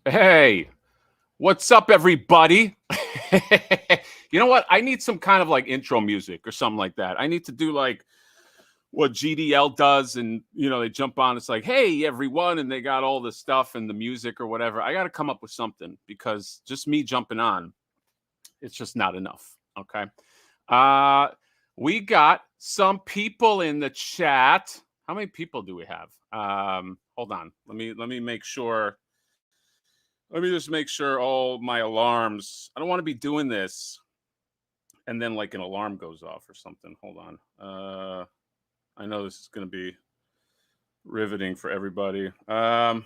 Hey, what's up, everybody? You know what? I need some kind of like intro music or something like that. I need to do like what GDL does, and they jump on. It's like, hey, everyone, and they got all the stuff and the music or whatever. I got to come up with something because just me jumping on, it's just not enough. Okay. Uh, we got some people in the chat. How many people do we have? Hold on. Let me make sure. Let me just make sure all my alarms. I don't want to be doing this and then like an alarm goes off or something. Hold on. I know this is going to be riveting for everybody. Okay.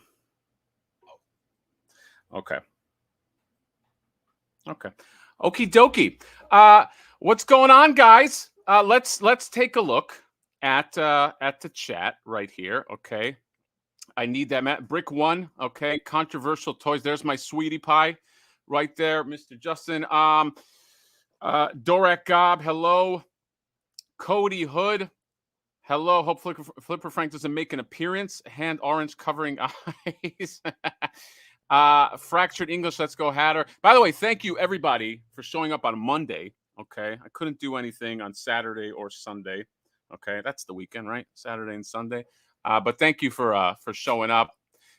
Okay. Okie dokie. What's going on, guys? Let's take a look at the chat right here. Okay. I need that, Matt. Brick one. Okay. Controversial toys. There's my sweetie pie right there, Mr. Justin. Dorak Gob, hello. Cody Hood, hello. Hope Flipper Frank doesn't make an appearance. Hand orange covering eyes. Fractured English, let's go Hatter. By the way, thank you everybody for showing up on Monday. Okay. I couldn't do anything on Saturday or Sunday. Okay. That's the weekend, right? Saturday and Sunday. But thank you for showing up.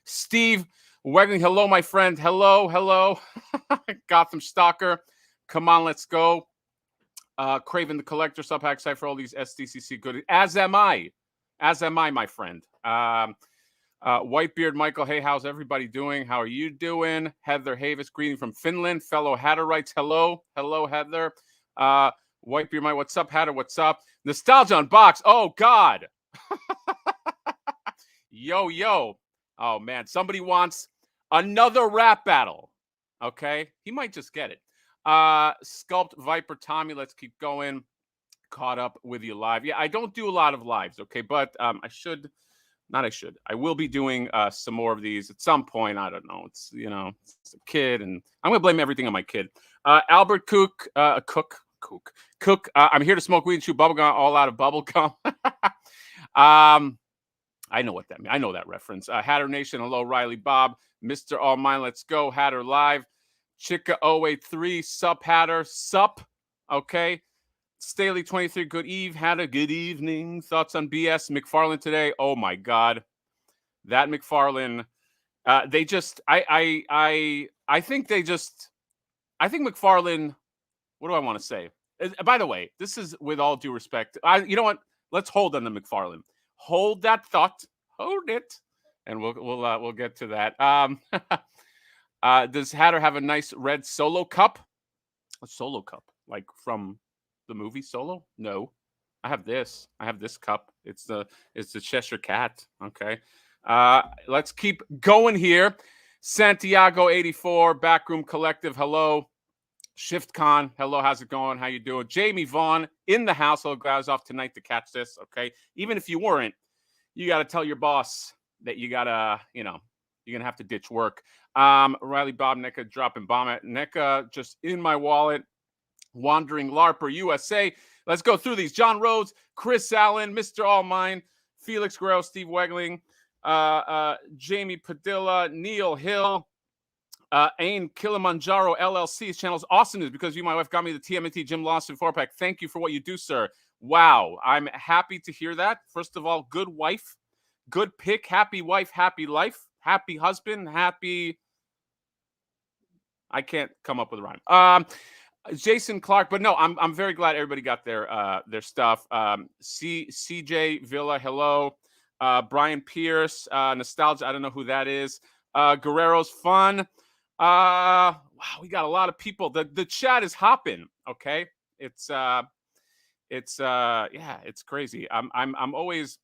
Steve Wegling, hello, my friend. Hello. Gotham Stalker. Come on, let's go. Craven the Collector, Subhack site for all these SDCC goodies. As am I, my friend. Whitebeard Michael, hey, how's everybody doing? How are you doing? Heather Havis, greeting from Finland. Fellow Hatterites, hello, Heather. Whitebeard Mike, what's up, Hatter? What's up? Nostalgia Unboxed. Oh God. Yo. Oh man, somebody wants another rap battle. Okay, he might just get it. Sculpt Viper Tommy, let's keep going. Caught up with you live. Yeah, I don't do a lot of lives, okay, but I will be doing some more of these at some point. I don't know. It's it's a kid, and I'm gonna blame everything on my kid. Albert Cook, Cook. I'm here to smoke weed and chew bubblegum, all out of bubblegum. I know what that means. I know that reference. Hatter Nation, hello, Riley Bob. Mr. All Mine, let's go. Hatter Live. Chica 083, sup, Hatter, sup. Okay. Staley 23, good eve. Hatter, good evening. Thoughts on BS McFarlane today? Oh my God. That McFarlane, I think McFarlane, what do I want to say? By the way, this is with all due respect. You know what? Let's hold on to McFarlane. Hold that thought. Hold it. And we'll get to that. Does Hatter have a nice red Solo cup? A Solo cup, like from the movie Solo? No, I have this. I have this cup. It's the Cheshire Cat. Okay. Let's keep going here. Santiago 84, Backroom Collective. Hello. ShiftCon, hello, how's it going? How you doing? Jamie Vaughn in the house. Hello, guys, off tonight to catch this. Okay, even if you weren't, you got to tell your boss that you gotta, you're gonna have to ditch work. Riley Bob NECA dropping bomb at NECA just in my wallet. Wandering LARPer USA. Let's go through these. John Rhodes, Chris Allen, Mr. All Mine, Felix Guerrero, Steve Wegling, Jamie Padilla, Neil Hill. Ain Kilimanjaro LLC. His channel is awesome news because you, my wife, got me the TMNT Jim Lawson 4-pack. Thank you for what you do, sir. Wow. I'm happy to hear that. First of all, good wife, good pick, happy wife, happy life, happy husband, happy. I can't come up with a rhyme. Jason Clark, but no, I'm very glad everybody got their stuff. CJ Villa, hello. Brian Pierce, Nostalgia, I don't know who that is. Guerrero's Fun. Wow, we got a lot of people. The chat is hopping. Okay, it's crazy. I'm always,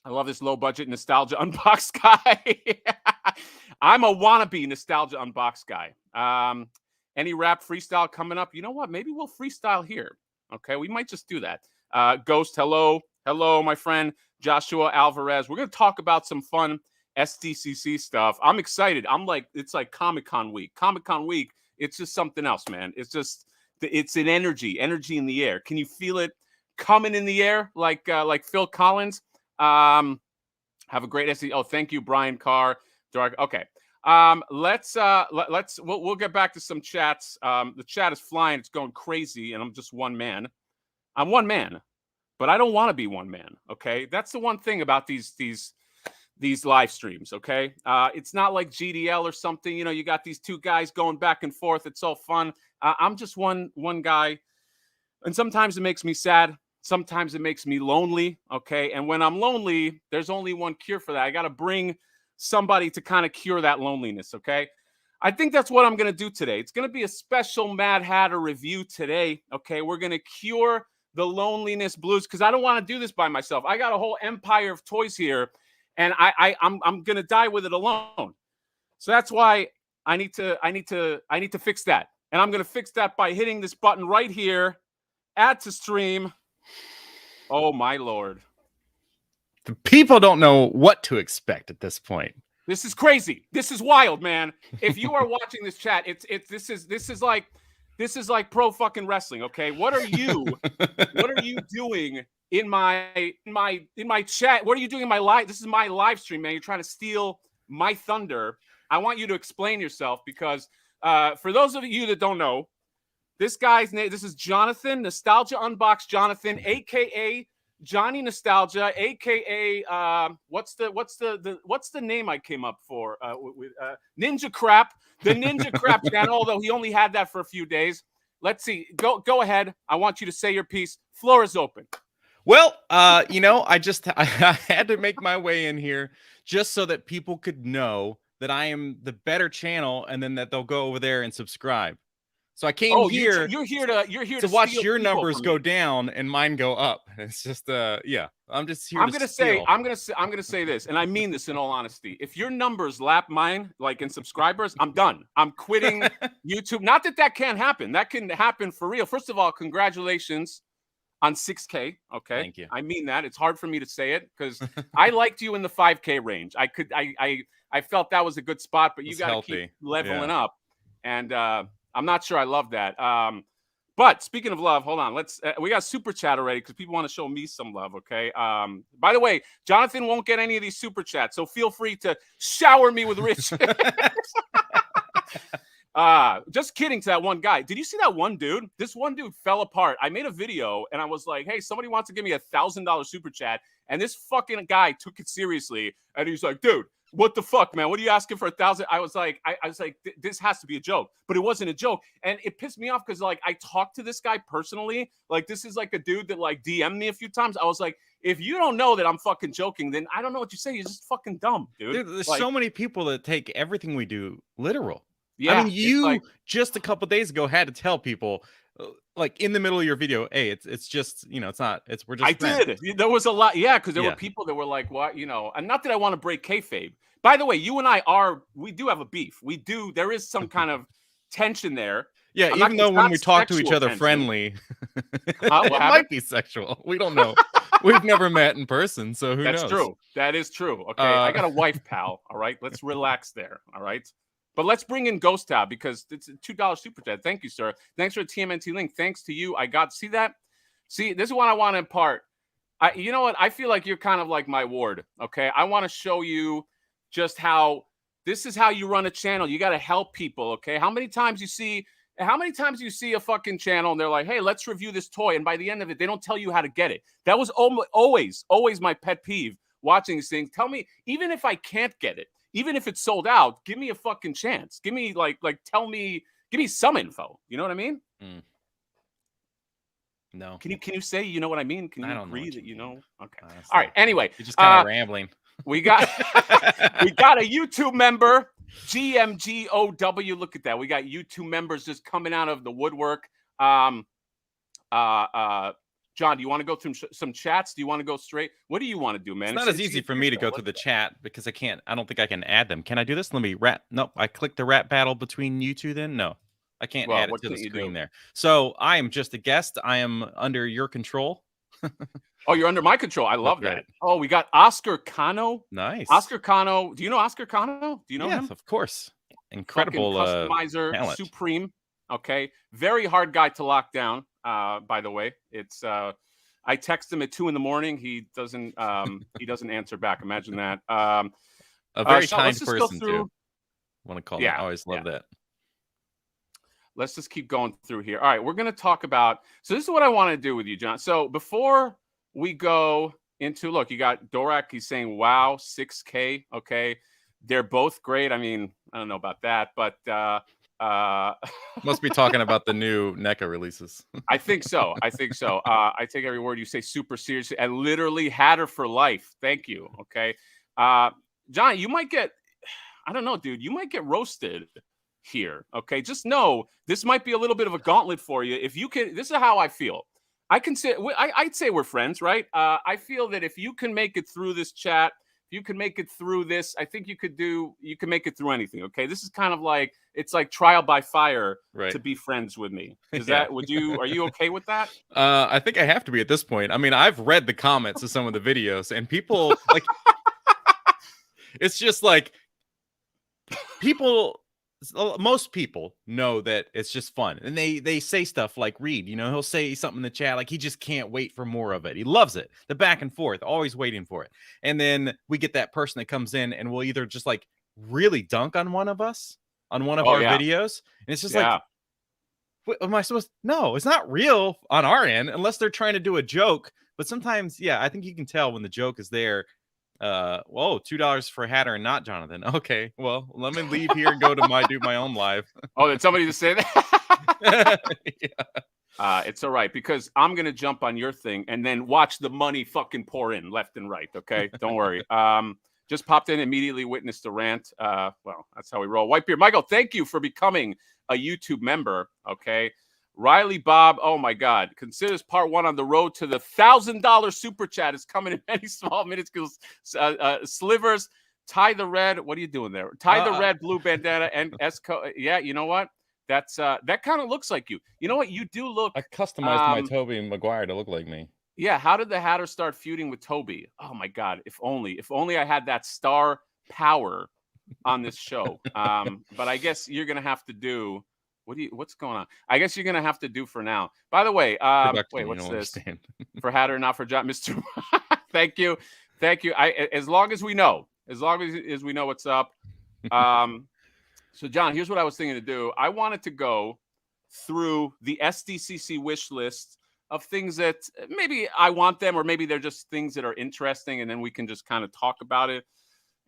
I love this low budget Nostalgia Unboxed guy. I'm a wannabe Nostalgia Unboxed guy. Any rap freestyle coming up? You know what? Maybe we'll freestyle here. Okay, we might just do that. Ghost, hello, my friend Joshua Alvarez. We're gonna talk about some fun SDCC stuff. I'm excited. It's like Comic-Con week. Comic-Con week, it's just something else, man. It's an energy in the air. Can you feel it coming in the air like Phil Collins? Have a great SDCC. Oh, thank you, Brian Carr. Okay. We'll get back to some chats. The chat is flying. It's going crazy, and I'm just one man. I'm one man, but I don't want to be one man. Okay, that's the one thing about these live streams. Okay, it's not like GDL or something. You know, you got these two guys going back and forth. It's all fun. I'm just one guy, and sometimes it makes me sad. Sometimes it makes me lonely. Okay, and when I'm lonely, there's only one cure for that. I got to bring somebody to kind of cure that loneliness. Okay, I think that's what I'm going to do today. It's going to be a special Mad Hatter review today. Okay, we're going to cure the loneliness blues because I don't want to do this by myself. I got a whole empire of toys here, and I'm going to die with it alone. So that's why I need to fix that, and I'm going to fix that by hitting this button right here, add to stream. Oh my Lord. The people don't know what to expect at this point. This is crazy. This is wild, man. If you are watching this chat, this is like pro fucking wrestling. Okay, what are you doing in my chat? What are you doing in my live? This is my live stream, man. You're trying to steal my thunder. I want you to explain yourself because for those of you that don't know, this guy's name. This is Jonathan Nostalgia Unboxed. Jonathan, aka Johnny Nostalgia, aka what's the name I came up for with Ninja Crap, the Ninja Crap channel. Although he only had that for a few days. Let's see. Go ahead. I want you to say your piece. Floor is open. Well, you know, I had to make my way in here just so that people could know that I am the better channel, and then that they'll go over there and subscribe. So I came here. You're here to watch your numbers go down and mine go up. It's just yeah. I'm just here. I'm gonna say this, and I mean this in all honesty. If your numbers lap mine, like in subscribers, I'm done. I'm quitting YouTube. Not that can't happen. That can happen for real. First of all, congratulations on 6K. Okay, thank you. I mean that. It's hard for me to say it because I liked you in the 5K range. I felt that was a good spot, but you got to keep leveling up. And I'm not sure I love that. But speaking of love, hold on. We got super chat already because people want to show me some love. Okay. By the way, Jonathan won't get any of these super chats, so feel free to shower me with rich. Just kidding to that one guy. Did you see that one dude? This one dude fell apart. I made a video and I was like, hey, somebody wants to give me $1,000 super chat. And this fucking guy took it seriously. And he's like, dude, what the fuck, man? What are you asking for 1,000? I was like, this has to be a joke, but it wasn't a joke. And it pissed me off because like I talked to this guy personally. Like this is like a dude that like DM'd me a few times. I was like, if you don't know that I'm fucking joking, then I don't know what you say. You're just fucking dumb, dude. There's like, so many people that take everything we do literal. Yeah, I mean, you just a couple days ago had to tell people, like in the middle of your video, hey, it's just, you know, we're just. I did. There was a lot, yeah, because there were people that were like, what, you know, and not that I want to break kayfabe. By the way, you and we do have a beef. There is some kind of tension there. Yeah, even though when we talk to each other friendly, it might be sexual. We don't know. We've never met in person, so who knows? That's true. That is true. Okay, I got a wife, pal. All right, let's relax there. All right. But let's bring in Ghost Tab because it's a $2 super chat. Thank you, sir. Thanks for the TMNT link. Thanks to you. I got see that. See, this is what I want to impart. You know what? I feel like you're kind of like my ward. Okay, I want to show you just how this is how you run a channel. You got to help people. Okay, how many times you see a fucking channel and they're like, hey, let's review this toy, and by the end of it, they don't tell you how to get it. That was always my pet peeve watching these things. Tell me, even if I can't get it. Even if it's sold out, give me a fucking chance. Give me give me some info. You know what I mean? Mm. No. Can you say you know what I mean? Can you agree that you know? Okay. Honestly. All right. Anyway, you're just kind of rambling. We got a YouTube member, GMGOW. Look at that. We got YouTube members just coming out of the woodwork. John, do you want to go through some chats? Do you want to go straight? What do you want to do, man? It's not as easy for me to go through the chat because I don't think I can add them. Can I do this? Let me rap. Nope. I clicked the rap battle between you two then. No, I can't add it to the screen there. So I am just a guest. I am under your control. Oh, you're under my control. I love that. Oh, we got Oscar Cano. Nice. Oscar Cano. Do you know Oscar Cano? Do you know him? Of course. Incredible customizer, talent. supreme. Okay. Very hard guy to lock down. By the way, it's I text him at 2 a.m. He doesn't answer back. Imagine that. A very kind person too. want to call that. I always love that. Let's just keep going through here. All right, we're going to talk about, so this is what I want to do with you, John. So before we go into, look, you got Dorak, he's saying, wow, 6K. Okay. They're both great. I mean, I don't know about that, but must be talking about the new NECA releases. I think so. I think so. I take every word you say super seriously. I literally had her for life. Thank you. Okay. John, you might get, I don't know, dude, you might get roasted here. Okay. Just know this might be a little bit of a gauntlet for you. If you can, this is how I feel. I'd say we're friends, right? I feel that if you can make it through this chat, if you can make it through this, I think you can make it through anything. Okay. This is kind of like, it's like trial by fire to be friends with me. Is that, are you okay with that? I think I have to be at this point. I mean, I've read the comments of some of the videos and people like, it's just like most people know that it's just fun, and they say stuff like Reed, you know, he'll say something in the chat like he just can't wait for more of it. He loves it, the back and forth, always waiting for it. And then we get that person that comes in and will either just like really dunk on one of us on one of our videos, and it's just like, what am I supposed to? No, it's not real on our end unless they're trying to do a joke. But sometimes, I think you can tell when the joke is there. Whoa, $2 for Hatter and not Jonathan. Okay, well, let me leave here and go to do my own live. Oh, did somebody just say that? It's all right, because I'm gonna jump on your thing and then watch the money fucking pour in left and right. Okay, don't worry. Just popped in, immediately witnessed a rant. Well, that's how we roll. Whitebeard Michael, thank you for becoming a YouTube member. Okay. Riley Bob, oh my God, considers part 1 on the road to the $1,000 super chat is coming in many small minuscule slivers. Tie the red. What are you doing there? Tie the red, blue bandana, and Esco. Yeah, you know what? That's that kind of looks like you. You know what? You do look. I customized my Toby Maguire to look like me. Yeah. How did the Hatter start feuding with Toby? Oh my God! If only I had that star power on this show. But I guess you're gonna have to do. What's going on? I guess you're gonna have to do for now. By the way, wait, what's this? For Hatter, not for John, Mr. Thank you. As long as we know what's up. So John, here's what I was thinking to do. I wanted to go through the SDCC wish list of things that maybe I want them, or maybe they're just things that are interesting, and then we can just kind of talk about it.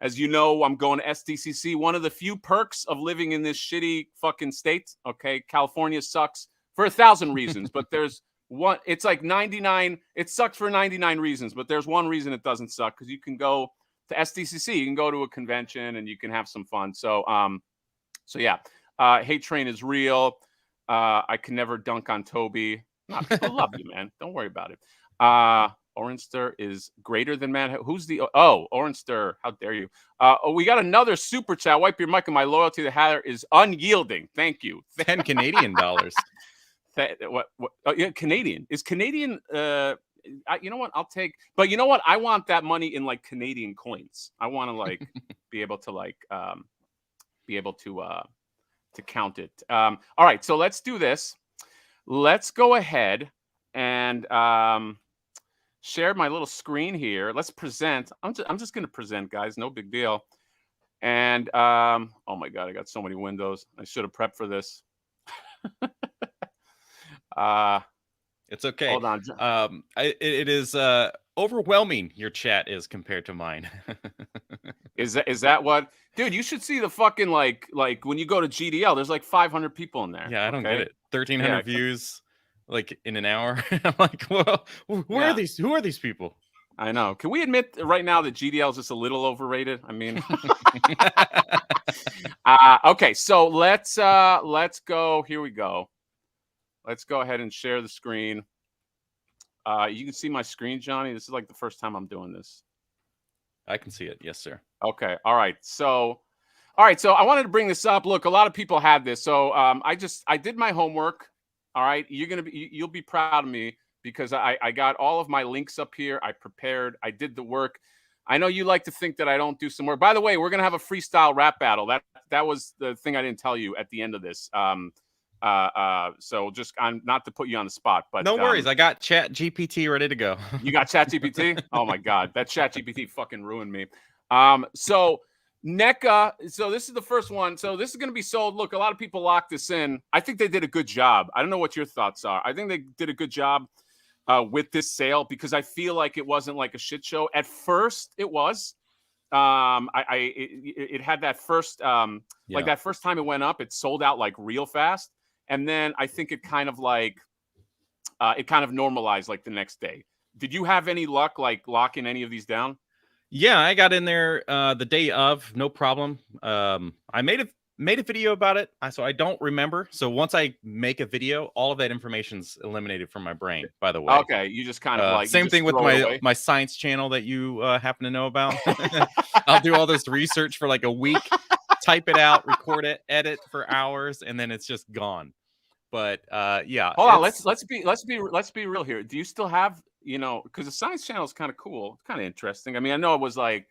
As you know, I'm going to SDCC. One of the few perks of living in this shitty fucking state. Okay, California sucks for 1,000 reasons, but there's one. It's like 99. It sucks for 99 reasons, but there's one reason it doesn't suck, because you can go to SDCC. You can go to a convention and you can have some fun. So, yeah. Hate train is real. I can never dunk on Toby. I love you, man. Don't worry about it. Orenster is greater than man. Who's the Orenster? How dare you? We got another super chat. Whitebeard Michael, my loyalty to the Hatter is unyielding. Thank you. 10 Canadian dollars. What? Yeah, Canadian is Canadian. You know what? I'll take. But you know what? I want that money in like Canadian coins. I want to like be able to count it. All right. So let's do this. Let's go ahead and share my little screen here. Let's present. I'm just going to present, guys. No big deal. And oh my God, I got so many windows. I should have prepped for this. It's okay. Hold on. It is overwhelming. Your chat is compared to mine. Is that what? Dude, you should see the fucking like when you go to GDL, there's like 500 people in there. Yeah, I don't get it. 1,300 views. Like in an hour. I'm like, well, who are these? Who are these people? I know. Can we admit right now that GDL is just a little overrated? I mean, okay. So let's go. Here we go. Let's go ahead and share the screen. You can see my screen, Johnny. This is like the first time I'm doing this. I can see it. Yes, sir. Okay. All right. So I wanted to bring this up. Look, a lot of people have this. So I did my homework. All right. You'll be proud of me, because I got all of my links up here. I prepared. I did the work. I know you like to think that I don't do some work. By the way, we're gonna have a freestyle rap battle. That was the thing I didn't tell you at the end of this. So just not to put you on the spot, but no worries. I got Chat GPT ready to go. You got Chat GPT? Oh my God, that Chat GPT fucking ruined me. So NECA. So this is the first one. So this is going to be sold. Look, a lot of people locked this in. I think they did a good job. I don't know what your thoughts are. I think they did a good job with this sale because I feel like it wasn't like a shit show. At first, it was. It had that first like that first time it went up, it sold out like real fast, and then I think it kind of like it kind of normalized like the next day. Did you have any luck like locking any of these down? Yeah, I got in there the day of, no problem. I made a video about it, so I don't remember. So once I make a video, all of that information's eliminated from my brain. By the way, okay, you just kind of like same thing with my science channel that you happen to know about. I'll do all this research for like a week, type it out, record it, edit for hours, and then it's just gone. But yeah, hold on, let's be real here. Do you still have, you know, because the science channel is kind of cool, kind of interesting. I mean, I know it was like,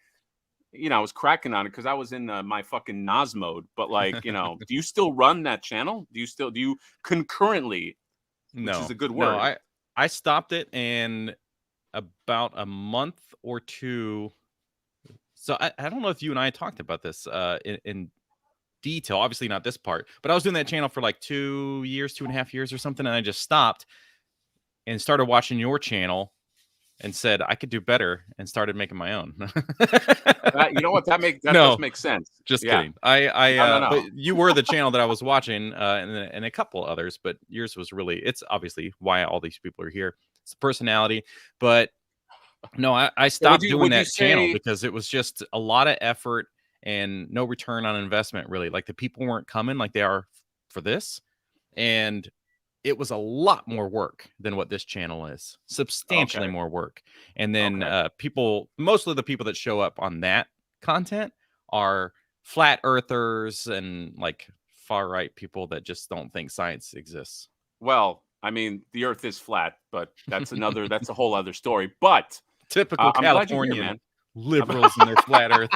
you know, I was cracking on it because I was in my fucking Nas mode. But like, you know, do you still run that channel? Do you concurrently? Which is a good word. No, I stopped it in about a month or two. So I don't know if you and I talked about this in detail. Obviously not this part, but I was doing that channel for like 2 years, 2.5 years or something, and I just stopped and started watching your channel and said I could do better and started making my own. You know what? That does make sense. Just kidding. No. But you were the channel that I was watching, and a couple others, but yours was really, it's obviously why all these people are here. It's the personality. But no, I stopped doing that channel because it was just a lot of effort and no return on investment, really. Like the people weren't coming like they are for this. And it was a lot more work than what this channel is, substantially more work. And then mostly the people that show up on that content are flat earthers and like far right people that just don't think science exists. Well, I mean, the earth is flat, but that's a whole other story. But typical Californian liberals and their flat earth.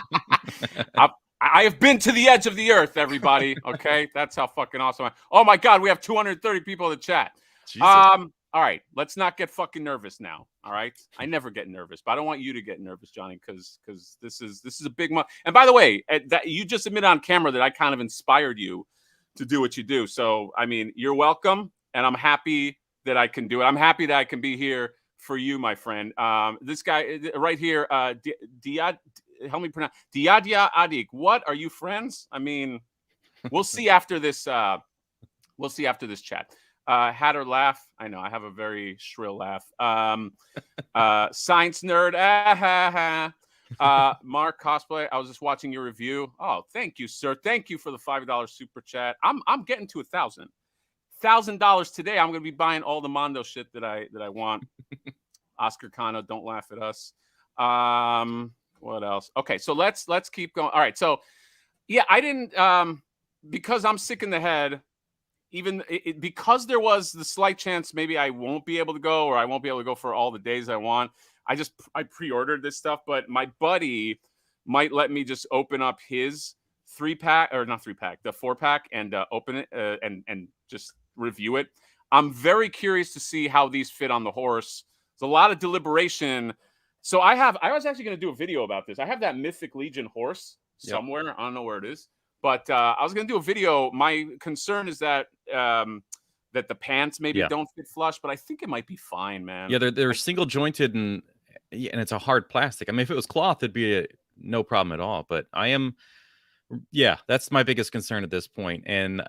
I have been to the edge of the earth, everybody. Okay, that's how fucking awesome. Oh my God, we have 230 people in the chat. Jesus. All right, let's not get fucking nervous now. All right, I never get nervous, but I don't want you to get nervous, Johnny, because this is a big month. And by the way, that you just admitted on camera that I kind of inspired you to do what you do. So I mean, you're welcome, and I'm happy that I can do it. I'm happy that I can be here for you, my friend. This guy right here, help me pronounce Diadia Adik. What, are you friends? I mean, we'll see after this. We'll see after this chat. Had her laugh. I know I have a very shrill laugh. Science nerd. Mark cosplay. I was just watching your review. Oh, thank you, sir. Thank you for the $5 super chat. I'm getting to $1,000 today. I'm gonna be buying all the Mondo shit that I want. Oscar Cano, don't laugh at us. What else? Okay, so let's keep going. All right, so yeah, I didn't because I'm sick in the head. Even because there was the slight chance maybe I won't be able to go, or I won't be able to go for all the days I want. I pre-ordered this stuff, but my buddy might let me just open up his 3-pack, or not 3-pack, the 4-pack, and open it and just review it. I'm very curious to see how these fit on the horse. There's a lot of deliberation. So I was actually going to do a video about this. I have that Mythic Legion horse somewhere. Yep. I don't know where it is, but I was going to do a video. My concern is that that the pants maybe don't fit flush, but I think it might be fine, man. Yeah, they're single jointed and it's a hard plastic. I mean, if it was cloth, it'd be no problem at all. But that's my biggest concern at this point. And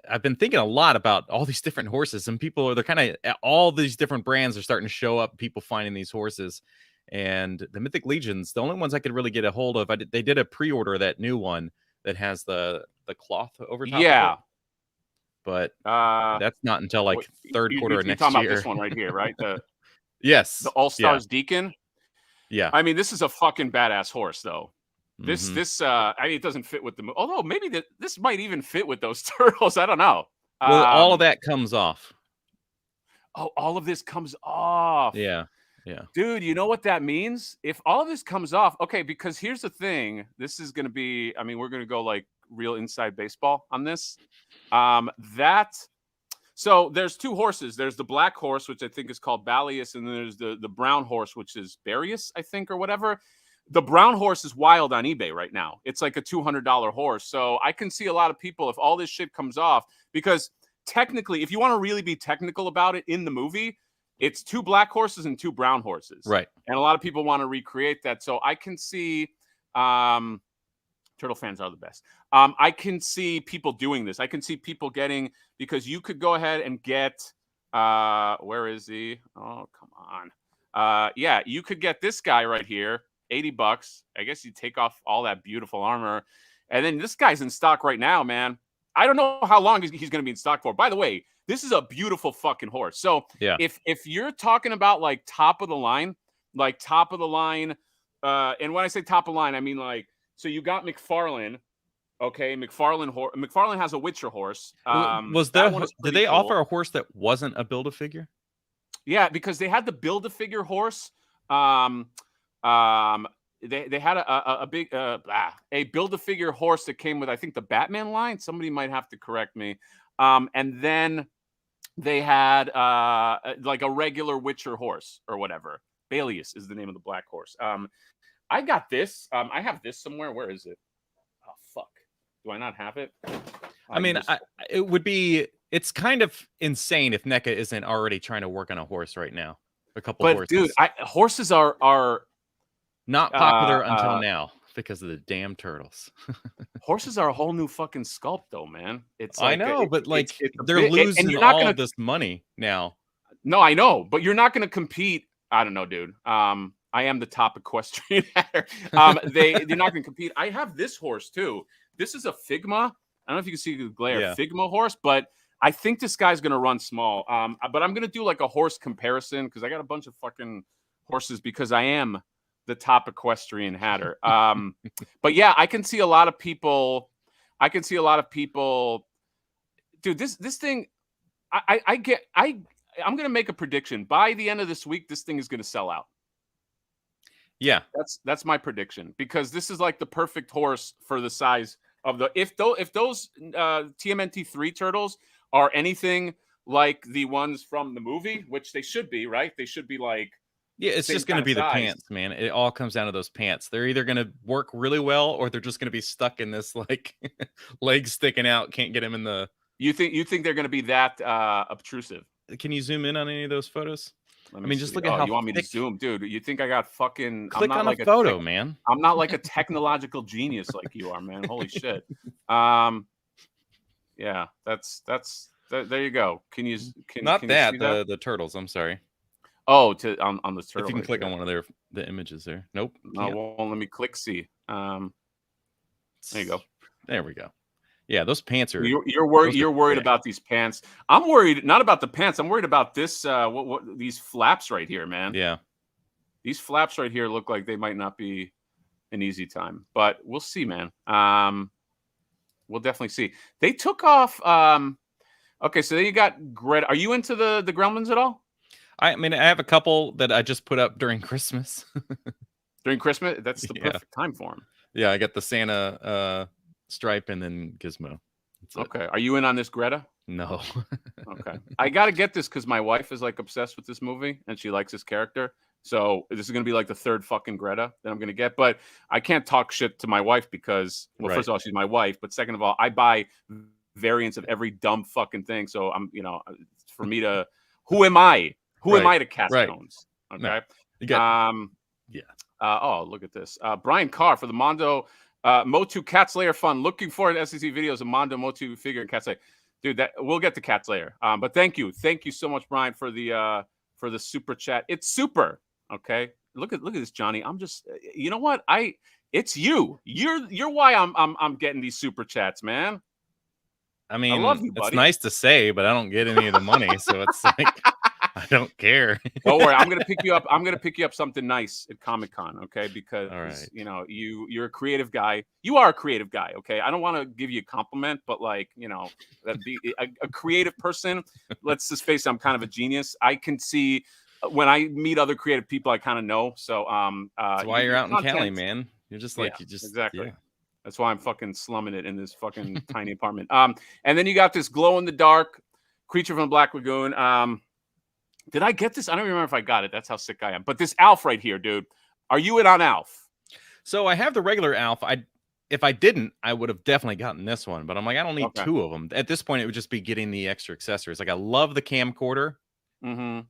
I've been thinking a lot about all these different horses, and they're kind of, all these different brands are starting to show up, people finding these horses. And the Mythic Legions, the only ones I could really get a hold of, they did a pre-order of that new one that has the cloth over top. Yeah. Of it. But that's not until like third quarter of next year. You're talking about this one right here, right? Yes. The All-Stars Deacon. Yeah. I mean, this is a fucking badass horse, though. This I mean, it doesn't fit with the, although maybe this might even fit with those turtles. I don't know. Well, all of that comes off. Oh, all of this comes off. Yeah. Dude, you know what that means? If all of this comes off, okay, because here's the thing. This is going to be, I mean, we're going to go like real inside baseball on this. So there's two horses. There's the black horse, which I think is called Balius, and then there's the brown horse, which is Barius, I think, or whatever. the brown horse is wild on eBay right now. It's like a $200 horse. So I can see a lot of people, if all this shit comes off, because technically, if you want to really be technical about it in the movie, it's 2 black horses and 2 brown horses. Right. And a lot of people want to recreate that. So I can see turtle fans are the best. I can see people doing this. I can see people getting, because you could go ahead and get where is he? Oh, come on. Yeah, you could get this guy right here. $80. I guess you take off all that beautiful armor. And then this guy's in stock right now, man. I don't know how long he's going to be in stock for. By the way, this is a beautiful fucking horse. So yeah, if you're talking about like top of the line, and when I say top of the line, I mean like, so you got McFarlane. Okay, McFarlane has a Witcher horse. Did they offer a horse that wasn't a Build-A-Figure? Yeah, because they had the Build-A-Figure horse. They had a big Build-A-Figure horse that came with, I think, the Batman line. Somebody might have to correct me. And then they had like a regular Witcher horse or whatever. Balius is the name of the black horse. I got this. I have this somewhere. Where is it? Oh fuck! Do I not have it? I mean, it would be. It's kind of insane if NECA isn't already trying to work on a horse right now. A couple horses. Dude, horses are not popular until now because of the damn turtles. Horses are a whole new fucking sculpt, though, man. It's like, I know, but like they're losing all this money now. No, I know, but you're not going to compete. I don't know, dude. I am the top equestrian hatter. They're not going to compete. I have this horse too. This is a Figma. I don't know if you can see the glare. Yeah. Figma horse, but I think this guy's going to run small. But I'm going to do like a horse comparison because I got a bunch of fucking horses because I am the top equestrian hatter. But yeah, I can see a lot of people. Dude, this thing, I'm going to make a prediction. By the end of this week, this thing is going to sell out. Yeah, that's my prediction because this is like the perfect horse for the size of the. If those TMNT 3 turtles are anything like the ones from the movie, which they should be, right? They should be like. Yeah, it's just going to be the pants, man. It all comes down to those pants. They're either going to work really well or they're just going to be stuck in this like legs sticking out. Can't get them in the. You think they're going to be that obtrusive? Can you zoom in on any of those photos? I mean, just look at how you want me to zoom, dude. You think I got fucking click on like a photo, man? I'm not like a technological genius like you are, man. Holy shit. Yeah, that's there you go. Can you the turtles? I'm sorry. Oh, on the turtle. If you can click on one of the images there. Nope. No, well, let me click see. There you go. There we go. Yeah, those pants are. You're worried. You're worried about these pants. I'm worried not about the pants. I'm worried about this. What these flaps right here, man. Yeah, these flaps right here look like they might not be an easy time, but we'll see, man. We'll definitely see. They took off. Okay, so then you got Greta. Are you into the Gremlins at all? I mean, I have a couple that I just put up during Christmas. During Christmas, that's the perfect time for them. Yeah, I got the Santa Stripe and then Gizmo. Okay, are you in on this Greta? No. Okay, I got to get this because my wife is like obsessed with this movie and she likes this character. So this is gonna be like the third fucking Greta that I'm gonna get. But I can't talk shit to my wife because, well, first of all, she's my wife, but second of all, I buy variants of every dumb fucking thing. So I'm, for me to, who am I? Who am I to cast stones? Okay. No, you got, oh, look at this. Brian Carr for the Mondo Motu Cat Slayer fun. Looking forward to SDCC videos of Mondo Motu figure and Cat Slayer. Dude, that we'll get to Cat Slayer. But thank you so much, Brian, for the super chat. It's super. Okay. Look at this, Johnny. I'm just, you know what? It's you. You're why I'm getting these super chats, man. I mean, I love you, buddy. It's nice to say, but I don't get any of the money, so it's like I don't care. Don't worry, I'm gonna pick you up. I'm gonna pick you up something nice at Comic-Con, okay? Because you're a creative guy. You are a creative guy, okay? I don't want to give you a compliment, but like that be a creative person. Let's just face it, I'm kind of a genius. I can see when I meet other creative people, I kind of know. So that's why you're out in Cali, man. You're just like exactly. Yeah. That's why I'm fucking slumming it in this fucking tiny apartment. And then you got this glow in the dark creature from the Black Lagoon. Did I get this? I don't remember if I got it. That's how sick I am. But this Alf right here, dude. Are you in on Alf? So I have the regular Alf. If I didn't, I would have definitely gotten this one. But I'm like, I don't need two of them. At this point, it would just be getting the extra accessories. Like I love the camcorder. Mm-hmm.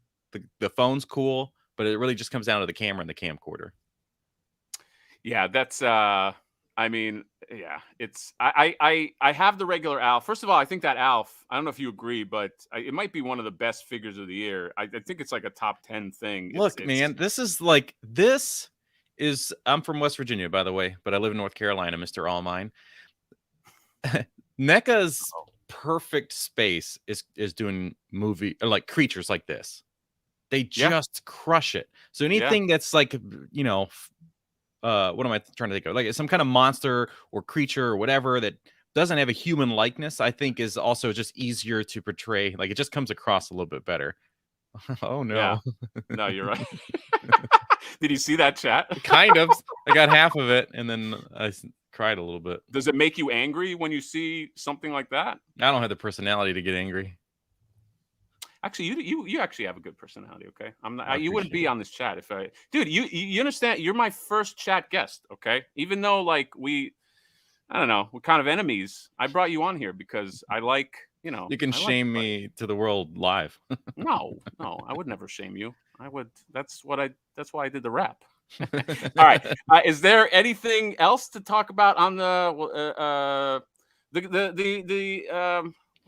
The phone's cool, but it really just comes down to the camera and the camcorder. Yeah, that's I mean, yeah, it's I have the regular Alf. First of all, I think that Alf, I don't know if you agree, but it might be one of the best figures of the year. I think it's like a top 10 thing. Look, man, this is I'm from West Virginia, by the way, but I live in North Carolina, Mr. All Mine. NECA's perfect space is doing like creatures like this. They just crush it. So anything that's like, you know, what am I trying to think of? Like some kind of monster or creature or whatever that doesn't have a human likeness, I think is also just easier to portray. Like it just comes across a little bit better. Oh no. Yeah. No, you're right. Did you see that chat? Kind of. I got half of it and then I cried a little bit. Does it make you angry when you see something like that? I don't have the personality to get angry. Actually, you actually have a good personality. Okay, I'm not. You wouldn't be on this chat if I, dude. You understand? You're my first chat guest. Okay, even though like I don't know, we're kind of enemies. I brought you on here because I like, you know. You can shame me to the world live. No, I would never shame you. I would. That's why I did the rap. All right. Is there anything else to talk about on the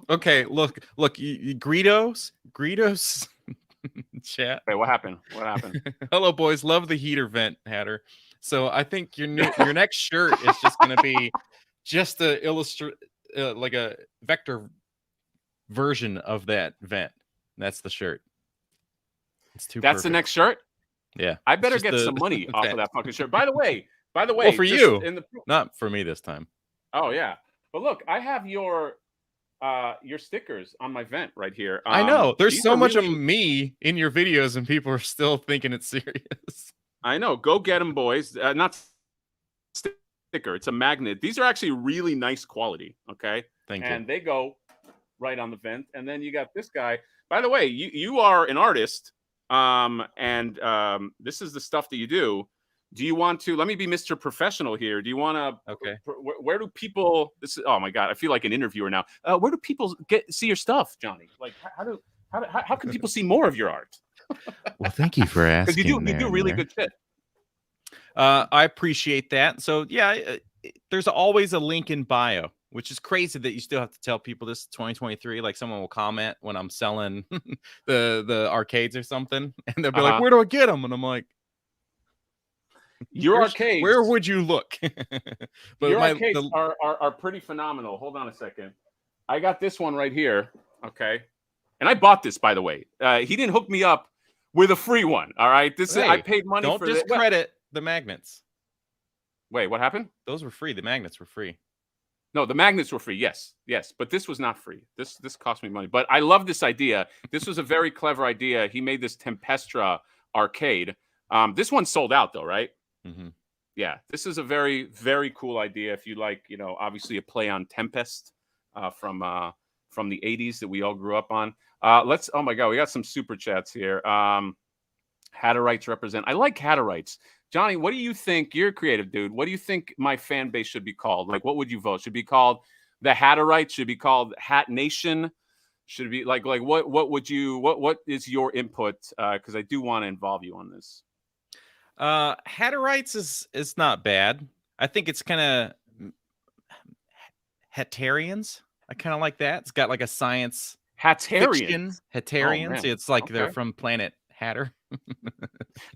Okay, look, Greedos chat. Wait, what happened? Hello, boys. Love the heater vent, Hatter. So I think your next shirt is just going to be just a illustrate like a vector version of that vent. That's the shirt. It's too. That's perfect. The next shirt. Yeah, I better get some money off of that fucking shirt. By the way, well, for you, not for me this time. Oh yeah, but look, I have your stickers on my vent right here. I know there's so much of me in your videos, and people are still thinking it's serious. I know. Go get them, boys. Not sticker. It's a magnet. These are actually really nice quality. Okay. Thank you. And they go right on the vent. And then you got this guy. By the way, you are an artist. This is the stuff that you do. Do you want to, let me be Mr. Professional here. Do you want to, okay. Where do people, oh my God, I feel like an interviewer now. Where do people see your stuff, Johnny? Like how can people see more of your art? Well, thank you for asking. Because you do really good shit. I appreciate that. So yeah, there's always a link in bio, which is crazy that you still have to tell people this is 2023. Like someone will comment when I'm selling the arcades or something, and they'll be like, "Where do I get them?" And I'm like, "Your arcades. Where would you look?" But your arcades are pretty phenomenal. Hold on a second. I got this one right here. Okay, and I bought this, by the way. He didn't hook me up with a free one. All right, I paid money. Don't discredit the magnets. Wait, what happened? Those were free. The magnets were free. No, the magnets were free. Yes, but this was not free. This cost me money. But I love this idea. This was a very clever idea. He made this Tempestra arcade. This one sold out though, right? Mm-hmm. Yeah, this is a very, very cool idea. If you like, you know, obviously a play on Tempest from the 80s that we all grew up on. Oh my God, we got some super chats here. Hatterites represent. I like Hatterites. Johnny, what do you think? You're a creative dude. What do you think my fan base should be called? Like, what would you vote? Should be called the Hatterites? Should be called Hat Nation? Should it be like what is your input? Because I do want to involve you on this. Hatterites is not bad. I think it's kind of Hattarians. I kind of like that. It's got like a science Hattarians. Hattarians. Oh, it's like they're from Planet Hatter.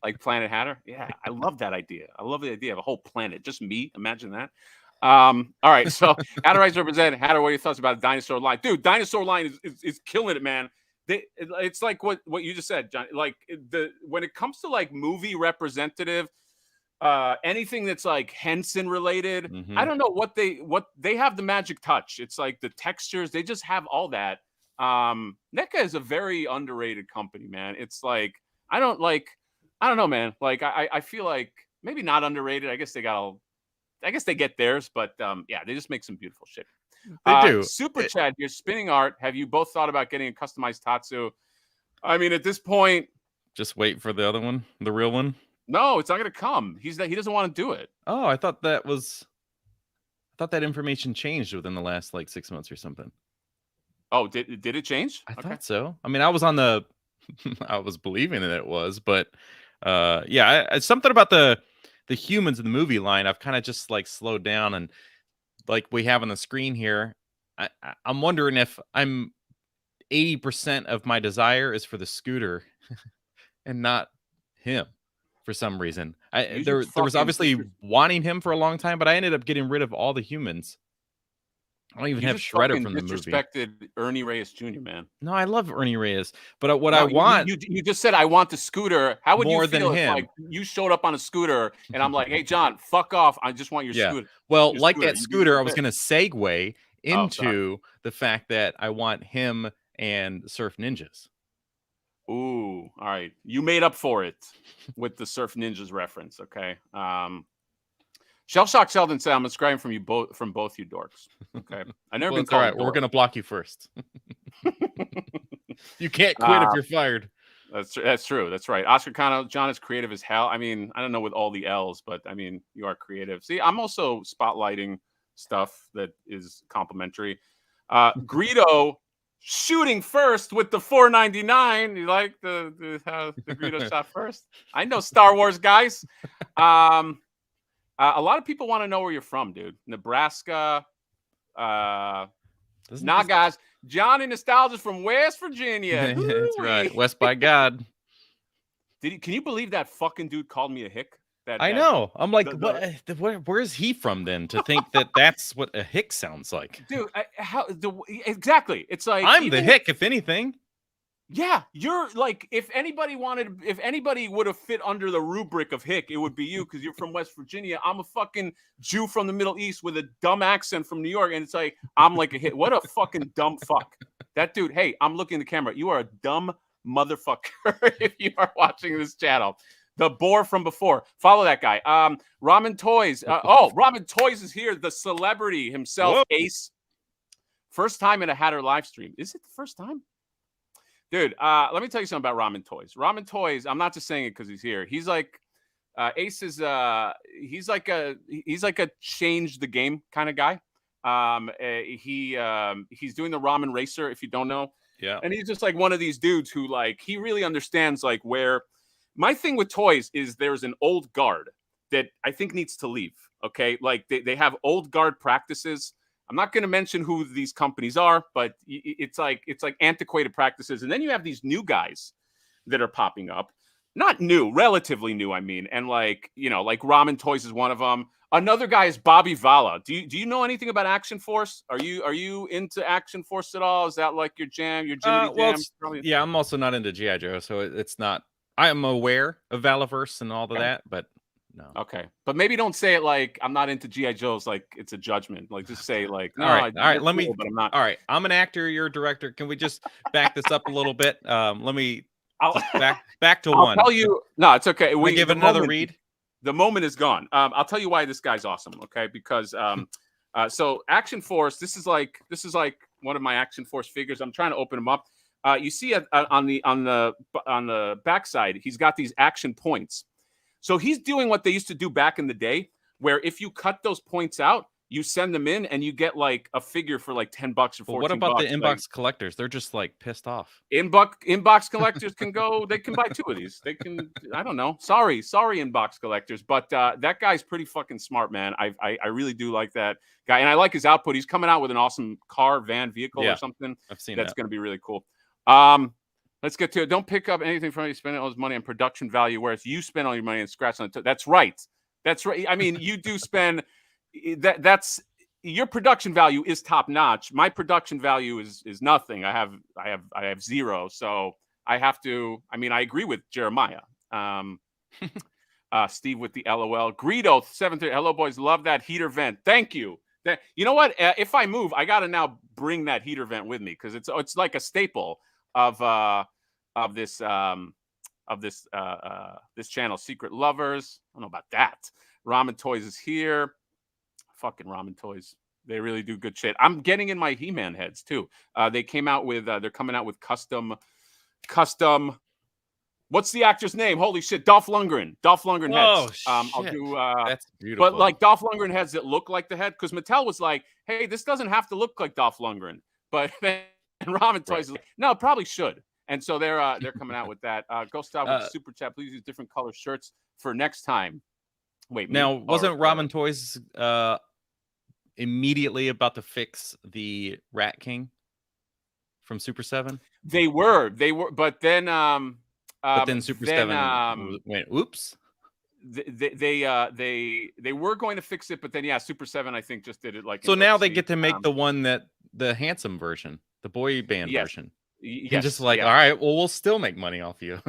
Like Planet Hatter. Yeah, I love that idea. I love the idea of a whole planet, just me. Imagine that. All right, so Hatterites represent. Hatter, what are your thoughts about the dinosaur line? Dude, dinosaur line is killing it, man. It's like what you just said, John. Like when it comes to like movie representative, anything that's like Henson related, I don't know what they have the magic touch. It's like the textures, they just have all that. NECA is a very underrated company, man. It's like I don't know, man. Like I feel like maybe not underrated. I guess they get theirs, but yeah, they just make some beautiful shit. They do. Super Chad, you're spinning art. Have you both thought about getting a customized Tatsu? I mean, at this point, just wait for the other one, the real one. No, it's not going to come. He doesn't want to do it. Oh, I thought that information changed within the last like 6 months or something. Oh, did it change? I thought so. I mean, I was on the I was believing that it was, but yeah, something about the humans in the movie line, I've kind of just like slowed down, and like we have on the screen here, I'm wondering if I'm 80% of my desire is for the scooter and not him for some reason. There was obviously wanting him for a long time, but I ended up getting rid of all the humans. I don't even have Shredder from the movie. Disrespected Ernie Reyes Jr., man. No, I love Ernie Reyes, but what I want... You just said, I want the scooter. How would you feel if like, you showed up on a scooter and I'm like, hey, John, fuck off. I just want your scooter. Well, like that scooter, I was going to segue into the fact that I want him and Surf Ninjas. Ooh, all right. You made up for it with the Surf Ninjas reference, okay? Shell Shock Sheldon said, I'm subscribing from both you dorks. Okay. I never been called. All right, we're gonna block you first. You can't quit if you're fired. That's true. That's right. Oscar Cano, John is creative as hell. I mean, I don't know with all the L's, but I mean, you are creative. See, I'm also spotlighting stuff that is complimentary. Greedo shooting first with the 499. You like the Greedo shot first? I know Star Wars guys. A lot of people want to know where you're from, dude. Nebraska, Nagas. Johnny Nostalgia from West Virginia. That's right. West by God. Can you believe that fucking dude called me a hick? I know. I'm like, where's he from then to think that that's what a hick sounds like? Dude, exactly. It's like I'm the hick, if anything. Yeah, you're like, if anybody would have fit under the rubric of hick, it would be you, because you're from West Virginia. I'm a fucking Jew from the Middle East with a dumb accent from New York, and it's like, I'm like a hick. What a fucking dumb fuck. That dude, hey, I'm looking at the camera. You are a dumb motherfucker if you are watching this channel. The boar from before. Follow that guy. Ramen Toys. Ramen Toys is here. The celebrity himself, whoa. Ace. First time in a Hatter live stream. Is it the first time? Dude, let me tell you something about Ramen Toys. Ramen Toys, I'm not just saying it because he's here. He's like, Ace is, he's like a change the game kind of guy. He's doing the Ramen Racer, if you don't know. Yeah. And he's just like one of these dudes who like, he really understands like where, my thing with toys is there's an old guard that I think needs to leave. Okay. Like they have old guard practices. I'm not going to mention who these companies are, but it's like antiquated practices. And then you have these new guys that are popping up. Not new, relatively new, I mean. And like, you know, like Ramen Toys is one of them. Another guy is Bobby Vala. Do you know anything about Action Force? Are you into Action Force at all? Is that like your jam, your Jimmy jam? Yeah, I'm also not into G.I. Joe, so it's not. I am aware of Valaverse and all of that, but no. Okay, but maybe don't say it like I'm not into G.I. Joes, like it's a judgment. Like just say like, no, all right. Let me. But I'm not. All right, I'm an actor. You're a director. Can we just back this up a little bit? Let me. Back to one. I'll tell you. No, it's okay. We give another read. The moment is gone. I'll tell you why this guy's awesome. Okay, because so Action Force. This is like one of my Action Force figures. I'm trying to open them up. You see on the backside, he's got these action points. So he's doing what they used to do back in the day, where if you cut those points out, you send them in and you get like a figure for like $10 or $14. What about the inbox collectors? They're just like pissed off. Inbox collectors can go. They can buy 2 of these. They can. I don't know. Sorry, inbox collectors. But that guy's pretty fucking smart, man. I really do like that guy, and I like his output. He's coming out with an awesome car, van, vehicle, or something. I've seen that's that. going to be really cool. Let's get to it. Don't pick up anything from you. Spend all his money on production value, whereas you spend all your money on scratch on it. That's right. That's right. I mean, you do spend that's your production value is top notch. My production value is nothing. I have 0. So I have to. I mean, I agree with Jeremiah. Steve with the LOL. Greedo 730. Hello, boys. Love that heater vent. Thank you. You know what? If I move, I got to now bring that heater vent with me because it's like a staple of this channel. Secret Lovers. I don't know about that. Ramen Toys is here. Fucking Ramen Toys. They really do good shit. I'm getting in my He-Man heads too. They came out with they're coming out with custom What's the actor's name? Holy shit, Dolph Lundgren. Dolph Lundgren heads. I'll do. That's beautiful. But like Dolph Lundgren heads that look like the head, because Mattel was like, "Hey, this doesn't have to look like Dolph Lundgren." But then Ramen Toys, like, no, it probably should. And so they're coming out with that. Go stop with the super chat. Please use different color shirts for next time. Wait, now wasn't Ramen Toys immediately about to fix the Rat King from Super 7? They were, but then Super 7 went, oops. They were going to fix it, but then Super 7 I think just did it like. So now they get to make the one that the handsome version, the boy band version. Yes, and just like, all right, well, we'll still make money off you,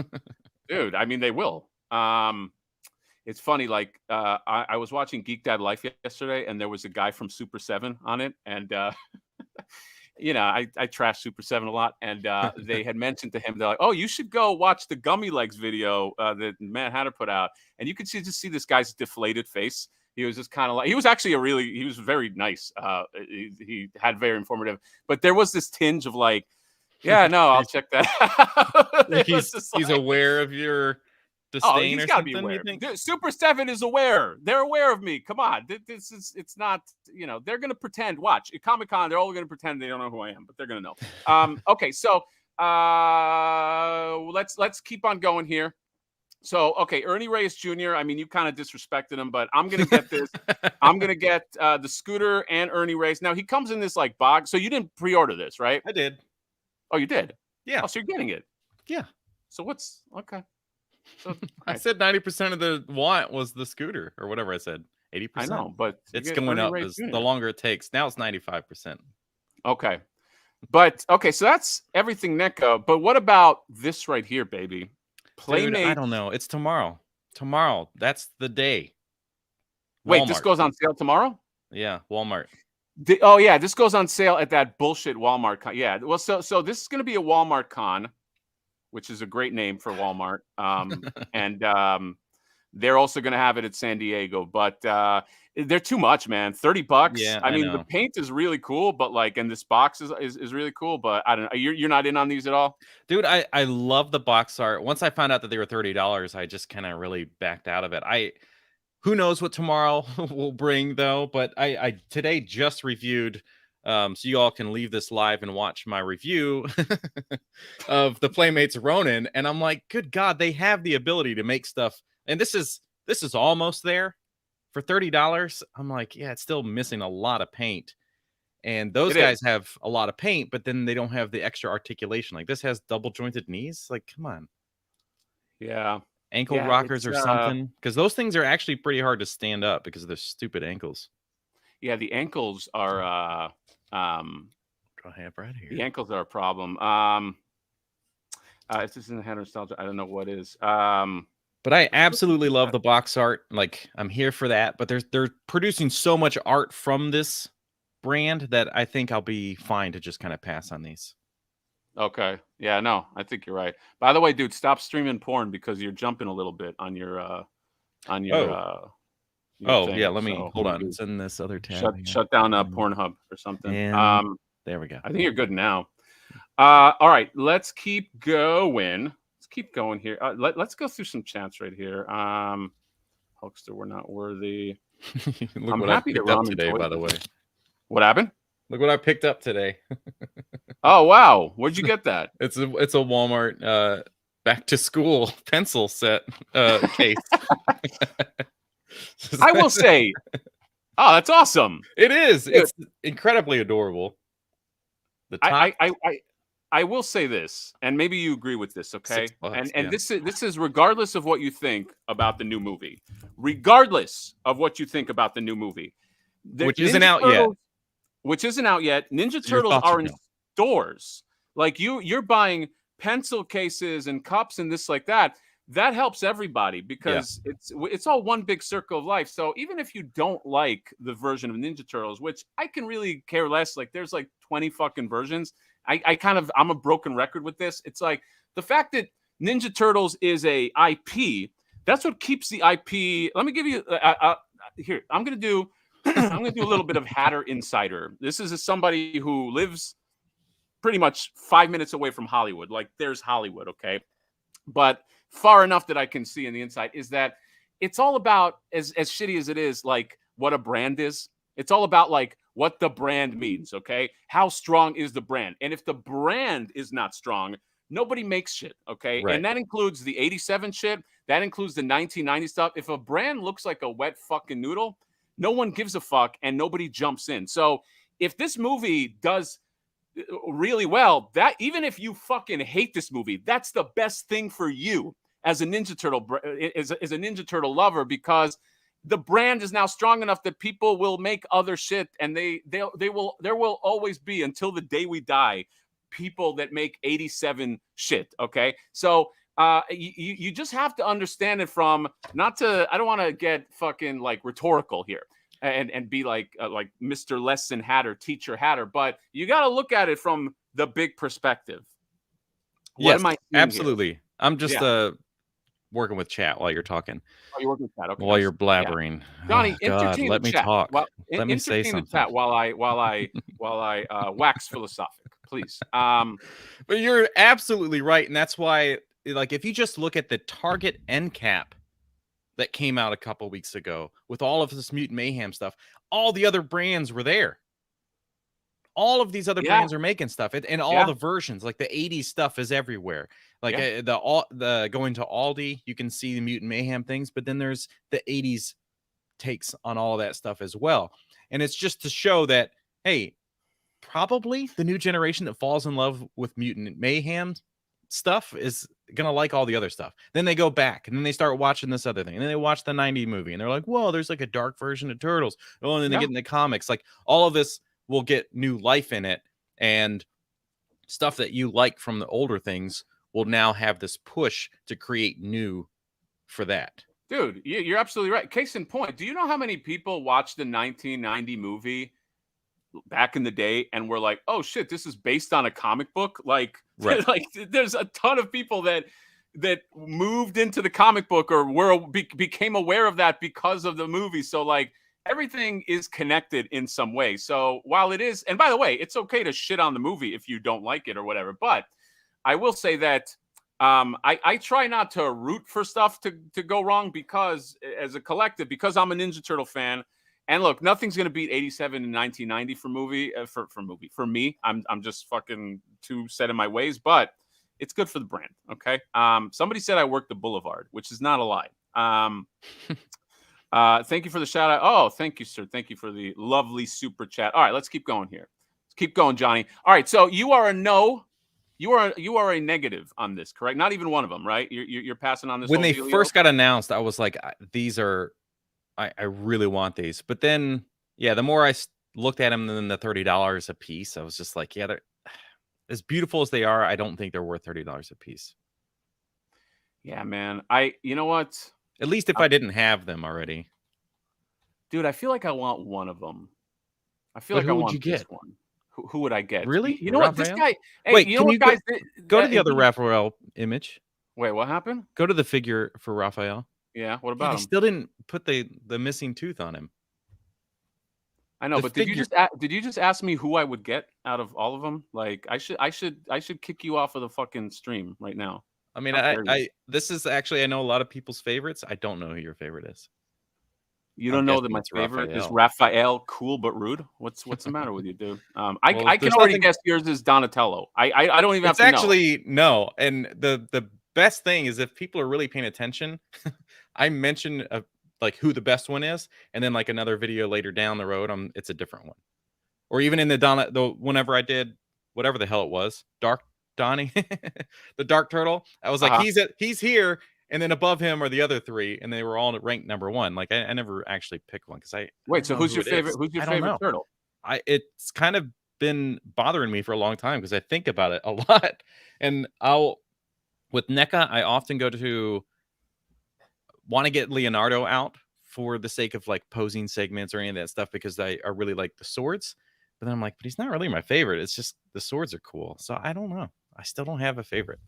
dude. I mean, they will. It's funny, like I was watching Geek Dad Life yesterday, and there was a guy from Super 7 on it, and you know, I trash Super 7 a lot, and they had mentioned to him, they're like, "Oh, you should go watch the Gummy Legs video that Mad Hatter put out," and you could just see this guy's deflated face. He was just kind of like, he was actually he was very nice. He had very informative, but there was this tinge of like, yeah, no, I'll check that out. He's aware of your disdain he's or gotta something, be aware. you think? Super 7 is aware. They're aware of me. Come on. It's not, you know, they're going to pretend. Watch. At Comic-Con, they're all going to pretend they don't know who I am, but they're going to know. Okay, so let's keep on going here. So, okay, Ernie Reyes Jr., I mean, you kind of disrespected him, but I'm going to get this. I'm going to get the Scooter and Ernie Reyes. Now, he comes in this, like, box. So you didn't pre-order this, right? I did. Oh, you did? Yeah. Oh, so you're getting it? Yeah. So what's, okay. So, I said 90% of the want was the Scooter, or whatever I said. 80%. I know, but it's going up as the longer it takes. Now it's 95%. Okay. But, okay, so that's everything NECA. But what about this right here, baby? Dude, I don't know. It's tomorrow. Tomorrow. That's the day. Wait, Walmart. This goes on sale tomorrow? Yeah, Walmart. Oh, yeah, this goes on sale at that bullshit Walmart con. Yeah, well, so this is going to be a Walmart con, which is a great name for Walmart. And they're also going to have it at San Diego. But they're too much, man. $30. Yeah, I mean, the paint is really cool, but like, and this box is really cool. But I don't know. You're not in on these at all? Dude, I love the box art. Once I found out that they were $30, I just kind of really backed out of it. Who knows what tomorrow will bring, though. But I today just reviewed, so you all can leave this live and watch my review of the Playmates Ronin. And I'm like, good God, they have the ability to make stuff. And this is almost there. For $30, I'm like, yeah, it's still missing a lot of paint. And those guys have a lot of paint, but then they don't have the extra articulation. Like this has double jointed knees. Like, come on. Yeah. Ankle rockers or something. Because those things are actually pretty hard to stand up because of their stupid ankles. Yeah, the ankles are what do I have right here? The ankles are a problem. This isn't Hatter Nostalgia. I don't know what is. But I absolutely love the box art. Like, I'm here for that. But they're producing so much art from this brand that I think I'll be fine to just kind of pass on these. Okay. Yeah, no, I think you're right. By the way, dude, stop streaming porn because you're jumping a little bit on your thing. Yeah, let me hold on. It's in this other tab. Shut down Pornhub or something. And there we go. I think you're good now. All right, let's keep going. Keep going here. Let's go through some chats right here. Hulkster, we're not worthy. Look what I picked up today, by the way. What happened? Look what I picked up today. Oh wow, where'd you get that? It's a Walmart back to school pencil set case. I will say, oh, that's awesome. It is. It's incredibly adorable. The top. I will say this, and maybe you agree with this, okay? And this is regardless of what you think about the new movie. Regardless of what you think about the new movie. Which isn't out yet. Ninja Turtles are in stores. Like you're buying pencil cases and cups and this like that. That helps everybody because it's all one big circle of life. So even if you don't like the version of Ninja Turtles, which I can really care less, like there's like 20 fucking versions. I'm a broken record with this. It's like the fact that Ninja Turtles is a IP, that's what keeps the IP. Let me give you here. I'm going to do a little bit of Hatter Insider. This is somebody who lives pretty much 5 minutes away from Hollywood. Like there's Hollywood. Okay. But far enough that I can see in the inside, is that it's all about, as shitty as it is, like what a brand is. It's all about like what the brand means, okay? How strong is the brand? And if the brand is not strong, nobody makes shit, okay? Right. And that includes the 87 shit. That includes the 1990 stuff. If a brand looks like a wet fucking noodle, no one gives a fuck and nobody jumps in. So if this movie does really well, that even if you fucking hate this movie, that's the best thing for you as a Ninja Turtle, as a Ninja Turtle lover, because the brand is now strong enough that people will make other shit, and there will always be, until the day we die, people that make 87 shit. Okay, so you just have to understand it from, not to, I don't want to get fucking like rhetorical here and be like Mr. Lesson Hatter, Teacher Hatter, but you got to look at it from the big perspective. What am I absolutely here? I'm just working with chat while you're talking. Oh, you're working with chat. Okay. While you're blabbering. Yeah. Johnny, entertain let the me chat. talk. Well, let me say something. The chat while I wax philosophic, please. But you're absolutely right, and that's why, like, if you just look at the Target end cap that came out a couple weeks ago with all of this Mutant Mayhem stuff, all the other brands were there. All of these other brands are making stuff, and all the versions, like the 80s stuff is everywhere. Like the going to Aldi, you can see the Mutant Mayhem things, but then there's the 80s takes on all of that stuff as well. And it's just to show that, hey, probably the new generation that falls in love with Mutant Mayhem stuff is gonna like all the other stuff. Then they go back and then they start watching this other thing, and then they watch the 90s movie and they're like, whoa, there's like a dark version of Turtles. Oh, and then they get in the comics. Like, all of this will get new life in it, and stuff that you like from the older things will now have this push to create new for that. Dude, you're absolutely right. Case in point, do you know how many people watched the 1990 movie back in the day and were like, oh shit, this is based on a comic book? Like, like there's a ton of people that moved into the comic book or became aware of that because of the movie. So like, everything is connected in some way. So while it is, and by the way, it's okay to shit on the movie if you don't like it or whatever, but I will say that I try not to root for stuff to go wrong, because as a collective, because I'm a Ninja Turtle fan, and look, nothing's going to beat 87 and 1990 for me. I'm just fucking too set in my ways, but it's good for the brand. Okay. Somebody said I work the Boulevard, which is not a lie. Thank you for the shout out. Oh, thank you, sir. Thank you for the lovely super chat. All right, let's keep going here. Let's keep going, Johnny. All right, so you are a no. You are a negative on this, correct? Not even one of them, right? You're passing on this. When they first got announced, I was like, these are, I really want these. But then, the more I looked at them than the $30 a piece, I was just like, they're as beautiful as they are. I don't think they're worth $30 a piece. Yeah, man. You know what? At least if I didn't have them already. Dude, I feel like I want one of them. I feel like I want this one. Who would I get? Really? You know what? This guy. Hey, wait, you know what, guys? Go to the other Raphael image. Wait, what happened? Go to the figure for Raphael. Yeah, what about him? They still didn't put the missing tooth on him. I know, but did you just ask me who I would get out of all of them? Like, I should kick you off of the fucking stream right now. I mean, this is actually, I know a lot of people's favorites. I don't know who your favorite is. You don't know that my favorite is Raphael, cool but rude? What's the matter with you, dude? I can already guess yours is Donatello. I don't even have to know. Actually, no. And the best thing is, if people are really paying attention, I mention like who the best one is, and then like another video later down the road, it's a different one. Or even in whenever I did whatever the hell it was, Donnie, the Dark Turtle, I was like, he's here. And then above him are the other three, and they were all ranked number one. Like, I never actually picked one, because wait. So who's your favorite? Who's your favorite turtle? It's kind of been bothering me for a long time, because I think about it a lot. And with NECA, I often go to want to get Leonardo out for the sake of like posing segments or any of that stuff, because I really like the swords. But then I'm like, but he's not really my favorite. It's just the swords are cool. So I don't know. I still don't have a favorite.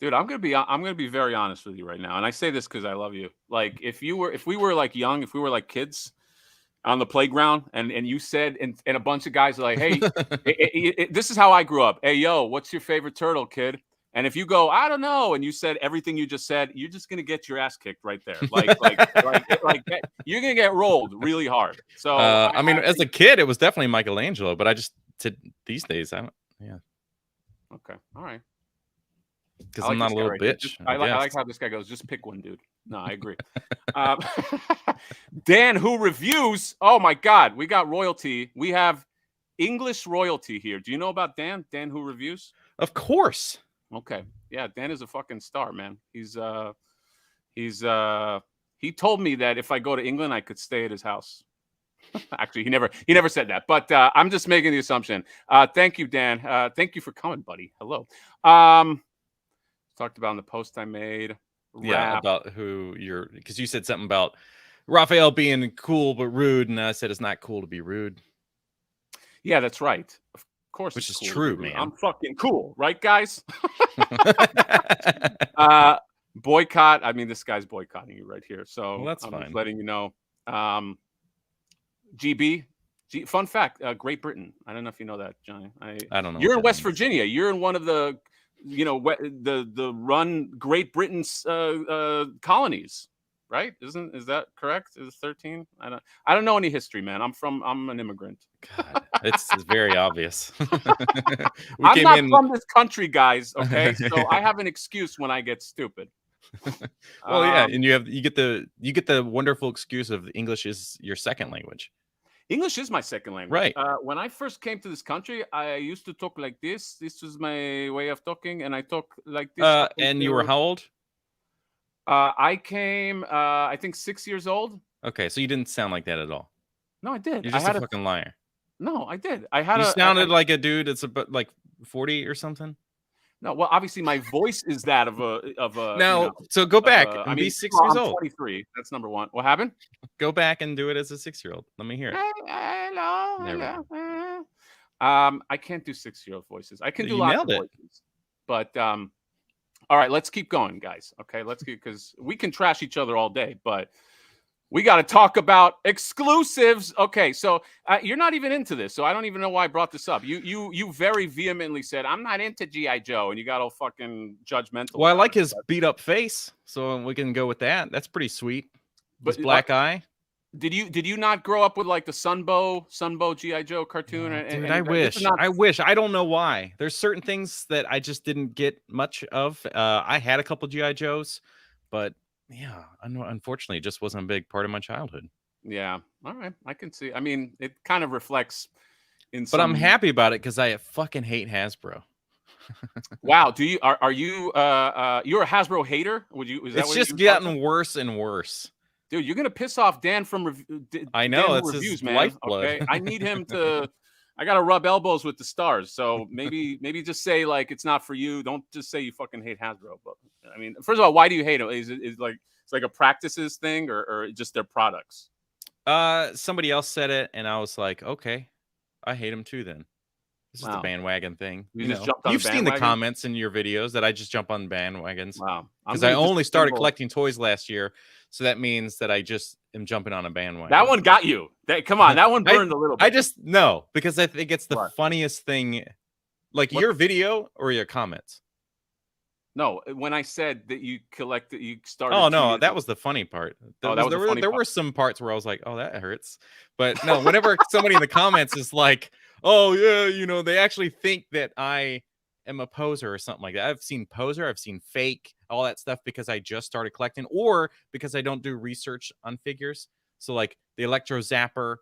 Dude, I'm gonna be very honest with you right now, and I say this because I love you. Like, if we were like young, if we were like kids on the playground, and you said, and a bunch of guys are like, hey, this is how I grew up. Hey, yo, what's your favorite turtle, kid? And if you go, I don't know, and you said everything you just said, you're just gonna get your ass kicked right there. Like you're gonna get rolled really hard. So I mean, as a kid, it was definitely Michelangelo, but these days, I don't. Yeah. Okay. All right. Because I'm not a little bitch. I like how this guy goes. Just pick one, dude. No, I agree. Dan, who reviews? Oh my God, we got royalty. We have English royalty here. Do you know about Dan? Dan, who reviews? Of course. Okay. Yeah, Dan is a fucking star, man. He told me that if I go to England, I could stay at his house. Actually, he never said that, but I'm just making the assumption. Thank you, Dan. Thank you for coming, buddy. Hello. Talked about in the post I made. Yeah, about who because you said something about Raphael being cool but rude, and I said it's not cool to be rude. Yeah, that's right. Of course, which is cool, true, man. I'm fucking cool, right, guys? Boycott. I mean, this guy's boycotting you right here, so that's I'm fine. just letting you know. Fun fact: Great Britain. I don't know if you know that, Johnny. I don't know. You're in West Virginia. You're in one of the, the run Great Britain's colonies, right? Is that correct? Is it 13? I don't know any history, man. I'm an immigrant. God, it's very obvious. I'm not from this country, guys. Okay, so I have an excuse when I get stupid. Well, yeah, and you get the wonderful excuse of English is your second language. English is my second language. Right. When I first came to this country, I used to talk like this. This was my way of talking, and I talk like this. And you were how old? I came, I think 6 years old. Okay, so you didn't sound like that at all. No, I did. You're just a fucking liar. No, I did. You sounded like a dude that's about like 40 or something. No, well, obviously my voice is that of a. Now, so go back and be 6 years old. 23. That's number one. What happened? Go back and do it as a 6-year-old. Let me hear it. Hello. I can't do 6-year-old voices. I can do lots of voices, but all right, let's keep going, guys. Okay, let's keep, because we can trash each other all day, but we got to talk about exclusives. Okay, so you're not even into this, so I don't even know why I brought this up. You very vehemently said, I'm not into G.I. Joe, and you got all fucking judgmental. Well, I like his beat up face, so we can go with that. That's pretty sweet. But his black eye. Did you not grow up with like the Sunbow G.I. Joe cartoon? Dude, I wish. I don't know why. There's certain things that I just didn't get much of. I had a couple G.I. Joes, but yeah, unfortunately, it just wasn't a big part of my childhood. Yeah. All right. I can see. I mean, it kind of reflects in But I'm happy about it because I fucking hate Hasbro. Wow. Are you you're a Hasbro hater? It's just gotten worse and worse. Dude, you're gonna piss off Dan from I know, it's reviews, his man. Lifeblood. Okay? I need him to. I gotta rub elbows with the stars. So maybe just say like it's not for you. Don't just say you fucking hate Hasbro. But I mean, first of all, why do you hate them? Is like it's like a practices thing or just their products? Somebody else said it, and I was like, okay, I hate them too. Then this is the bandwagon thing. You've seen the comments in your videos that I just jump on bandwagons. Wow, because I only started collecting toys last year. So that means that I just am jumping on a bandwagon. That one got you. Come on, that one burned a little bit. I just no, because I think it's the funniest thing. Like your video or your comments? No, when I said that you started. Oh no, that was the funny part. There were some parts where I was like, "Oh, that hurts," but no. Whenever somebody in the comments is like, "Oh yeah," they actually think that I am a poser or something like that. I've seen poser, I've seen fake, all that stuff because I just started collecting or because I don't do research on figures. So like the Electro Zapper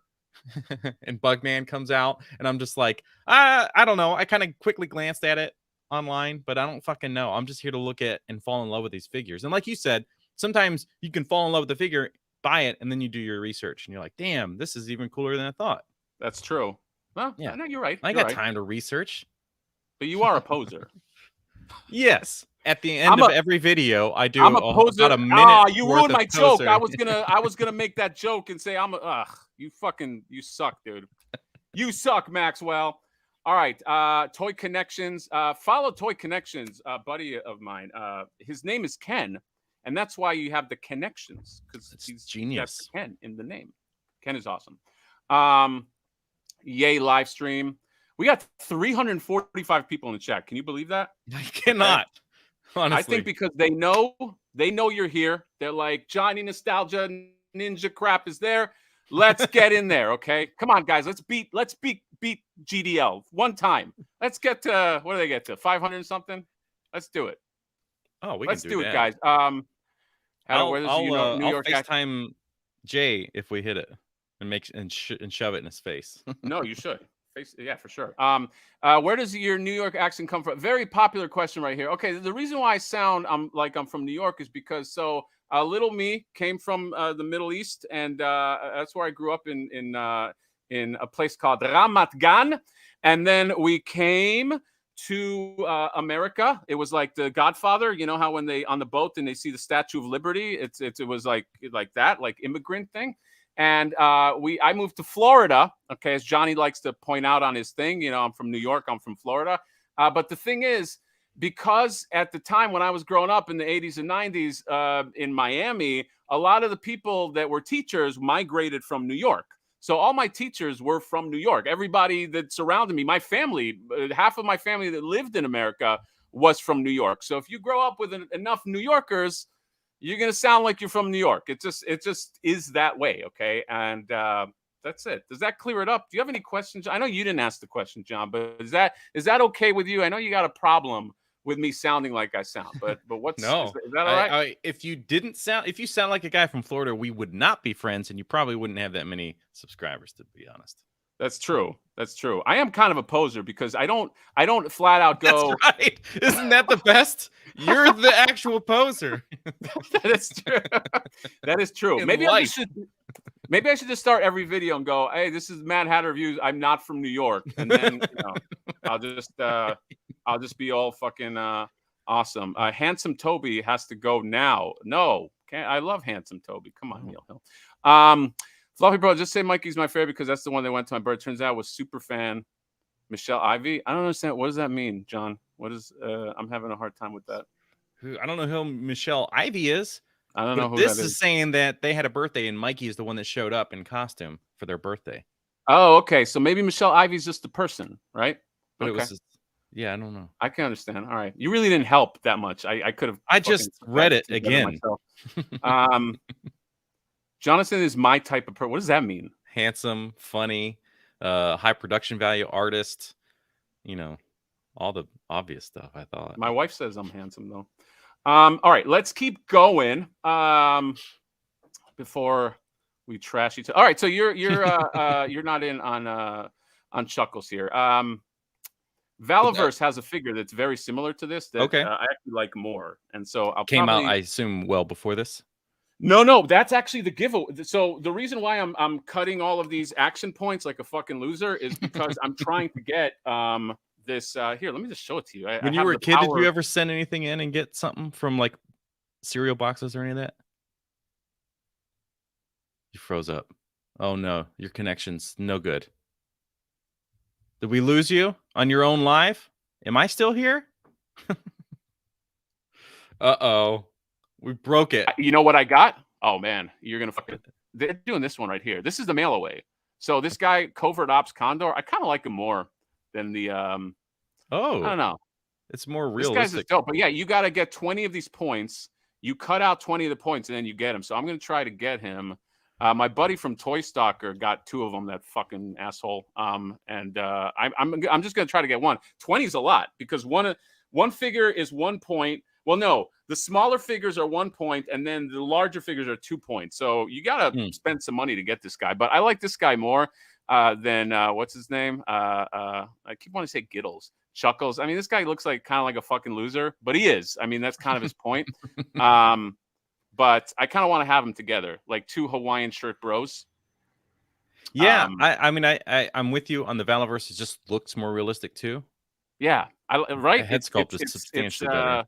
and Bugman comes out and I'm just like, I don't know. I kind of quickly glanced at it online, but I don't fucking know. I'm just here to look at and fall in love with these figures. And like you said, sometimes you can fall in love with the figure, buy it, and then you do your research and you're like, damn, this is even cooler than I thought. That's true. Well, yeah, no, you're right. I got time to research. But you are a poser. Yes. At the end of every video, I do. I'm a poser. About a minute. You ruined my joke. I was gonna make that joke and say you suck, dude. You suck, Maxwell. All right. Toy Connections. Follow Toy Connections, buddy of mine. His name is Ken, and that's why you have the connections because he's genius. Ken in the name. Ken is awesome. Yay live stream. We got 345 people in the chat. Can you believe that? I cannot. Okay? Honestly. I think because they know you're here. They're like, Johnny Nostalgia Ninja crap is there. Let's get in there, okay? Come on, guys. Let's beat GDL one time. Let's get to, what do they get to? 500 and something? Let's do it. Oh, let's do that. it, guys. I'll New York FaceTime Jay if we hit it and shove it in his face. No, you should. Yeah, for sure. Where does your New York accent come from? Very popular question right here. Okay, the reason why I sound like I'm from New York is because little me came from the Middle East, and that's where I grew up in a place called Ramat Gan, and then we came to America. It was like The Godfather. You know how when they on the boat and they see the Statue of Liberty, it was like that, like immigrant thing. And I moved to Florida, okay, as Johnny likes to point out on his thing. You know, I'm from New York, I'm from Florida. But the thing is, because at the time when I was growing up in the 80s and 90s in Miami, a lot of the people that were teachers migrated from New York. So all my teachers were from New York. Everybody that surrounded me, my family, half of my family that lived in America was from New York. So if you grow up with enough New Yorkers, you're going to sound like you're from New York. It just is that way, okay? And that's it. Does that clear it up? Do you have any questions? I know you didn't ask the question, John, but is that okay with you? I know you got a problem with me sounding like I sound, but what's no? Is that all right? If you sound like a guy from Florida, we would not be friends, and you probably wouldn't have that many subscribers, to be honest. That's true. That's true. I am kind of a poser because I don't flat out go. That's right. Isn't that the best? You're the actual poser. That is true. That is true. Maybe I should just start every video and go, "Hey, this is Mad Hatter Reviews. I'm not from New York," and then I'll just be all fucking awesome. Handsome Toby has to go now. No, can't. I love Handsome Toby. Come on, Neil Hill. Fluffy Bro, just say Mikey's my favorite because that's the one that went to my birth. Turns out was super fan Michelle Ivy. I don't understand. What does that mean, John? What is? I'm having a hard time with that. I don't know who Michelle Ivy is. I don't know who this that is. Saying that they had a birthday and Mikey is the one that showed up in costume for their birthday. Oh, okay. So maybe Michelle Ivy's just the person, right? But it was just, yeah, I don't know. I can understand. All right. You really didn't help that much. I could have. I just read it again. Jonathan is my type of person. What does that mean? Handsome, funny, high production value artist. You know, all the obvious stuff, I thought. My wife says I'm handsome, though. All right, let's keep going before we trash each other. All right, so you're not in on Chuckles here. Valaverse has a figure that's very similar to this that I actually like more, and so I'll out, I assume, well before this. No, that's actually the giveaway. So the reason why I'm cutting all of these action points like a fucking loser is because I'm trying to get this here. Let me just show it to you. When you were a kid, did you ever send anything in and get something from like cereal boxes or any of that? You froze up. Oh no, your connection's no good. Did we lose you on your own live? Am I still here? Uh-oh. We broke it. You know what I got? Oh, man. You're going to fucking... They're doing this one right here. This is the mail away. So this guy, Covert Ops Condor, I kind of like him more than the... I don't know. It's more realistic. This guy's dope. But yeah, you got to get 20 of these points. You cut out 20 of the points, and then you get him. So I'm going to try to get him. My buddy from Toy Stalker got 2 of them, that fucking asshole. I'm just going to try to get one. 20 is a lot because one figure is 1 point. Well, no, the smaller figures are 1 point, and then the larger figures are 2 points. So you got to spend some money to get this guy. But I like this guy more than what's his name? I keep wanting to say Giddles. Chuckles. I mean, this guy looks like kind of like a fucking loser, but he is. I mean, that's kind of his point. But I kind of want to have them together, like 2 Hawaiian shirt bros. Yeah, I'm with you on the Valaverse. It just looks more realistic too. Yeah, right. The head sculpt is substantially better.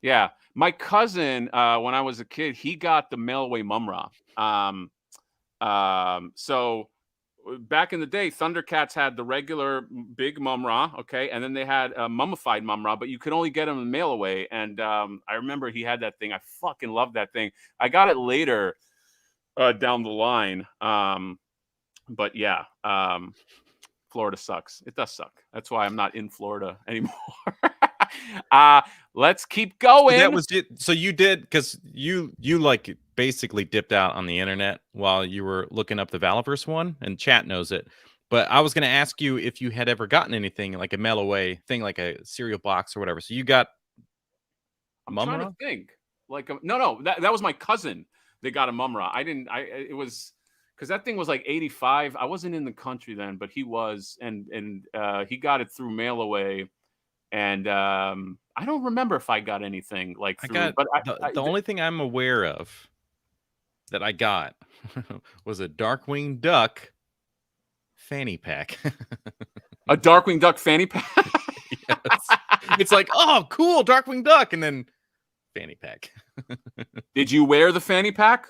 Yeah, my cousin, when I was a kid, he got the mail-away Mumra. So back in the day, Thundercats had the regular big Mumra, okay, and then they had a mummified Mumra, but you could only get them in mail-away. And I remember he had that thing. I fucking loved that thing. I got it later down the line, but yeah. Florida sucks. It does suck. That's why I'm not in Florida anymore. Let's keep going. So that was it. So you did, because you like basically dipped out on the internet while you were looking up the Valorverse one, and chat knows it. But I was going to ask you if you had ever gotten anything like a mail away thing, like a cereal box or whatever. So you got. I'm trying to think. Like no, that was my cousin. They got a Mumra. I didn't. It was because that thing was like 85. I wasn't in the country then, but he was, and he got it through mail away. And I don't remember if I got anything like through. I got, but the only thing I'm aware of that I got was a Darkwing Duck fanny pack. A Darkwing Duck fanny pack. Yes. It's like, oh, cool, Darkwing Duck, and then fanny pack. Did you wear the fanny pack?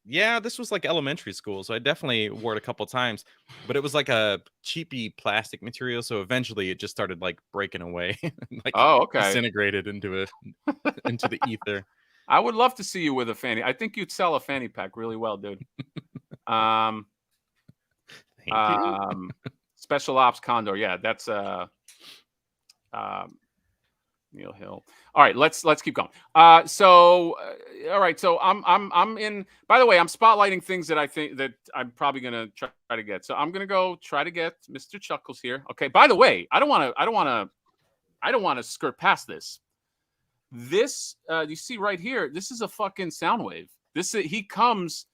Yeah, this was like elementary school, so I definitely wore it a couple times, but it was like a cheapy plastic material, so eventually it just started like breaking away, like disintegrated into the ether. I would love to see you with a fanny. I think you'd sell a fanny pack really well, dude. Thank you. Special Ops Condor, yeah, that's Neil Hill. All right, let's keep going. All right, so I'm in. By the way, I'm spotlighting things that I think that I'm probably gonna try to get. So I'm gonna go try to get Mr. Chuckles here. Okay. By the way, I don't want to skirt past this. This you see right here. This is a fucking Soundwave. He comes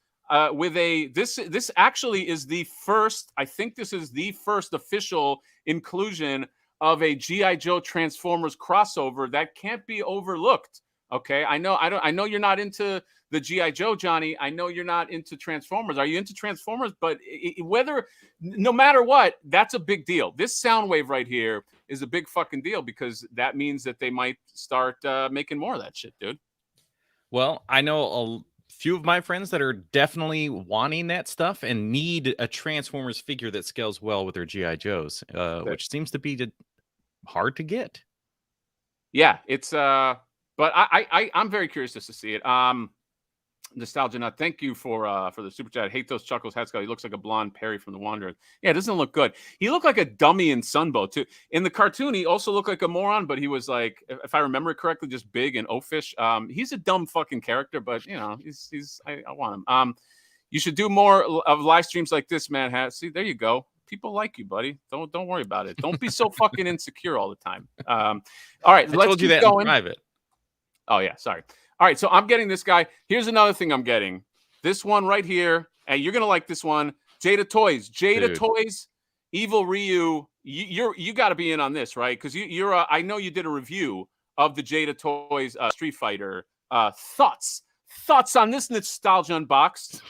with a this actually is the first. I think this is the first official inclusion of a G.I. Joe Transformers crossover that can't be overlooked. Okay, I know you're not into the G.I. Joe, Johnny. I know you're not into Transformers. Are you into Transformers? But no matter what, that's a big deal. This Soundwave right here is a big fucking deal because that means that they might start making more of that shit, dude. Well, I know a few of my friends that are definitely wanting that stuff and need a Transformers figure that scales well with their G.I. Joes, which seems to be hard to get. Yeah, it's but I'm very curious just to see it. Nostalgia Nut, thank you for the super chat. I hate those Chuckles head sculpt. He looks like a blonde Perry from The Wanderer. Yeah, it doesn't look good. He looked like a dummy in Sunbow too. In the cartoon, he also looked like a moron, but he was like, if I remember it correctly, just big and oafish. He's a dumb fucking character, but you know, I want him. You should do more of live streams like this, man. See, there you go. People like you, buddy. Don't worry about it. Don't be so fucking insecure all the time. All right, let's keep going. In private. Oh yeah, sorry. All right, so I'm getting this guy. Here's another thing I'm getting. This one right here, and you're gonna like this one. Jada Toys. Jada Toys, Evil Ryu. You got to be in on this, right? Because you're. I know you did a review of the Jada Toys Street Fighter. Thoughts on this Nostalgia Unboxed?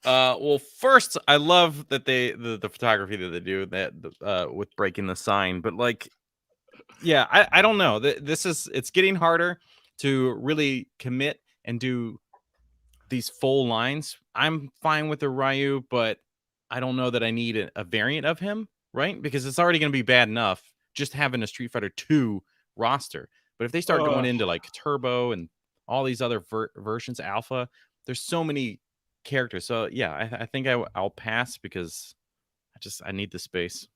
Well, first, I love that the photography that they do that with breaking the sign, but like. Yeah, I don't know. It's getting harder to really commit and do these full lines. I'm fine with the Ryu, but I don't know that I need a variant of him, right? Because it's already going to be bad enough just having a Street Fighter 2 roster. But if they start going into like Turbo and all these other versions, Alpha, there's so many characters. So yeah, I think I'll pass because I need the space.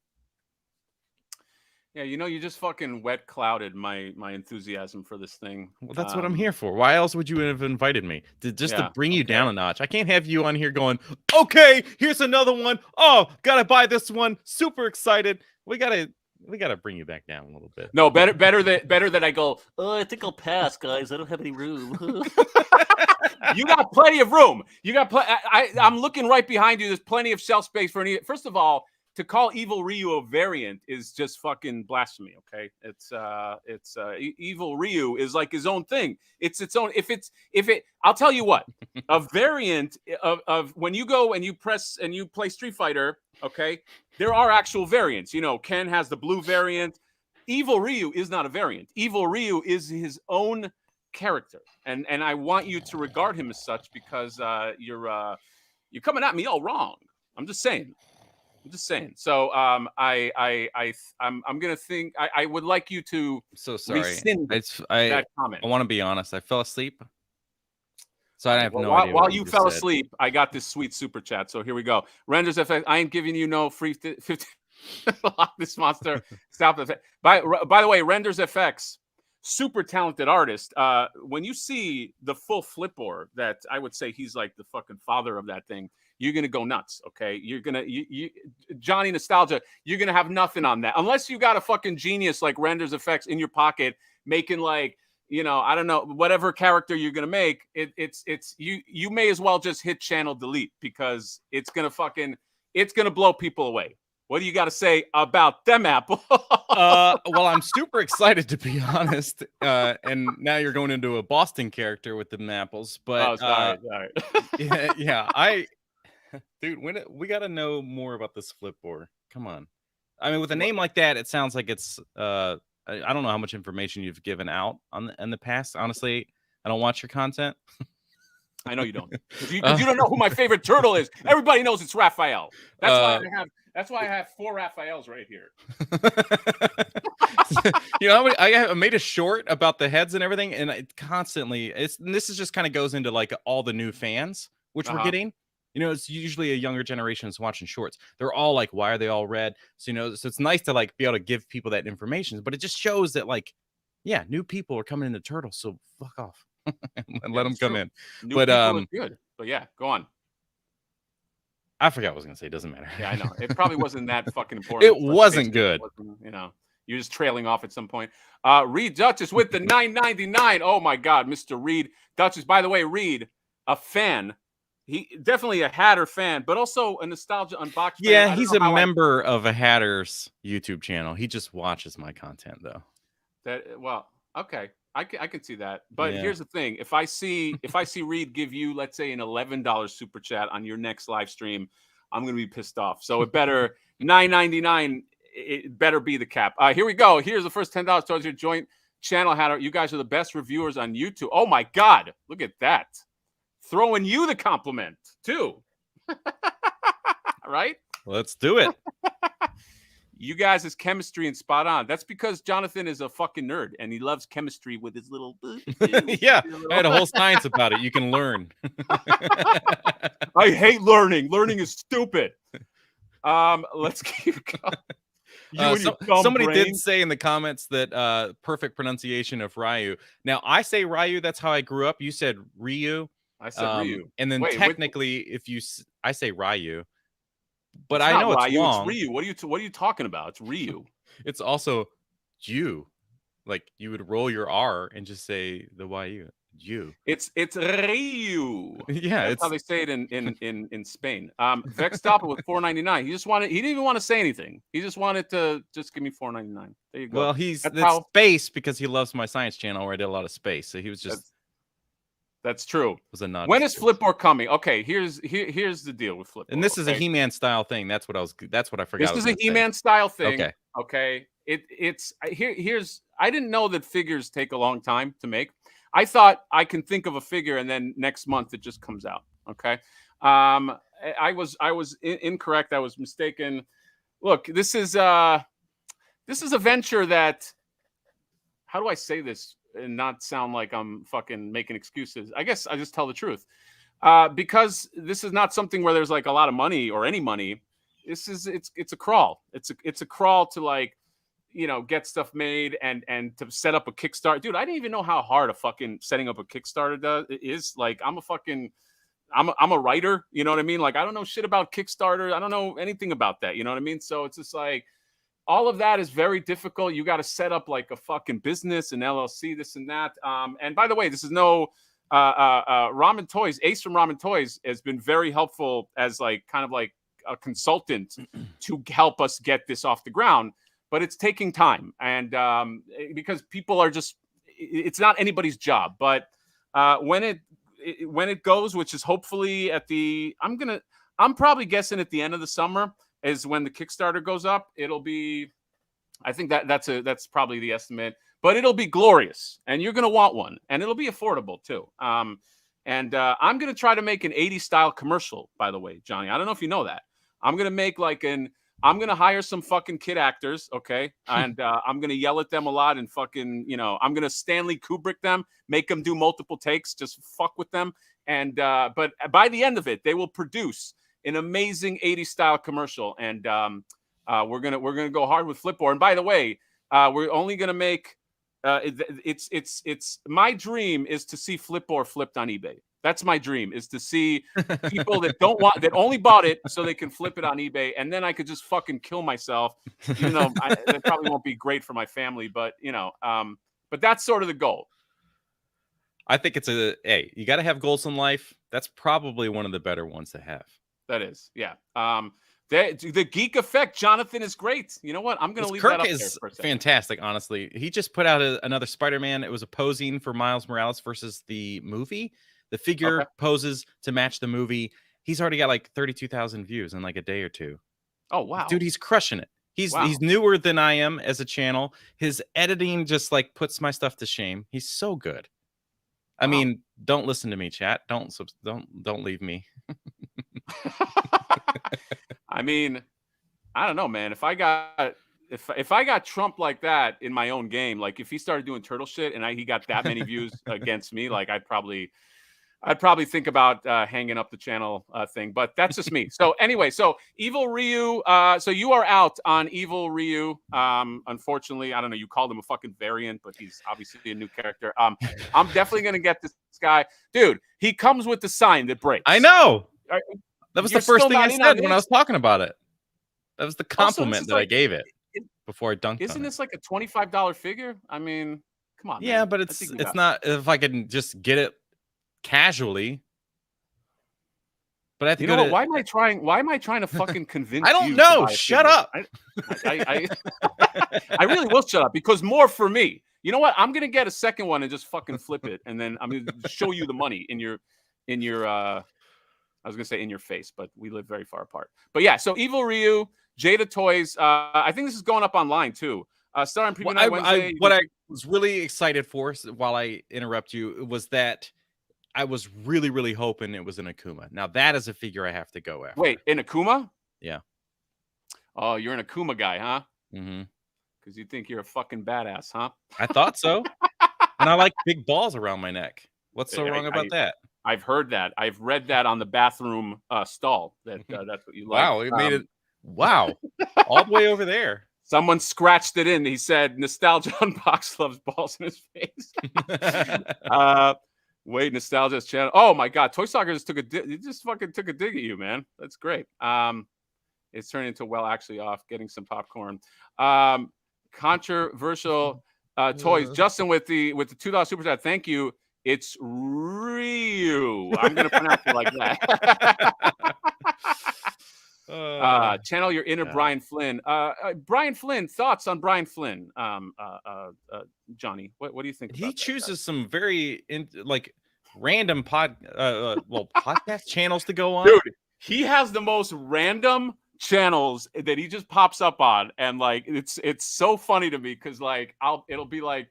Yeah, you know, you just fucking wet clouded my enthusiasm for this thing. Well, that's what I'm here for. Why else would you have invited me? To bring you down a notch. I can't have you on here going, okay, here's another one. Oh, gotta buy this one. Super excited. We gotta bring you back down a little bit. No, better that I go, oh, I think I'll pass, guys. I don't have any room. You got plenty of room. You got I'm looking right behind you. There's plenty of shelf space for any. First of all, to call Evil Ryu a variant is just fucking blasphemy. Okay, it's Evil Ryu is like his own thing. It's its own. I'll tell you what, a variant of when you go and you press and you play Street Fighter. Okay, there are actual variants. You know, Ken has the blue variant. Evil Ryu is not a variant. Evil Ryu is his own character, and I want you to regard him as such because you're coming at me all wrong. I'm just saying. So I'm gonna think I would like you to rescind that comment. I want to be honest. I fell asleep. So I have no idea. While you fell asleep, I got this sweet super chat. So here we go. Renders FX. I ain't giving you no free 50. Lock this monster. Stop it. By the way, Renders FX, super talented artist. When you see the full Flipboard, that I would say he's like the fucking father of that thing, you're gonna go nuts. Okay, you're gonna Johnny Nostalgia. You're gonna have nothing on that unless you got a fucking genius like Renders FX in your pocket making like, you know, I don't know, whatever character you're gonna make. You may as well just hit channel delete because it's gonna blow people away. What do you got to say about them, Apple? Well, I'm super excited, to be honest. And now you're going into a Boston character with the apples, but sorry. Dude, we got to know more about this Flipboard. Come on. I mean, with a name like that, it sounds like it's I don't know how much information you've given out in the past. Honestly, I don't watch your content. I know you don't. You don't know who my favorite turtle is. Everybody knows it's Raphael. That's why I have 4 Raphaels right here. You know, I made a short about the heads and everything, and this is just kind of goes into like all the new fans, which we're getting. You know, it's usually a younger generation is watching shorts. They're all like, why are they all red? So, you know, so it's nice to like be able to give people that information, but it just shows that like, yeah, new people are coming into Turtles, so fuck off and let them come in. New people are good. But yeah, go on. I forgot what I was gonna say. It doesn't matter. Yeah, I know. It probably wasn't that fucking important. It wasn't good. You know, you're just trailing off at some point. Reed Duchess with the $9.99. Oh my God, Mr. Reed Duchess. By the way, Reed, a fan. He definitely a Hatter fan, but also a Nostalgia Unboxed fan. Yeah, he's a member of a Hatter's YouTube channel. He just watches my content though. Okay. I can see that. But here's the thing. If I see Reed give you, let's say, an $11 super chat on your next live stream, I'm going to be pissed off. So it better $9.99. It better be the cap. Here we go. Here's the first $10 towards your joint channel, Hatter. You guys are the best reviewers on YouTube. Oh my God. Look at that. Throwing you the compliment too. Right? Let's do it. You guys' chemistry and spot on. That's because Jonathan is a fucking nerd and he loves chemistry with his little. Yeah, I had a whole science about it. You can learn. I hate learning. Learning is stupid. Let's keep going. Somebody did say in the comments that perfect pronunciation of Ryu. Now I say Ryu. That's how I grew up. You said Ryu. I said Ryu. And then technically, I say Ryu. But it's I know Ryu, it's wrong. It's Ryu. What are you talking about? It's Ryu. It's also you. Like you would roll your R and just say the YU. You. It's Ryu. Yeah, that's how they say it in Spain. Vex Stopper with $4.99. He didn't even want to say anything. He just wanted to just give me $4.99. There you go. Well, that's space because he loves my science channel where I did a lot of space. So he was just. That's true. It was a nod. When is Flipboard coming? Okay, here's the deal with Flipboard. And this is a He-Man style thing. That's what I forgot. This is a He-Man style thing. Okay. Here's I didn't know that figures take a long time to make. I thought I can think of a figure and then next month it just comes out. Okay. I was incorrect. I was mistaken. Look, this is a venture that, how do I say this and not sound like I'm fucking making excuses? I guess I just tell the truth. Because this is not something where there's like a lot of money or any money. It's a crawl. It's a crawl to like, you know, get stuff made and to set up a Kickstarter. Dude, I didn't even know how hard a fucking setting up a Kickstarter is. Like I'm a writer, you know what I mean? Like I don't know shit about Kickstarter. I don't know anything about that, you know what I mean? So it's just like all of that is very difficult. You got to set up like a fucking business, an LLC, this and that. And by the way, this is no Ramen Toys. Ace from Ramen Toys has been very helpful as like kind of like a consultant to help us get this off the ground. But it's taking time, and because people are just, it's not anybody's job. But when it goes, which is hopefully I'm probably guessing at the end of the summer is when the Kickstarter goes up. It'll be, I think that's probably the estimate, but it'll be glorious, and you're gonna want one, and it'll be affordable too. I'm gonna try to make an 80s style commercial. By the way, Johnny, I don't know if you know that. I'm gonna make like I'm gonna hire some fucking kid actors, okay, and I'm gonna yell at them a lot and fucking, I'm gonna Stanley Kubrick them, make them do multiple takes, just fuck with them, and but by the end of it, they will produce an amazing 80s style commercial, and we're gonna go hard with Flipboard. And by the way, we're only gonna make it's my dream is to see Flipboard flipped on eBay. That's my dream, is to see people that only bought it so they can flip it on eBay, and then I could just fucking kill myself, even though that probably won't be great for my family, but but that's sort of the goal. I think it's hey, you got to have goals in life. That's probably one of the better ones to have. That is, yeah. The geek effect, Jonathan, is great. You know what? I'm going to leave that up there for a second. Fantastic, honestly. He just put out another Spider-Man. It was a posing for Miles Morales versus the movie. The figure poses to match the movie. He's already got like 32,000 views in like a day or two. Oh, wow. Dude, he's crushing it. He's newer than I am as a channel. His editing just like puts my stuff to shame. He's so good. I mean, don't listen to me, chat. Don't leave me. I mean, I don't know, man. If I got Trump like that in my own game, like if he started doing turtle shit and he got that many views against me, like I'd probably think about hanging up the channel thing, but that's just me. So anyway, so Evil Ryu, so you are out on Evil Ryu. Unfortunately, I don't know, you called him a fucking variant, but he's obviously a new character. I'm definitely going to get this guy. Dude, he comes with the sign that breaks. I know. That was the first thing I said when I was talking about it. That was the compliment that I gave it before I dunked on it. Isn't this like a $25 figure? I mean, come on. Yeah, man. but it's not, if I can just get it casually. But I have to you know what? Why am I trying to fucking convince you? I don't know. Shut up. I really will shut up, because more for me. You know what? I'm gonna get a second one and just fucking flip it, and then I'm gonna show you the money in your I was gonna say in your face, but we live very far apart. But yeah, so Evil Ryu, Jada Toys. I think this is going up online too. Starting preview night Wednesday. What I was really excited for, while I interrupt you, was that I was really, really hoping it was an Akuma. Now that is a figure I have to go after. Wait, an Akuma? Yeah. Oh, you're an Akuma guy, huh? Mm-hmm. Because you think you're a fucking badass, huh? I thought so. And I like big balls around my neck. What's so wrong about that? I've heard that. I've read that on the bathroom stall. That's what you like. Wow, it made it. Wow, all the way over there. Someone scratched it in. He said, "Nostalgia Unboxed loves balls in his face." Wait, Nostalgia's channel. Oh my God, Toy Soccer just fucking took a dig at you, man. That's great. It's turning into actually off. Getting some popcorn. Controversial toys. Justin with the $2 super chat. Thank you. It's Ryu. I'm going to pronounce it like that. Channel your inner Brian Flynn. Brian Flynn, thoughts on Brian Flynn? Johnny, what do you think? He chooses some very random podcast channels to go on. Dude, he has the most random channels that he just pops up on, and like it's so funny to me, because like it'll be like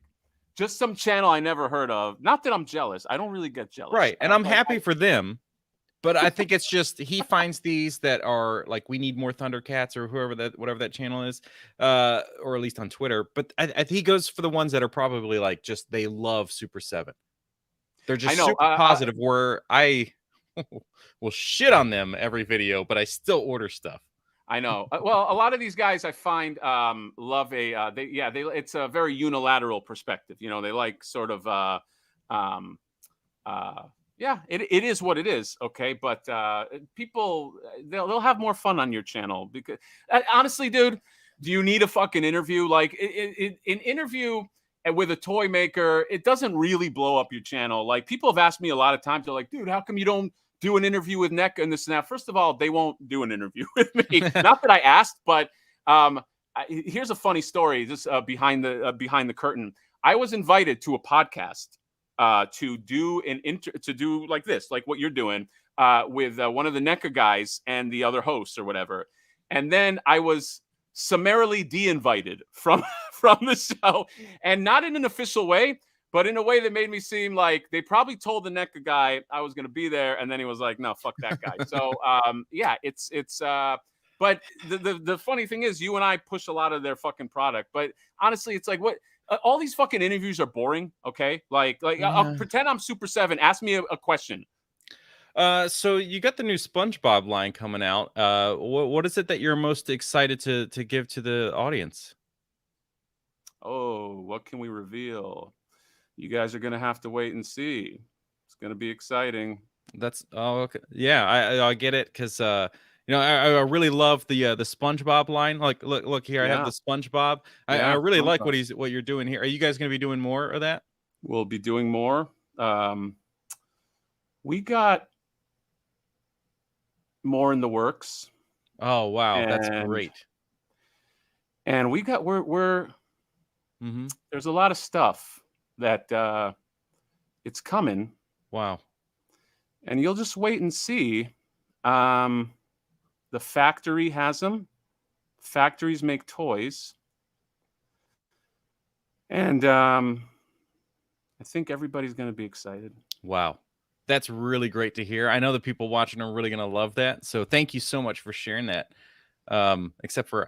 just some channel I never heard of. Not that I'm jealous. I don't really get jealous. Right. And I'm happy for them. But I think it's just he finds these that are like, we need more Thundercats or whatever that channel is, or at least on Twitter. But he goes for the ones that are probably like just they love Super 7. They're just super positive, where I will shit on them every video, but I still order stuff. I know. Well, a lot of these guys I find love it's a very unilateral perspective. You know, they like sort of it is what it is. Okay. But people, they'll have more fun on your channel, because honestly, dude, do you need a fucking interview? Like an interview with a toy maker, it doesn't really blow up your channel. Like, people have asked me a lot of times, they're like, dude, how come you don't do an interview with NECA and this and that? First of all, they won't do an interview with me. Not that I asked, but here's a funny story. Just behind the curtain. I was invited to a podcast to do like this, like what you're doing with one of the NECA guys and the other hosts or whatever. And then I was summarily de-invited from the show, and not in an official way, but in a way that made me seem like they probably told the NECA guy I was going to be there, and then he was like, "No, fuck that guy." So, yeah, it's But the funny thing is, you and I push a lot of their fucking product. But honestly, it's like, what? All these fucking interviews are boring. Okay, I'll pretend I'm Super 7. Ask me a question. So you got the new SpongeBob line coming out. What is it that you're most excited to give to the audience? Oh, what can we reveal? You guys are gonna have to wait and see. It's gonna be exciting. Okay. Yeah, I get it, because I really love the SpongeBob line. Like, look here, I have the SpongeBob. I really like what you're doing here. Are you guys gonna be doing more of that? We'll be doing more. We got more in the works. Oh wow, that's great. And we got we're there's a lot of stuff that it's coming. Wow. And you'll just wait and see. The factory has them. Factories make toys. And I think everybody's going to be excited. Wow. That's really great to hear. I know the people watching are really going to love that. So thank you so much for sharing that. Except for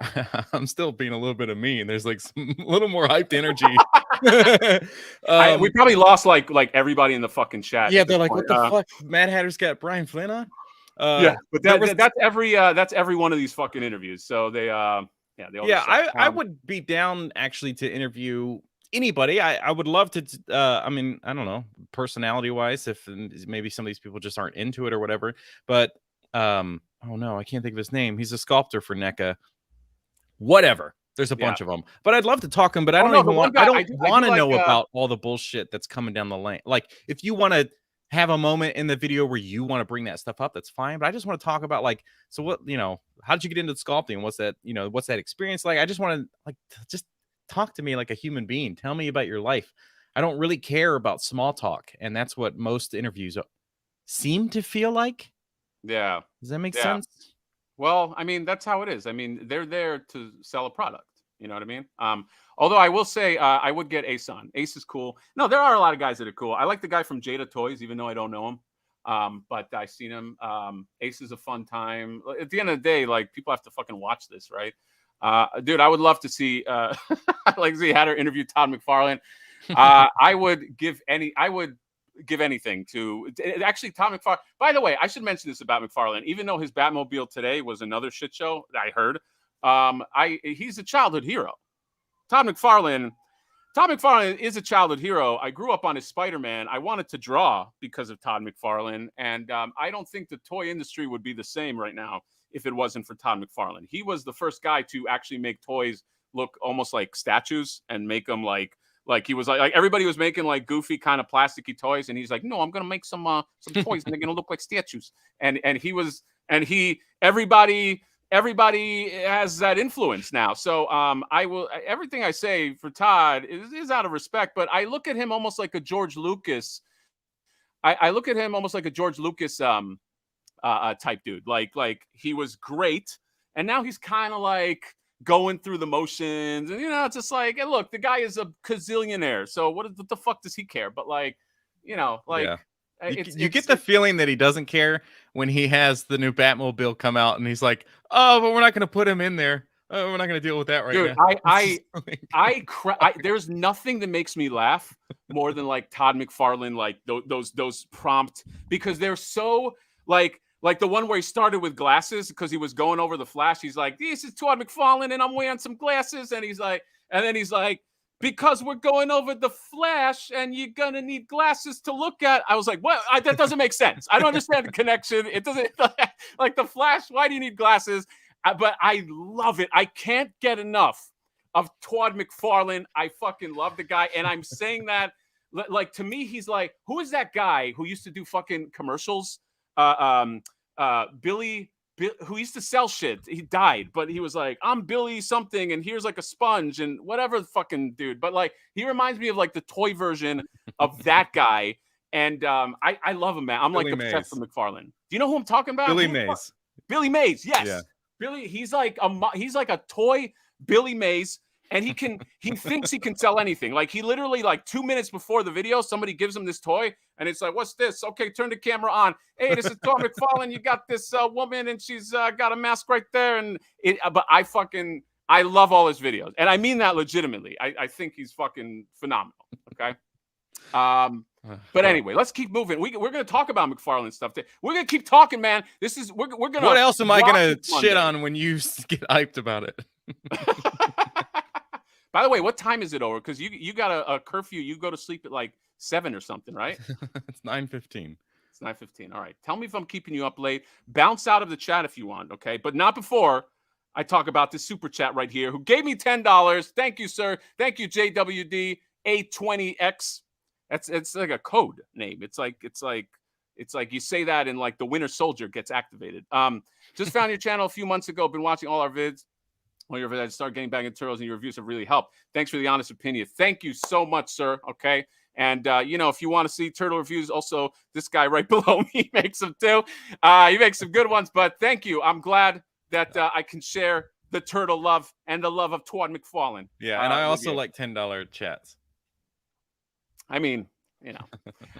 I'm still being a little bit of me, and there's like some little more hyped energy. We probably lost like everybody in the fucking chat. Yeah, they're like, what the fuck? Mad Hatter's got Brian Flynn on? Yeah, but that's every one of these fucking interviews. So they I would be down actually to interview anybody. I would love to. I mean, I don't know, personality wise, if maybe some of these people just aren't into it or whatever. But oh no, I can't think of his name. He's a sculptor for NECA. Whatever. There's a bunch of them, but I'd love to talk to him. But I don't want to know about all the bullshit that's coming down the lane. Like, if you want to have a moment in the video where you want to bring that stuff up, that's fine. But I just want to talk about, like, so what, how did you get into sculpting? What's that experience like? I just want to just talk to me like a human being. Tell me about your life. I don't really care about small talk, and that's what most interviews seem to feel like. Yeah. Does that make sense? Well, I mean, that's how it is. I mean, they're there to sell a product. You know what I mean? Although I will say I would get Ace on. Ace is cool. No, there are a lot of guys that are cool. I like the guy from Jada Toys, even though I don't know him. But I've seen him. Ace is a fun time. At the end of the day, like, people have to fucking watch this, right? Dude, I would love to see Hatter interview Todd McFarlane. I would give anything to actually Todd McFarlane. By the way, I should mention this about McFarlane. Even though his Batmobile today was another shit show, I heard. He's a childhood hero. Todd McFarlane is a childhood hero. I grew up on his Spider-Man. I wanted to draw because of Todd McFarlane, and I don't think the toy industry would be the same right now if it wasn't for Todd McFarlane. He was the first guy to actually make toys look almost like statues and make them like he was like everybody was making like goofy kind of plasticky toys, and he's like, no, I'm gonna make some toys and they're gonna look like statues. And everybody has that influence now. So everything I say for Todd is out of respect, but I look at him almost like a George Lucas. I look at him almost like a George Lucas type dude. Like he was great, and now he's kind of like going through the motions, and it's just like, hey, look, the guy is a gazillionaire, so what the fuck does he care? But you get the feeling that he doesn't care when he has the new Batmobile come out, and he's like, oh, but we're not going to put him in there. Oh, we're not going to deal with that right now. There's nothing that makes me laugh more than like Todd McFarlane, like those prompt, because they're so like the one where he started with glasses because he was going over the Flash. He's like, this is Todd McFarlane and I'm wearing some glasses. And then he's like, because we're going over the Flash and you're going to need glasses to look at. I was like, what? That doesn't make sense. I don't understand the connection. It doesn't, like the Flash, why do you need glasses? But I love it. I can't get enough of Todd McFarlane. I fucking love the guy. And I'm saying that, like, to me, he's like, who is that guy who used to do fucking commercials? Billy, who used to sell shit. He died, but he was like, I'm Billy something, and here's like a sponge and whatever, fucking dude. But like, he reminds me of like the toy version of that guy. And I love him, man. I'm Billy like obsessed with McFarlane. Do you know who I'm talking about? Billy Mays. Billy Mays, yes. Yeah. Billy, he's like a toy Billy Mays. And he thinks he can sell anything. Like he literally, like 2 minutes before the video, somebody gives him this toy, and it's like, "What's this?" Okay, turn the camera on. Hey, this is Todd McFarlane. You got this woman, and she's got a mask right there. And but I love all his videos, and I mean that legitimately. I think he's fucking phenomenal. Okay. But anyway, let's keep moving. We're going to talk about McFarlane stuff. We're going to keep talking, man. We're going to. What else am I going to shit on when you get hyped about it? By the way, what time is it over? Because you got a curfew. You go to sleep at like 7 or something, right? It's 9:15. It's 9:15. All right. Tell me if I'm keeping you up late. Bounce out of the chat if you want, okay? But not before I talk about this super chat right here, who gave me $10. Thank you, sir. Thank you, JWD A20X. It's like a code name. It's like you say that and like the Winter Soldier gets activated. Just found your channel a few months ago. Been watching all our vids. All your vids. Start getting back into turtles, and your reviews have really helped. Thanks for the honest opinion. Thank you so much, sir. Okay. And if you want to see turtle reviews, also this guy right below me makes them too. He makes some good ones. But thank you. I'm glad that I can share the turtle love and the love of Todd McFarlane. Yeah, and I also like $10 chats. I mean,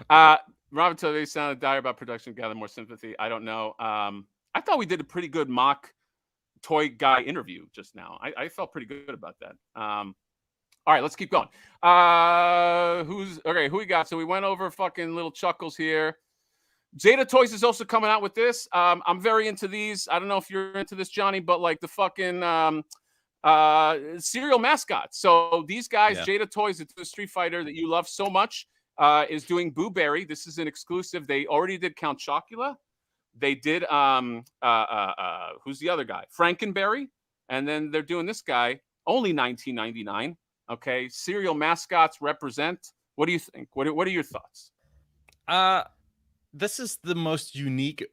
Robin told me sounded dire about production, gather more sympathy. I don't know. I thought we did a pretty good mock toy guy interview just now. I felt pretty good about that. All right, let's keep going. Who we got? So we went over fucking little chuckles here. Jada Toys is also coming out with this. I'm very into these. I don't know if you're into this, Johnny, but like the fucking cereal mascots. So these guys, Jada Toys, it's the Street Fighter that you love so much, is doing Boo Berry. This is an exclusive. They already did Count Chocula. They did who's the other guy? Frankenberry. And then they're doing this guy, only $19.99. Okay. Cereal mascots represent. What do you think? What are your thoughts? This is the most unique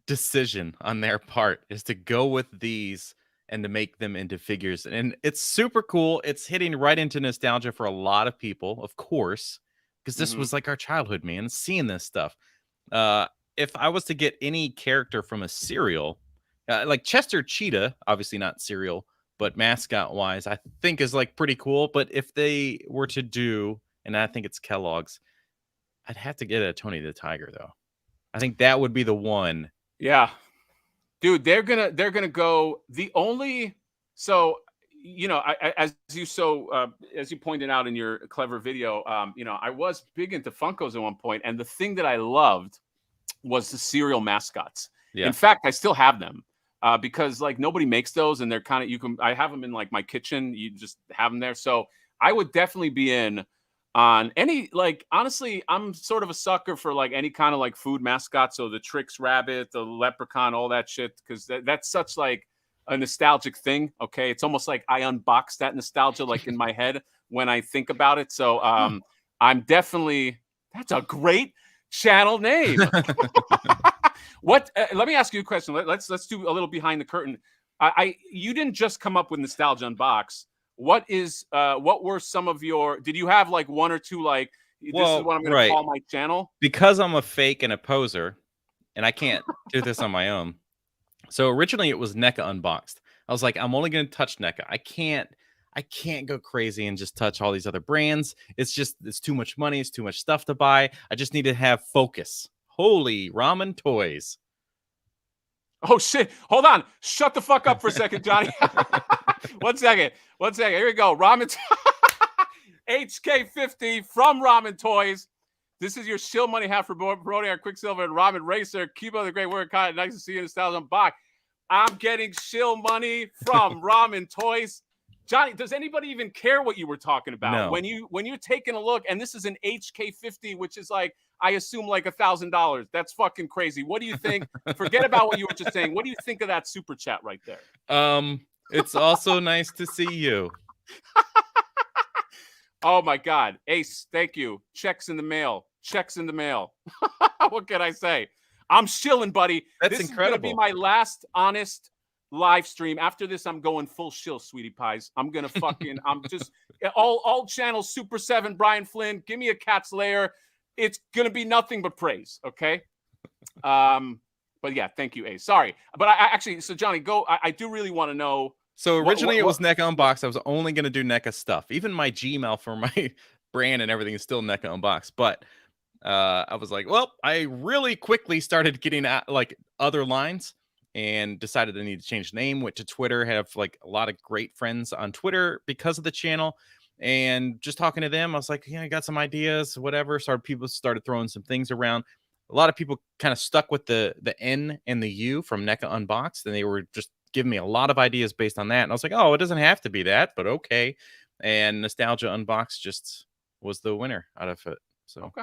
decision on their part, is to go with these and to make them into figures. And it's super cool. It's hitting right into nostalgia for a lot of people, of course, because this was like our childhood, man, seeing this stuff. If I was to get any character from a cereal, like Chester Cheetah, obviously not cereal, but mascot wise, I think is like pretty cool. But if they were to do, and I think it's Kellogg's, I'd have to get a Tony the Tiger though. I think that would be the one. Yeah, dude, they're gonna go. The only as you pointed out in your clever video, I was big into Funkos at one point, and the thing that I loved was the cereal mascots. Yeah. In fact, I still have them because like nobody makes those, and they're kind of I have them in like my kitchen. You just have them there, so I would definitely be in on any, like, honestly, I'm sort of a sucker for like any kind of like food mascot. So the Trix Rabbit, the Leprechaun, all that shit, because that's such like a nostalgic thing. Okay, it's almost like I unbox that nostalgia like in my head when I think about it. So I'm definitely, that's a great channel name. What? Let me ask you a question. Let's do a little behind the curtain. You didn't just come up with Nostalgia Unbox. What were some of your? Did you have like one or two like? This is what I'm going to call my channel. Because I'm a fake and a poser, and I can't do this on my own. So originally it was NECA Unboxed. I was like, I'm only going to touch NECA. I can't go crazy and just touch all these other brands. It's too much money. It's too much stuff to buy. I just need to have focus. Holy ramen toys. Oh, shit. Hold on. Shut the fuck up for a second, Johnny. One second. Here we go. Ramen HK50 from Ramen Toys. This is your shill money hat for promoting our Quicksilver and Ramen Racer. Keep up the great work. Nice to see you in Nostalgia Unboxed. I'm getting shill money from Ramen Toys. Johnny, does anybody even care what you were talking about? No. When you're taking a look, and this is an HK50, which is like, I assume like $1,000. That's fucking crazy. What do you think? Forget about what you were just saying. What do you think of that super chat right there? It's also nice to see you. Oh my God. Ace, thank you. Checks in the mail. What can I say? I'm shilling, buddy. That's this incredible. This is going to be my last honest live stream. After this, I'm going full shill, sweetie pies. I'm going to fucking, I'm just, all channels, Super 7, Brian Flynn, give me a cat's lair. It's going to be nothing but praise, okay? But yeah, thank you, Ace. Sorry. But I actually, so Johnny, go. I do really want to know So originally it was NECA Unboxed. I was only going to do NECA stuff. Even my Gmail for my brand and everything is still NECA Unboxed. But I was like, well, I really quickly started getting at, like, other lines and decided I need to change the name. Went to Twitter, have like a lot of great friends on Twitter because of the channel. And just talking to them, I was like, yeah, I got some ideas, whatever. People started throwing some things around. A lot of people kind of stuck with the N and the U from NECA Unboxed, and they were just giving me a lot of ideas based on that. And I was like, oh, it doesn't have to be that, but okay. And Nostalgia Unboxed just was the winner out of it. So okay,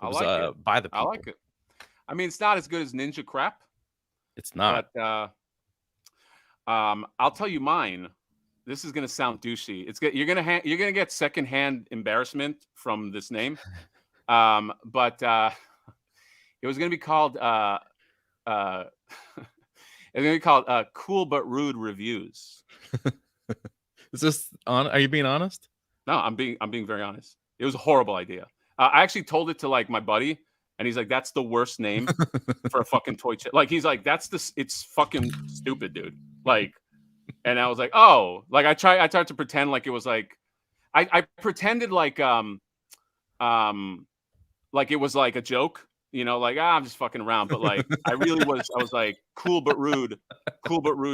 I like it. By the people. I like it. I mean, it's not as good as Ninja Crap. It's not. But I'll tell you mine. This is gonna sound douchey. You're gonna get secondhand embarrassment from this name. But it was gonna be called it's gonna be called Cool But Rude Reviews. Is this on? Are you being honest? No, I'm being very honest. It was a horrible idea. I actually told it to like my buddy, and he's like, "That's the worst name for a fucking toy chip." Like, he's like, it's fucking stupid, dude. Like, and I was like, oh, like I tried to pretend like it was like, I pretended like it was like a joke, you know, like, I'm just fucking around. But like, I was like, cool but rude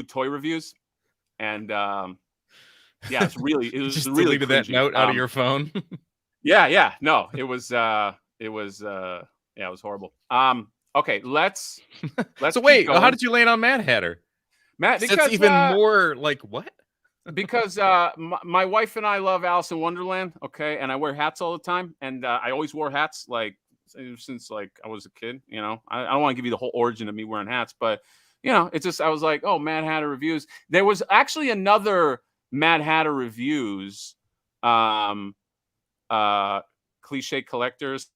toy reviews. And yeah, it was just really deleted that note out of your phone. Yeah. No, it was horrible. Okay, let's so wait, how did you land on Mad Hatter? Matt, because that's even more like what? Because my wife and I love Alice in Wonderland, okay, and I wear hats all the time, and I always wore hats like since like I was a kid, you know. I don't want to give you the whole origin of me wearing hats, but you know, it's just I was like, oh, Mad Hatter Reviews. There was actually another Mad Hatter Reviews, Cliche Collectors.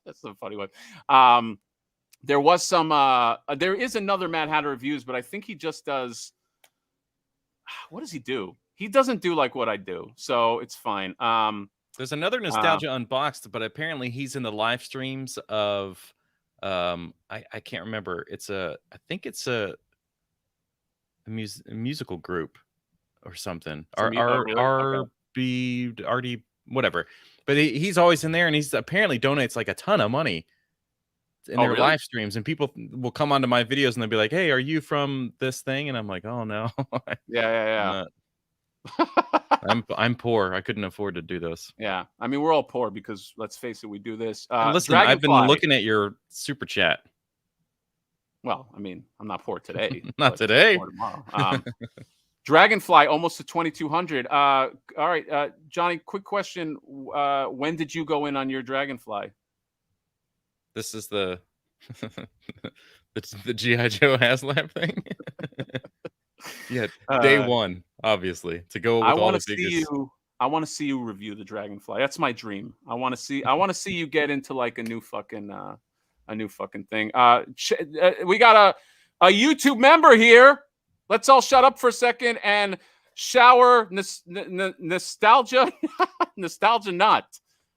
That's a funny one. There was some. There is another Mad Hatter Reviews, but I think he just does. What does he do? He doesn't do like what I do, so it's fine. There's another Nostalgia Unboxed, but apparently he's in the live streams of. I can't remember. I think it's a musical group or something. RD whatever. But he's always in there, and he's apparently donates like a ton of money in their live streams, and people will come onto my videos and they'll be like, hey, are you from this thing? And I'm like, oh no. Yeah. I'm poor. I couldn't afford to do this. Yeah, I mean, we're all poor because let's face it, we do this. Listen, I've been looking at your super chat. Well, I mean, I'm not poor today. Not today. Dragonfly almost to 2,200. All right, Johnny, quick question. When did you go in on your Dragonfly? This is the G.I. Joe HasLab thing. Yeah, day one, obviously, to go with all the biggest. I want to see you review the Dragonfly. That's my dream. I want to see you get into like a new fucking thing. We got a YouTube member here. Let's all shut up for a second and shower nostalgia nut.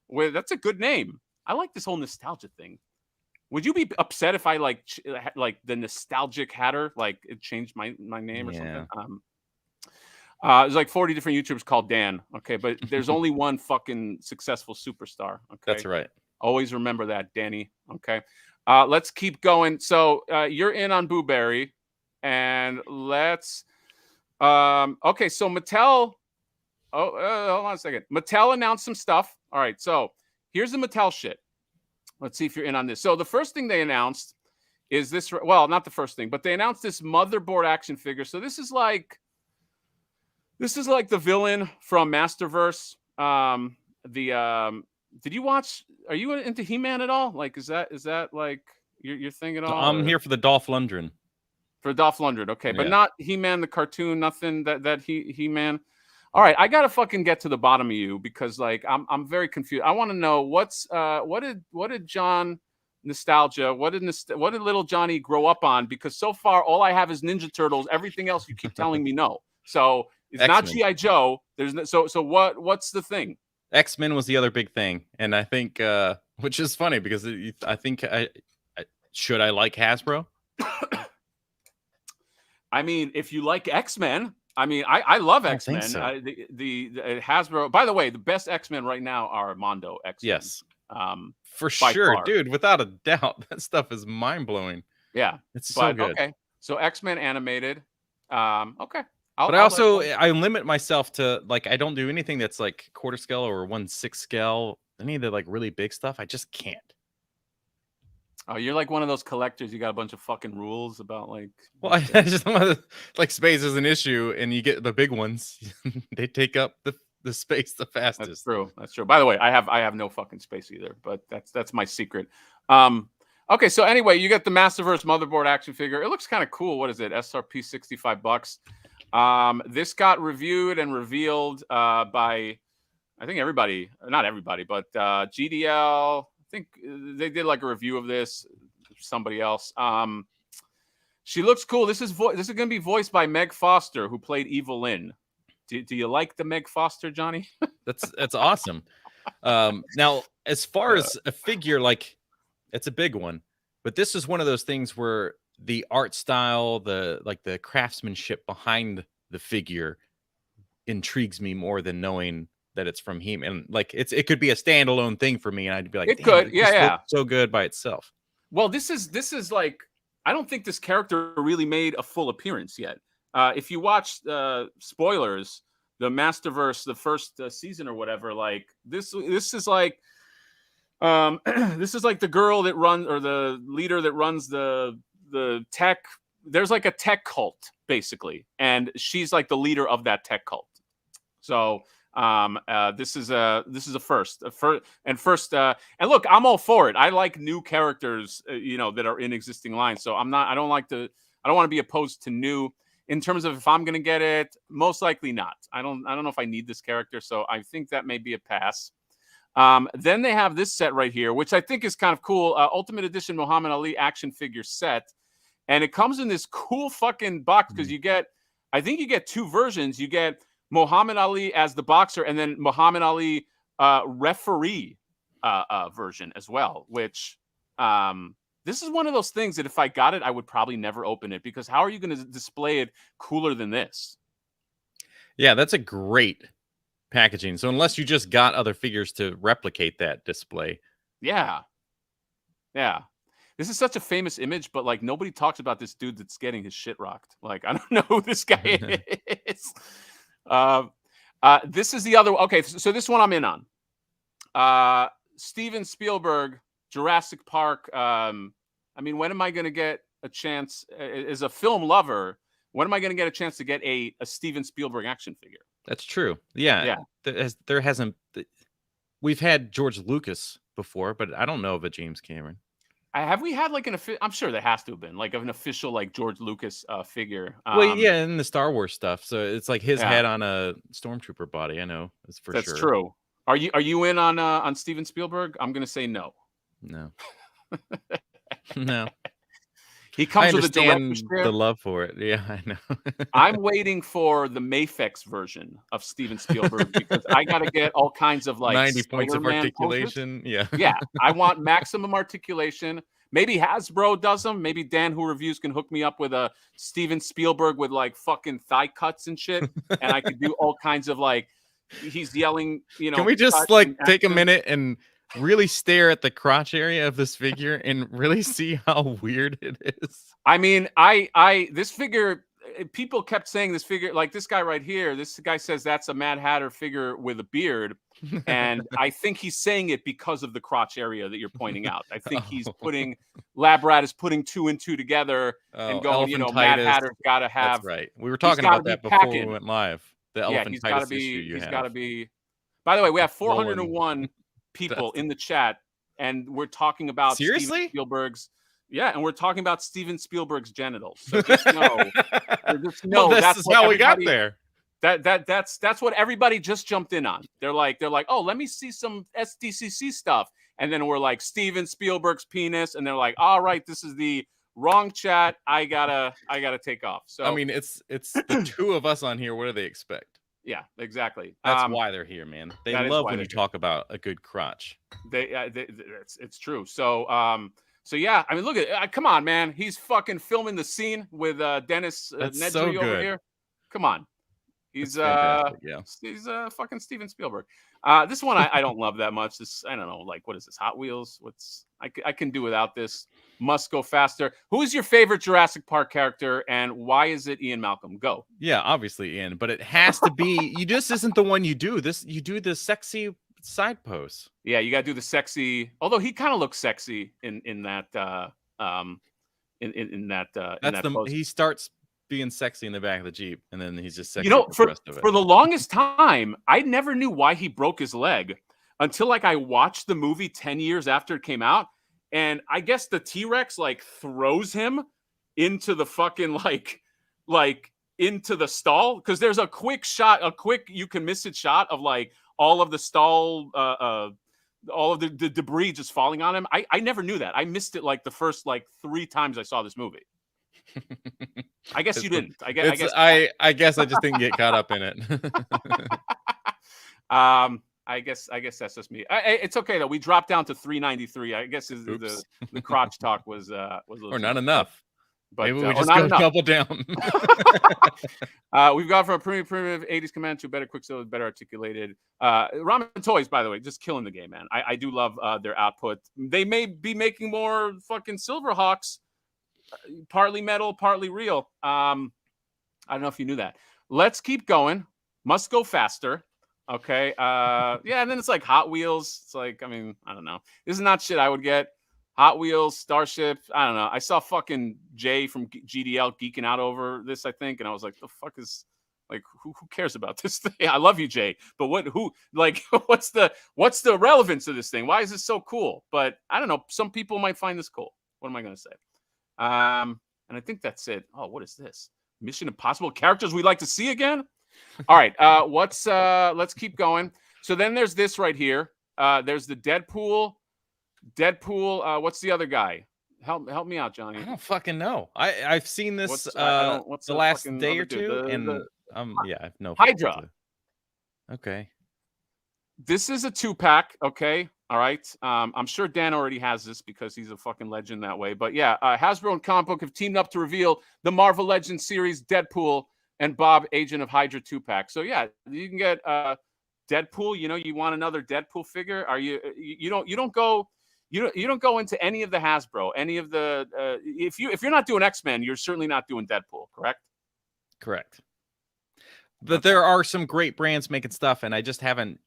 That's a good name. I like this whole nostalgia thing. Would you be upset if I like the Nostalgic Hatter, like it changed my name or something? There's like 40 different YouTubers called Dan. Okay, but there's only one fucking successful superstar. Okay, that's right. Always remember that, Danny. Okay, let's keep going. So you're in on Booberry, and let's. Okay, so Mattel. Hold on a second. Mattel announced some stuff. All right, so here's the Mattel shit. Let's see if you're in on this. So the first thing they announced is this. Well, not the first thing, but they announced this motherboard action figure. So this is like the villain from Masterverse. Did you watch? Are you into He-Man at all? Like, is that like your thing at all? I'm here for the Dolph Lundgren. For Dolph Lundgren, okay, but not He-Man the cartoon. Nothing that He-Man. All right, I gotta fucking get to the bottom of you because like I'm very confused. I want to know what did John Nostalgia, what did little Johnny grow up on? Because so far all I have is Ninja Turtles. Everything else you keep telling me no. So it's X-Men. Not G.I. Joe. There's no, so what's the thing? X-Men was the other big thing, and I think which is funny because I think should I like Hasbro? I mean, if you like X-Men. I mean, I love I don't X-Men. think so. The Hasbro. By the way, the best X-Men right now are Mondo X-Men. Yes. For By sure, far. dude, without a doubt. That stuff is mind-blowing. Yeah. It's so But good. okay. So X-Men animated. Okay. But I limit myself to, like, I don't do anything that's like quarter scale or 1/6 scale. Any of the like really big stuff, I just can't. Oh, you're like one of those collectors. You got a bunch of fucking rules about like. Well, I just want to, like, space is an issue, and you get the big ones. They take up the space the fastest. That's true. That's true. By the way, I have no fucking space either, but that's my secret. Okay, so anyway, you get the Masterverse motherboard action figure. It looks kind of cool. What is it? SRP $65. This got reviewed and revealed by, I think everybody, not everybody, but GDL. I think they did like a review of this. Somebody else. She looks cool. This is going to be voiced by Meg Foster, who played Evelyn. Do you like the Meg Foster, Johnny? That's awesome. Now, as far as a figure, like, it's a big one, but this is one of those things where the art style, the craftsmanship behind the figure intrigues me more than knowing that it's from him. And like, it could be a standalone thing for me, and I'd be like, it could, yeah. So good by itself. Well, this is like, I don't think this character really made a full appearance yet. If you watch spoilers, the Masterverse, the first season or whatever, like this is like, this is like the girl that runs, or the leader that runs the tech. There's like a tech cult basically, and she's like the leader of that tech cult. So this is a first, and look, I'm all for it. I like new characters, that are in existing lines. So I don't want to be opposed to new. In terms of if I'm going to get it, most likely not. I don't know if I need this character, so I think that may be a pass. Then they have this set right here, which I think is kind of cool. Ultimate Edition Muhammad Ali action figure set, and it comes in this cool fucking box because I think you get two versions. You get Muhammad Ali as the boxer, and then Muhammad Ali referee version as well, which this is one of those things that if I got it, I would probably never open it, because how are you going to display it cooler than this? Yeah, that's a great packaging. So unless you just got other figures to replicate that display. Yeah. This is such a famous image, but like nobody talks about this dude that's getting his shit rocked. Like, I don't know who this guy is. This is the other. Okay, so this one I'm in on. Steven Spielberg, Jurassic Park. I mean, when am I going to get a chance as a film lover? When am I going to get a chance to get a Steven Spielberg action figure? That's true. Yeah. There hasn't. We've had George Lucas before, but I don't know of a James Cameron. Have we had like I'm sure there has to have been like an official like George Lucas figure. Well, yeah, in the Star Wars stuff. So it's like his head on a stormtrooper body. I know, that's for sure. That's true. Are you in on Steven Spielberg? I'm gonna say no. No. No. He comes with the love for it. Yeah, I know. I'm waiting for the Mafex version of Steven Spielberg, because I got to get all kinds of like 90 points of articulation. Poses. Yeah. I want maximum articulation. Maybe Hasbro does them. Maybe Dan, who reviews, can hook me up with a Steven Spielberg with like fucking thigh cuts and shit, and I could do all kinds of like he's yelling. Can we just like take a minute and really stare at the crotch area of this figure and really see how weird it is? I mean, this figure, people kept saying this figure, like this guy right here, this guy says that's a Mad Hatter figure with a beard. And I think he's saying it because of the crotch area that you're pointing out. I think he's Lab Rat is putting two and two together and going, Mad Hatter's got to have. That's right. We were talking about that before we went live. The elephantitis he's got to be. By the way, we have 401 people in the chat, and we're talking about Seriously? Steven Spielberg's. Yeah, and we're talking about Steven Spielberg's genitals. So just know, this is how we got there. That's what everybody just jumped in on. They're like, oh, let me see some SDCC stuff, and then we're like, Steven Spielberg's penis, and they're like, all right, this is the wrong chat. I gotta take off. So I mean, it's the two of us on here. What do they expect? Yeah, exactly. That's why they're here, man. They love when you talk about a good crotch. It's true. So yeah, I mean, look at come on, man. He's fucking filming the scene with Dennis Nedry over here. Come on. He's fantastic. Yeah, he's fucking Steven Spielberg. This one I don't love that much. This I don't know. Like what is this? Hot Wheels? What's I can do without this. Must go faster. Who's your favorite Jurassic Park character, and why is it Ian Malcolm? Go. Yeah, obviously Ian, but it has to be. You just isn't the one you do this. You do the sexy side pose. Yeah, you gotta do the sexy. Although he kind of looks sexy in that in that pose. He starts being sexy in the back of the Jeep, and then he's just sexy for the rest of it. For the longest time, I never knew why he broke his leg until like I watched the movie 10 years after it came out. And I guess the T-Rex like throws him into the fucking like into the stall because there's a quick you can miss it shot of like all of the stall all of the debris just falling on him. I never knew that. I missed it like the first like 3 times I saw this movie. I guess you didn't. I guess I just didn't get caught up in it. I guess that's just me. It's okay though. We dropped down to 393. I guess the crotch talk was a little or not enough. But maybe we just go double down. We've gone from a primitive 80s command to better Quicksilver, better articulated. Ramen Toys, by the way, just killing the game, man. I do love their output. They may be making more fucking Silverhawks, partly metal, partly real. I don't know if you knew that. Let's keep going. Must go faster. Okay. Yeah, and then it's like Hot Wheels. It's like, I mean, I don't know. This is not shit I would get. Hot Wheels, Starship. I don't know. I saw fucking Jay from GDL geeking out over this, I think, and I was like, the fuck is like who cares about this thing? I love you, Jay, but what's the relevance of this thing? Why is this so cool? But I don't know. Some people might find this cool. What am I gonna say? And I think that's it. Oh, what is this? Mission Impossible characters we'd like to see again? All right. Let's keep going. So then there's this right here. There's the Deadpool. What's the other guy? Help me out, Johnny. I don't fucking know. I've seen this the last day or two, yeah, I have no Hydra. Okay. This is a 2-pack, okay? All right. I'm sure Dan already has this because he's a fucking legend that way. But yeah, Hasbro and Comic Book have teamed up to reveal the Marvel Legends series Deadpool and Bob, Agent of Hydra 2-pack. So yeah, you can get Deadpool. You know, you want another Deadpool figure? You don't go into any of the Hasbro, any of the if you're not doing X-Men, you're certainly not doing Deadpool, correct? Correct. But there are some great brands making stuff, and I just haven't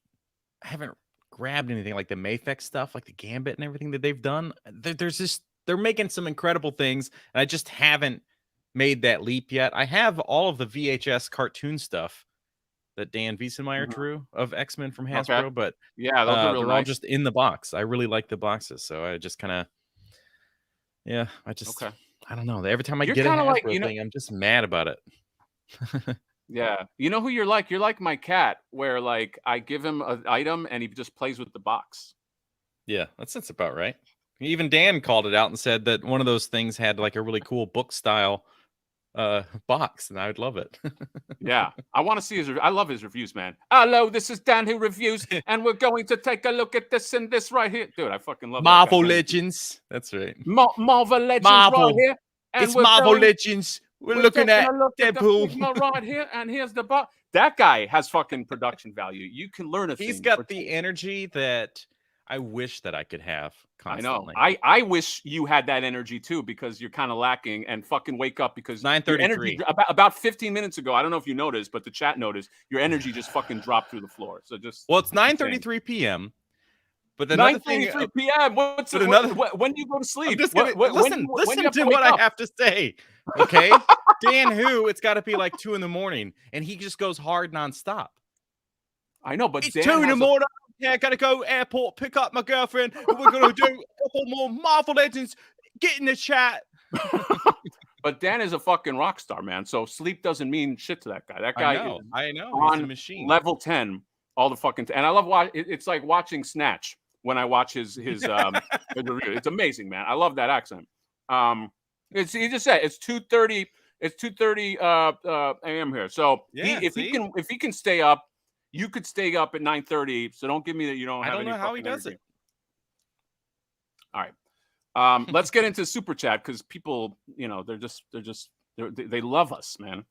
grabbed anything like the Mafex stuff, like the Gambit and everything that they've done. They're making some incredible things, and I just haven't made that leap yet. I have all of the VHS cartoon stuff that Dan Wiesenmeyer drew of X-Men from Hasbro, but yeah, those are they're all just in the box. I really like the boxes, so I just kind of, I don't know. Every time I get a Hasbro thing, I'm just mad about it. Yeah, you know who you're like? You're like my cat, where like I give him an item and he just plays with the box. Yeah, that's about right. Even Dan called it out and said that one of those things had like a really cool book style box, and I would love it. Yeah, I want to see his. I love his reviews, man. Hello, this is Dan who reviews, and we're going to take a look at this and this right here, dude. I fucking love Marvel Legends. That's right. Marvel Legends right here. And it's Marvel Legends. We're looking at Deadpool right here, and here's the box. That guy has fucking production value. You can learn a thing. He's got the energy that I wish that I could have constantly. I know. I wish you had that energy too, because you're kind of lacking. And fucking wake up, because 9:33. About 15 minutes ago, I don't know if you noticed, but the chat noticed, your energy just fucking dropped through the floor. So it's 9:33 p.m. But 9:33 p.m. When do you go to sleep? Listen to what I have to say. Okay, Dan, it's got to be like 2 a.m, and he just goes hard nonstop. I know, but it's Dan 2 a.m. Yeah, gotta go airport, pick up my girlfriend. And we're gonna do a couple more Marvel Legends. Get in the chat. But Dan is a fucking rock star, man. So sleep doesn't mean shit to that guy. That guy I know. On he's a machine. Level 10 all the fucking and I love it's like watching Snatch when I watch his review. It's amazing, man. I love that accent. He just said it's 2:30. It's 2:30 a.m. here. So if he can stay up, you could stay up at 9:30. So don't give me that you don't have. I don't know how he does it. All right. Let's get into super chat, because people, they love us, man.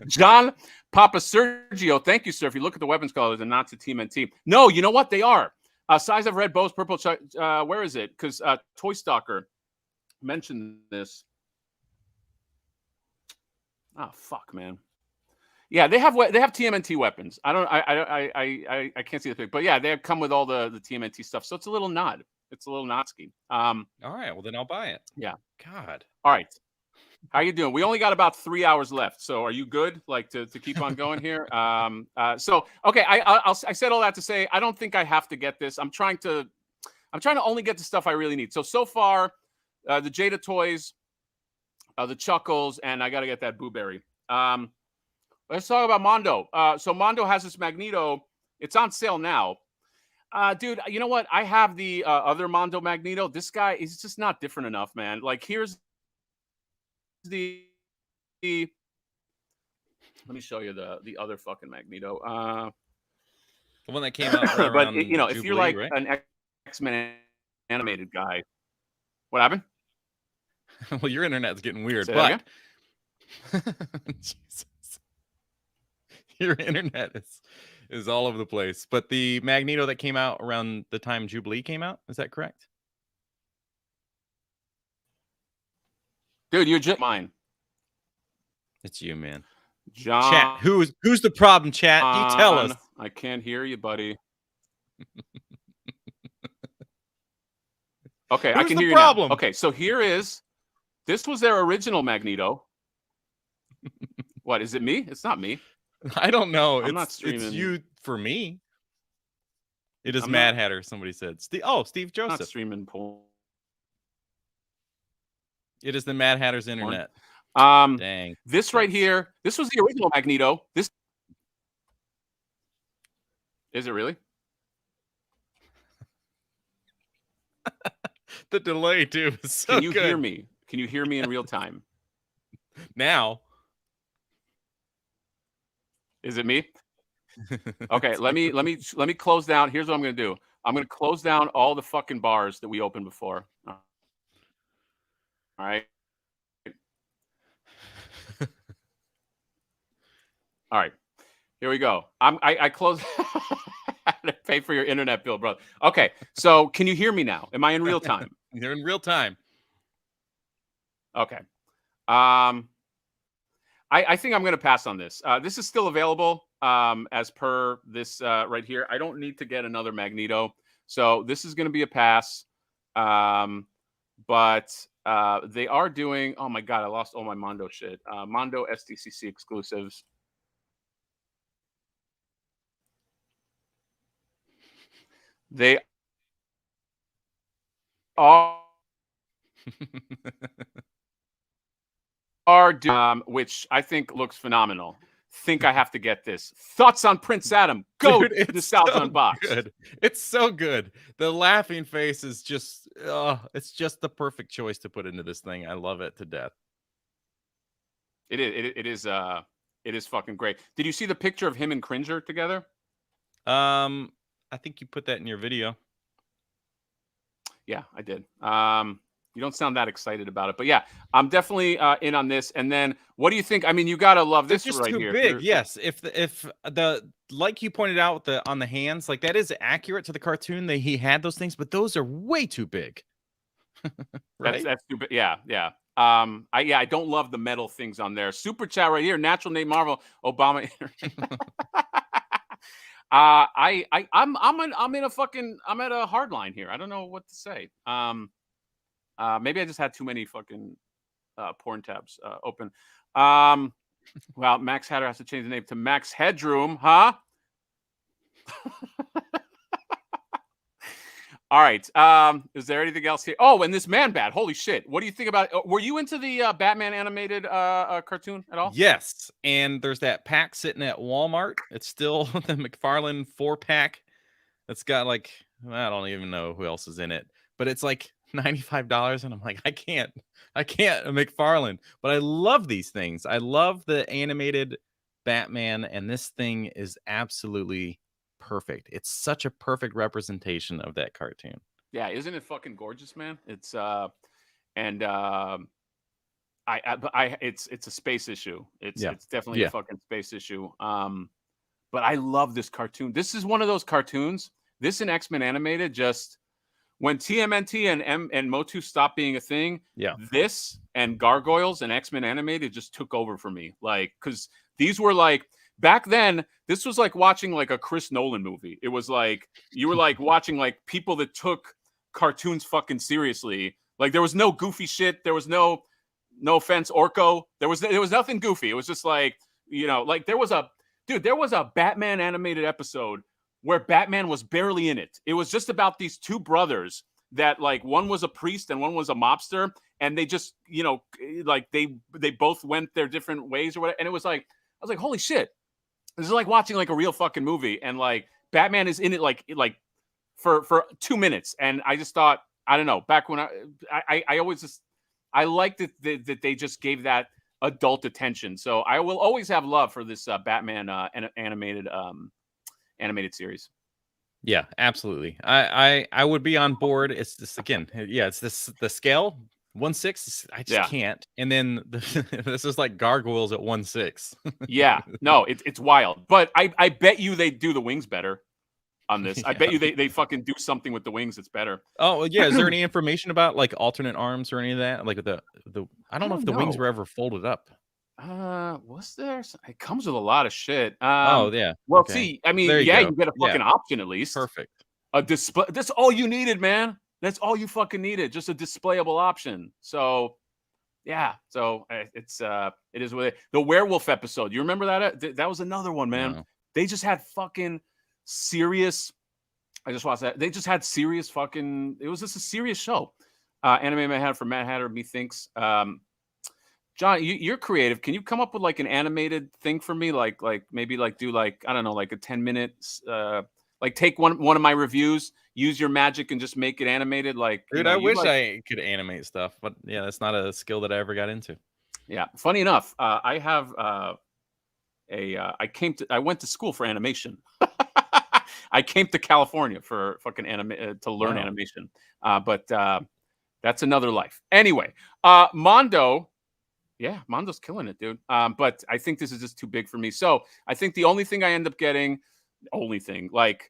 John Papa Sergio, thank you, sir. If you look at the weapons colors, they're not to TMNT. No, you know what? They are. Size of red bows, purple. Where is it? Because Toy Stalker mentioned this. Oh fuck, man. Yeah, they have TMNT weapons. I can't see the pic, but yeah, they come with all the TMNT stuff. So it's a little nod. It's a little Notsky. All right, well then I'll buy it. Yeah. God. All right. How you doing? We only got about 3 hours left, so are you good? Like to keep on going here? So okay, I said all that to say I don't think I have to get this. I'm trying to only get the stuff I really need. So far, the Jada toys, the Chuckles, and I got to get that Booberry. Let's talk about Mondo. So Mondo has this Magneto. It's on sale now. Dude, you know what? I have the other Mondo Magneto. This guy is just not different enough, man. Like, here's the let me show you the other fucking Magneto. The one that came out right around but you know, Jubilee, if you're like right? an X-Men animated guy, what happened? Well, your internet's getting weird, Say but Jesus. Your internet is all over the place. But the Magneto that came out around the time Jubilee came out, is that correct? Dude, you're just mine. It's you, man. John. Chat. Who's the problem, chat? You tell us. I can't hear you, buddy. Okay, I can hear you now. Okay, so this was their original Magneto. What, is it me? It's not me. I don't know. I'm not streaming. It's you for me. It is Mad Hatter, somebody said. Steve Joseph. I'm not streaming porn. It is the Mad Hatter's internet. Dang. This right here, this was the original Magneto. This is it really? The delay too is so Can you good. hear me? Can you hear me in real time? Now. Is it me? Okay, let me close down. Here's what I'm going to do. I'm going to close down all the fucking bars that we opened before. All right. All right. Here we go. I close. I had to pay for your internet bill, bro. Okay. So can you hear me now? Am I in real time? You're in real time. Okay. I think I'm going to pass on this. This is still available as per this right here. I don't need to get another Magneto. So this is going to be a pass. But they are doing, oh my God, I lost all my Mondo shit. Mondo SDCC exclusives. They are which I think looks phenomenal. Think I have to get this. Thoughts on Prince Adam? Go. Dude, it's Nostalgia so Unboxed. Good. It's so good. The laughing face is just, it's just the perfect choice to put into this thing. I love it to death. It is fucking great. Did you see the picture of him and Cringer together? I think you put that in your video. Yeah, I did. You don't sound that excited about it, but yeah, I'm definitely in on this. And then, what do you think? I mean, you gotta love this just right too here. Big, yes. If the like you pointed out on the hands, like that is accurate to the cartoon. He had those things, but those are way too big. Right? That's too big. Yeah. I don't love the metal things on there. Super chat right here. Natural Name Marvel Obama. I'm at a hard line here. I don't know what to say. Maybe I just had too many fucking porn tabs open. Well, Max Hatter has to change the name to Max Headroom, huh? All right. Is there anything else here? Oh, and this Man Bat. Holy shit. What do you think about it? Were you into the Batman animated cartoon at all? Yes. And there's that pack sitting at Walmart. It's still the McFarlane 4-pack. It's got like, I don't even know who else is in it, but it's like $95. And I'm like, I can't McFarlane, but I love these things. I love the animated Batman. And this thing is absolutely perfect. It's such a perfect representation of that cartoon. Yeah, isn't it fucking gorgeous, man? It's and It's a space issue. It's definitely a fucking space issue. But I love this cartoon. This is one of those cartoons. This and X-Men Animated, just when TMNT and Motu stopped being a thing, this and Gargoyles and X-Men Animated just took over for me. Like, because these were like, back then, this was like watching like a Chris Nolan movie. It was like, you were like watching like people that took cartoons fucking seriously. Like, there was no goofy shit. There was no offense, Orko. There was nothing goofy. It was just like, you know, like there was a Batman animated episode where Batman was barely in it. It was just about these two brothers that, like, one was a priest and one was a mobster, and they just, you know, like they both went their different ways or whatever. And it was like, I was like, holy shit, this is like watching like a real fucking movie, and like Batman is in it like for 2 minutes, and I just thought, I don't know, back when I always just, I liked that they just gave that adult attention. So I will always have love for this Batman animated series. Yeah, absolutely. I would be on board. It's this again. Yeah, it's this the scale 1/6. I just can't. And then this is like Gargoyles at 1/6. Yeah, no, it's wild. But I bet you they do the wings better on this. I bet you they fucking do something with the wings that's better. Oh yeah, is there any information about like alternate arms or any of that? Like the I don't know if the wings were ever folded up. Was there? It comes with a lot of shit. Oh yeah. Well, see, I mean, you get a fucking option at least. Perfect. A display. That's all you needed, man. That's all you fucking needed. Just a displayable option. So, yeah. So it is what the werewolf episode. You remember that? That was another one, man. No. They just had fucking serious. I just watched that. They just had serious fucking. It was just a serious show. Anime Matt Hatter for Matt Hatter. Methinks. John, you're creative. Can you come up with like an animated thing for me? Like maybe like do like, I don't know, like a 10 minutes, like take one of my reviews, use your magic and just make it animated. Like, dude, I wish I could animate stuff, but yeah, that's not a skill that I ever got into. Yeah. Funny enough, I have I went to school for animation. I came to California for fucking to learn animation. But that's another life. Anyway, Mondo. Yeah, Mondo's killing it, dude. But I think this is just too big for me. So I think the only thing I end up getting, like,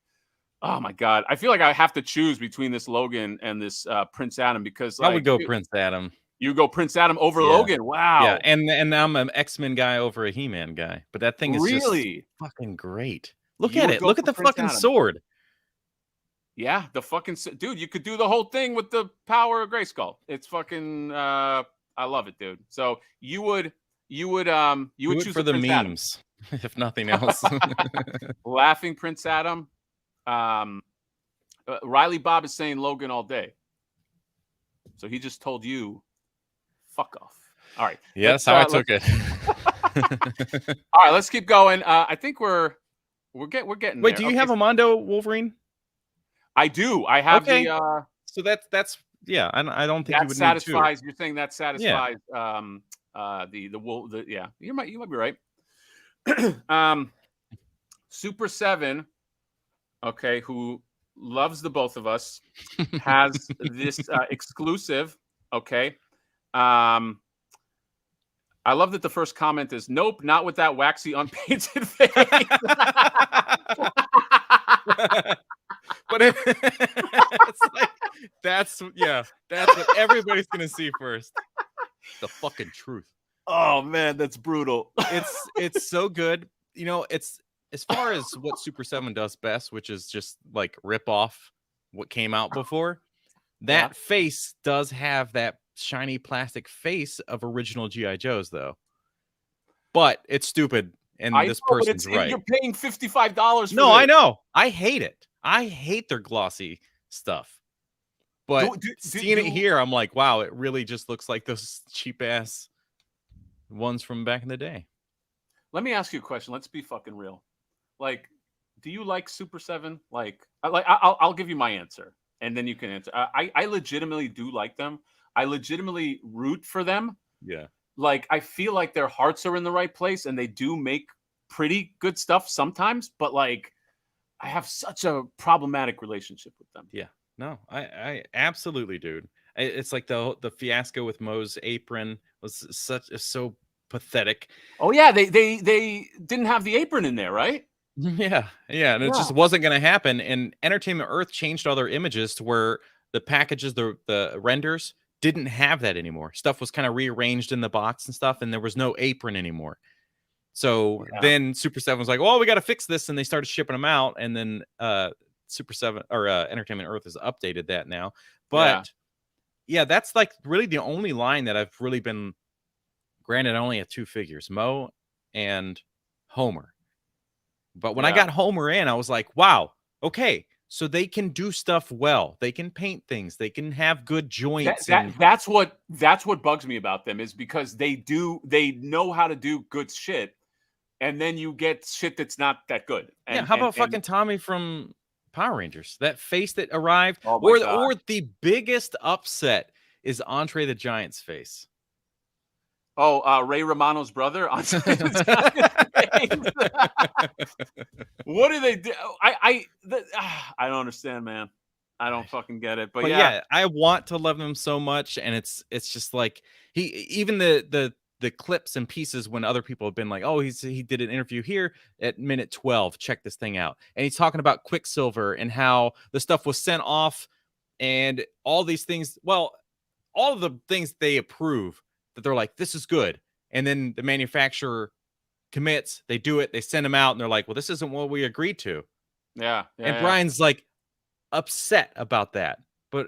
oh my God, I feel like I have to choose between this Logan and this Prince Adam, because I would go Prince Adam. You go Prince Adam over Logan. Wow. Yeah, and I'm an X-Men guy over a He-Man guy, but that thing is really just fucking great. Look at it. Look at the fucking sword. Yeah, the fucking dude. You could do the whole thing with the power of Grayskull. It's fucking. I love it, dude. So you would choose for the memes, if nothing else. Laughing Prince Adam. Riley Bob is saying Logan all day. So he just told you, fuck off. All right. Yeah, that's how I took it. All right, let's keep going. I think we're getting. Wait, do you have a Mondo Wolverine? I do. I have the. So that's. Yeah, I don't think that you would satisfies. Need two. You're saying that satisfies the wool. Yeah, you might be right. Super 7, okay, who loves the both of us, has this exclusive. Okay, I love that the first comment is, "Nope, not with that waxy unpainted face." But it's like that's what everybody's gonna see first. The fucking truth. Oh man, that's brutal. It's so good. You know, it's as far as what Super 7 does best, which is just like rip off what came out before. That face does have that shiny plastic face of original G.I. Joes, though. But it's stupid, and this person's right. You're paying $55 for No, I know. I hate it. I hate their glossy stuff. But seeing it here, I'm like, wow, it really just looks like those cheap ass ones from back in the day. Let me ask you a question. Let's be fucking real. Like, do you like Super 7? I'll give you my answer, and then you can answer. I legitimately do like them. I legitimately root for them. Yeah. Like, I feel like their hearts are in the right place, and they do make pretty good stuff sometimes, but like, I have such a problematic relationship with them. Yeah, no, I absolutely, dude. It's like the fiasco with Mo's apron was so pathetic. Oh yeah, they didn't have the apron in there, right? Yeah, and it just wasn't going to happen. And Entertainment Earth changed all their images to where the packages, the renders didn't have that anymore. Stuff was kind of rearranged in the box and stuff, and there was no apron anymore. So then Super 7 was like, well, we got to fix this, and they started shipping them out. And then Super 7 or Entertainment Earth has updated that now. But yeah, that's like really the only line that I've really been granted. I only have 2 figures, Mo and Homer. But when I got Homer in, I was like, wow, okay, so they can do stuff well. They can paint things. They can have good joints. That's what bugs me about them, is because they know how to do good shit, and then you get shit that's not that good. And, how about fucking Tommy from Power Rangers? That face that arrived, or the biggest upset is Andre the Giant's face. Oh, Ray Romano's brother. What do they do? I don't understand, man. I don't fucking get it. But yeah, I want to love him so much, and it's just like even the clips and pieces when other people have been like, oh, he did an interview here at minute 12. Check this thing out, and he's talking about Quicksilver and how the stuff was sent off, and all these things. Well, all of the things they approve. That they're like, this is good. And then the manufacturer commits, they do it, they send them out, and they're like, well, this isn't what we agreed to. And Brian's like upset about that. But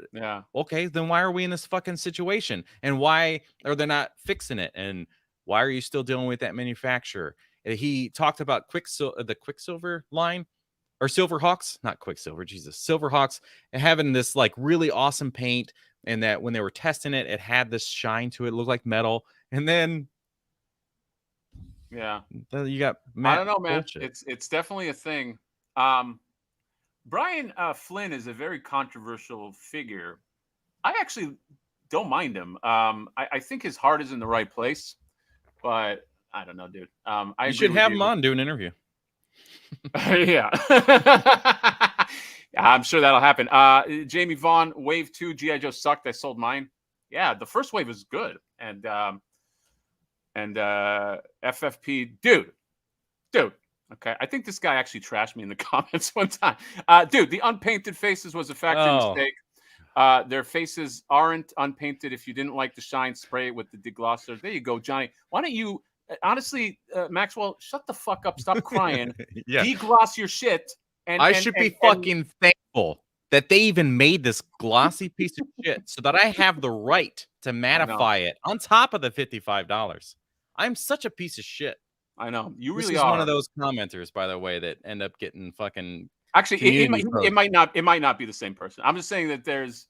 okay, then why are we in this fucking situation? And why are they not fixing it? And why are you still dealing with that manufacturer? He talked about the Quicksilver line, or Silverhawks, not Quicksilver, Jesus, Silverhawks, and having this like really awesome paint. And that when they were testing it, it had this shine to it. It looked like metal. And then, you got I don't know, man. Bullshit. It's definitely a thing. Brian Flynn is a very controversial figure. I actually don't mind him. I think his heart is in the right place, but I don't know, dude. You should have him on, do an interview. Yeah. I'm sure that'll happen. Jamie Vaughn, Wave 2, G.I. Joe sucked. I sold mine. Yeah, the first wave was good. And FFP, dude. Okay, I think this guy actually trashed me in the comments one time. Dude, the unpainted faces was a factory mistake. Their faces aren't unpainted. If you didn't like the shine, spray it with the deglosser. There you go, Johnny. Why don't you, honestly, Maxwell, shut the fuck up. Stop crying. Degloss your shit. I should be fucking thankful that they even made this glossy piece of shit so that I have the right to mattify it on top of the $55. I'm such a piece of shit. I know. You really this is are. One of those commenters, by the way, that end up getting fucking. Actually, it might not be the same person. I'm just saying that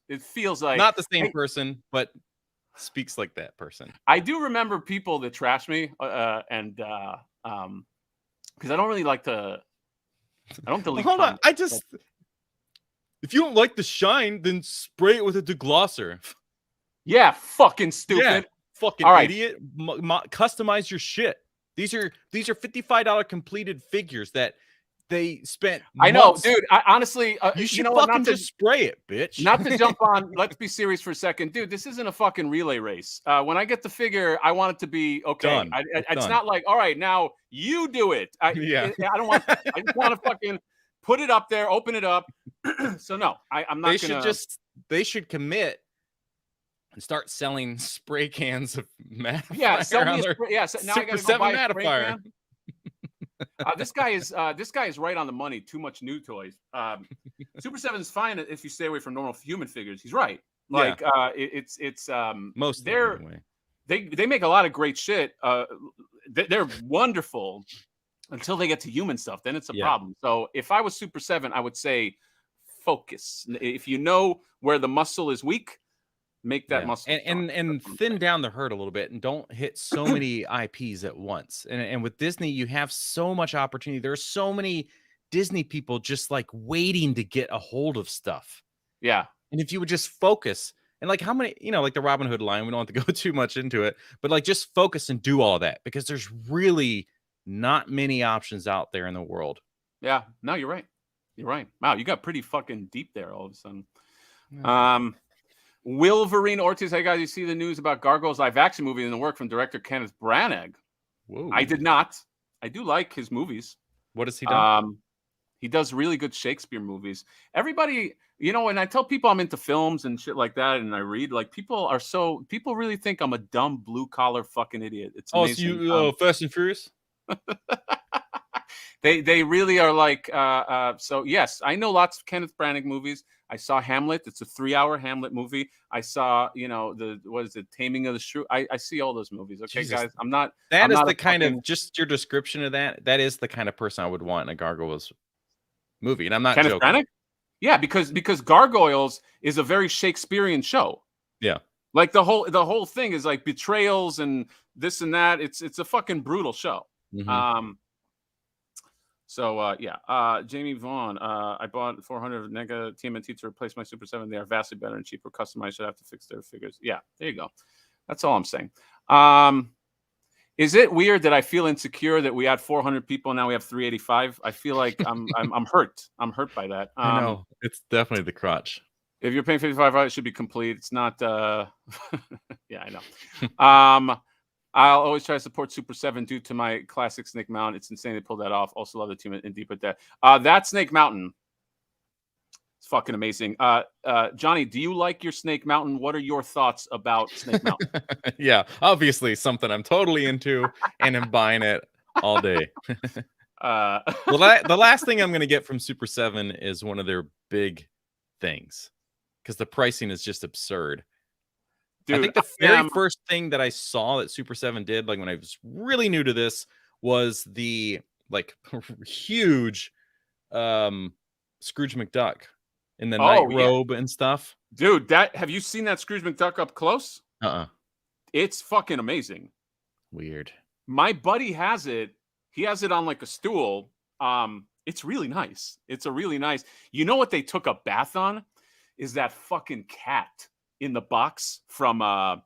it feels like not the same person, but speaks like that person. I do remember people that trash me, because I don't really like to. I don't delete. Hold on, if you don't like the shine, then spray it with a deglosser. Yeah, fucking stupid. Yeah, fucking idiot. Customize your shit. These are $55 completed figures that they spent. I know, dude. I honestly, you should fucking just spray it, bitch. Not to jump on. Let's be serious for a second, dude. This isn't a fucking relay race. When I get the figure, I want it to be okay. Done. It's not like, all right, now you do it. I don't want. I just want to fucking put it up there, open it up. So no, I'm not. They should commit and start selling spray cans of mattifier. Yeah, sell me a spray. Yeah, so now I gotta go buy a spray mattifier. Can. This guy is right on the money. Too much new toys. Super 7 is fine if you stay away from normal human figures. He's right. Like it's most they make a lot of great shit. They're wonderful until they get to human stuff. Then it's a problem. So if I was Super 7, I would say focus. If you know where the muscle is weak, make that muscle and thin down the herd a little bit, and don't hit so many IPs at once. And with Disney, you have so much opportunity. There are so many Disney people just like waiting to get a hold of stuff. Yeah. And if you would just focus, and like how many, like the Robin Hood line, we don't have to go too much into it, but like just focus and do all of that, because there's really not many options out there in the world. Yeah. No, you're right. You're right. Wow, you got pretty fucking deep there all of a sudden. Wolverine Ortiz, hey guys, you see the news about Gargoyles live action movie in the work from director Kenneth Branagh? Whoa. I did not. I do like his movies. What has he done? He does really good Shakespeare movies. Everybody, you know, when I tell people I'm into films and shit like that, and I read, like, people really think I'm a dumb blue collar fucking idiot. It's amazing. So you Fast and Furious? They really are like. So yes, I know lots of Kenneth Branagh movies. I saw Hamlet. It's a 3-hour Hamlet movie. I saw, you know, Taming of the Shrew. I see all those movies. Okay, Jesus. Guys, I'm not. That is the kind of, just your description of that. That is the kind of person I would want in a Gargoyles movie, and I'm not Kenneth joking. Branagh? Yeah, because Gargoyles is a very Shakespearean show. Yeah, like the whole thing is like betrayals and this and that. It's a fucking brutal show. Mm-hmm. So Jamie Vaughn, I bought 400 Nega TMNT to replace my Super 7. They are vastly better and cheaper. Customized, should have to fix their figures. Yeah, there you go. That's all I'm saying. Is it weird that I feel insecure that we had 400 people and now we have 385? I feel like I'm hurt. I'm hurt by that. I know. It's definitely the crotch. If you're paying $55, it should be complete. It's not. Yeah, I know. I'll always try to support Super 7 due to my classic Snake Mountain. It's insane they pulled that off. Also love the team in deep with that. That Snake Mountain. It's fucking amazing. Johnny, do you like your Snake Mountain? What are your thoughts about Snake Mountain? Yeah, obviously something I'm totally into, and I'm buying it all day. The last thing I'm going to get from Super 7 is one of their big things, because the pricing is just absurd. Dude, I think the very first thing that I saw that Super 7 did, like when I was really new to this, was the like huge Scrooge McDuck in the night robe and stuff. Dude, have you seen that Scrooge McDuck up close? It's fucking amazing. Weird. My buddy has it. He has it on like a stool. It's really nice. It's a really nice. You know what they took a bath on? Is that fucking cat in the box from the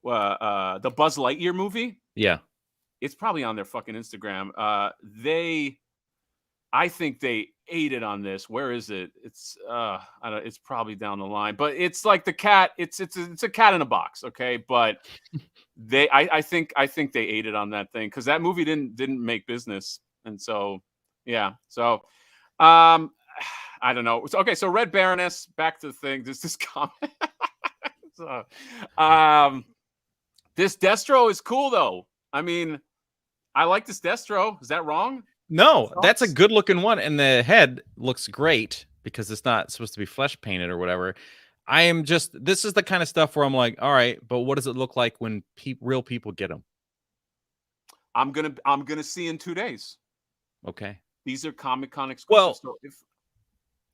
Buzz Lightyear movie? Yeah. It's probably on their fucking Instagram. I think they ate it on this. Where is it? It's it's probably down the line, but it's like the cat. It's a cat in a box, okay? But I think they ate it on that thing because that movie didn't make business, and so yeah. So I don't know. Okay, so Red Baroness. Back to the thing. This comment. So, this Destro is cool though. I mean, I like this Destro. Is that wrong? No, that's a good looking one, and the head looks great because it's not supposed to be flesh painted or whatever. This is the kind of stuff where I'm like, all right, but what does it look like when real people get them? I'm gonna see in 2 days. Okay, these are Comic-Con exclusive. Well,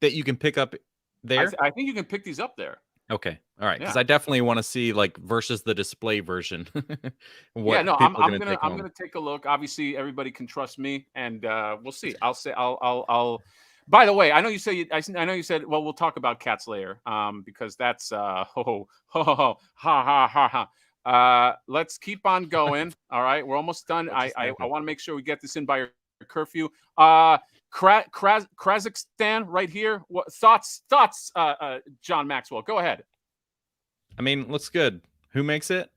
that you can pick up there. I think you can pick these up there. Okay, all right, because I definitely want to see like versus the display version. I'm gonna take a look. Obviously, everybody can trust me, and we'll see. I'll. By the way, I know you said. I know you said. Well, we'll talk about Cat's Lair, because that's ha ha ha. Let's keep on going. All right, we're almost done. I want to make sure we get this in by your curfew. Kazakhstan right here. What thoughts, John Maxwell? Go ahead. I mean, looks good. Who makes it?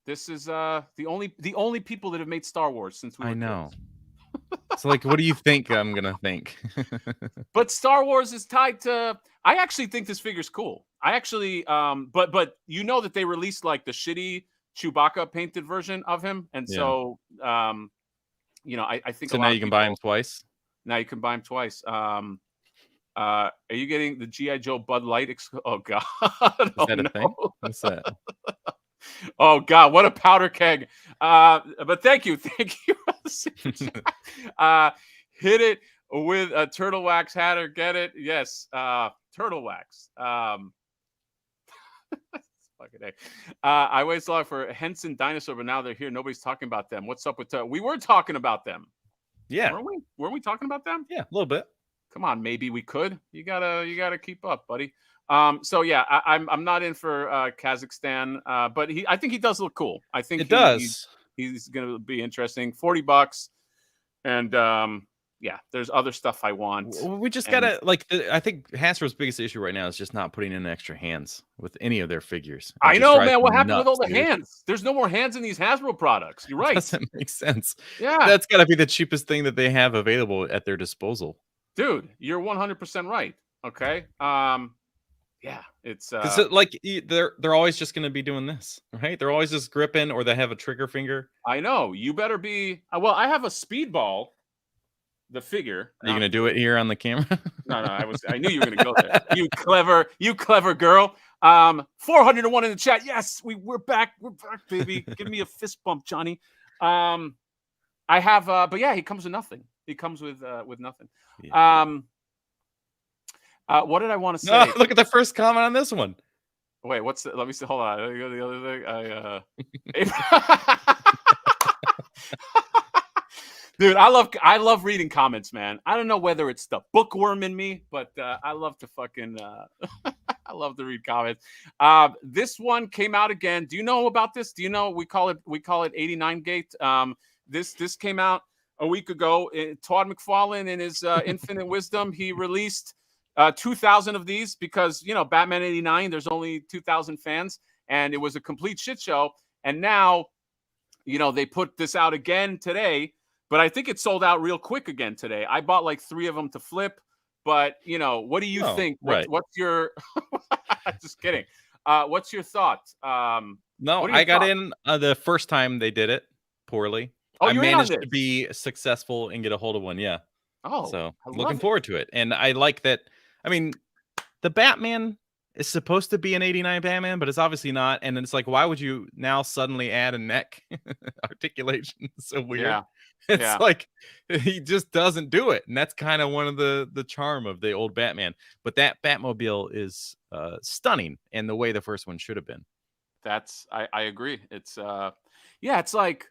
This is the only people that have made Star Wars since we were kids. So like, what do you think I'm gonna think? But Star Wars is tied to. I actually think this figure's cool. I actually but you know that they released like the shitty Chewbacca painted version of him, and so you know, I think so. Now you can buy him twice. Now you can buy him twice. Are you getting the G.I. Joe Bud Light? Oh God! Is that a thing? What's that? Oh God! What a powder keg! But thank you. Hit it with a turtle wax hatter. Get it? Yes. Turtle wax. Fucking A. I always thought for Henson Dinosaur, but now they're here. Nobody's talking about them. What's up with we were talking about them. Yeah. Weren't we talking about them? Yeah, a little bit. Come on, maybe we could. You gotta keep up, buddy. So yeah, I'm not in for Kazakhstan, but I think he does look cool. I think it does. He's gonna be interesting. $40, and yeah, there's other stuff I want. We just gotta I think Hasbro's biggest issue right now is just not putting in extra hands with any of their figures. I know, man. What happened with all the hands? There's no more hands in these Hasbro products. You're right. Doesn't make sense. Yeah, that's got to be the cheapest thing that they have available at their disposal. Dude, you're 100% right. Okay. Yeah, it's like they're always just going to be doing this, right? They're always just gripping, or they have a trigger finger. I know. You better be. Well, I have a speedball. The figure. Are you gonna do it here on the camera? No, I knew you were gonna go there. You clever girl. 401 in the chat. Yes, we're back. We're back, baby. Give me a fist bump, Johnny. I have, but yeah, he comes with nothing. He comes with nothing. Yeah. What did I want to say? No, look at the first comment on this one. Wait, what's the? Let me see. Hold on. Let me go to the other thing. Dude, I love reading comments, man. I don't know whether it's the bookworm in me, but I love to fucking I love to read comments. This one came out again. Do you know about this? Do you know we call it 89 Gate? This came out a week ago. Todd McFarlane, in his infinite wisdom, he released 2,000 of these because, you know, Batman 89, there's only 2,000 fans, and it was a complete shit show. And now, you know, they put this out again today. But I think it sold out real quick again today. I bought like 3 of them to flip. But, you know, what do you think? Right. What's your – just kidding. What's your thought? No, I got in the first time they did it poorly. Oh, I managed to be successful and get a hold of one, yeah. Oh, so looking forward to it. And I like that. I mean, the Batman is supposed to be an 89 Batman, but it's obviously not. And then it's like, why would you now suddenly add a neck articulation? It's so weird. Yeah. It's like he just doesn't do it, and that's kind of one of the charm of the old Batman. But that Batmobile is stunning, and the way the first one should have been. I agree. It's it's like,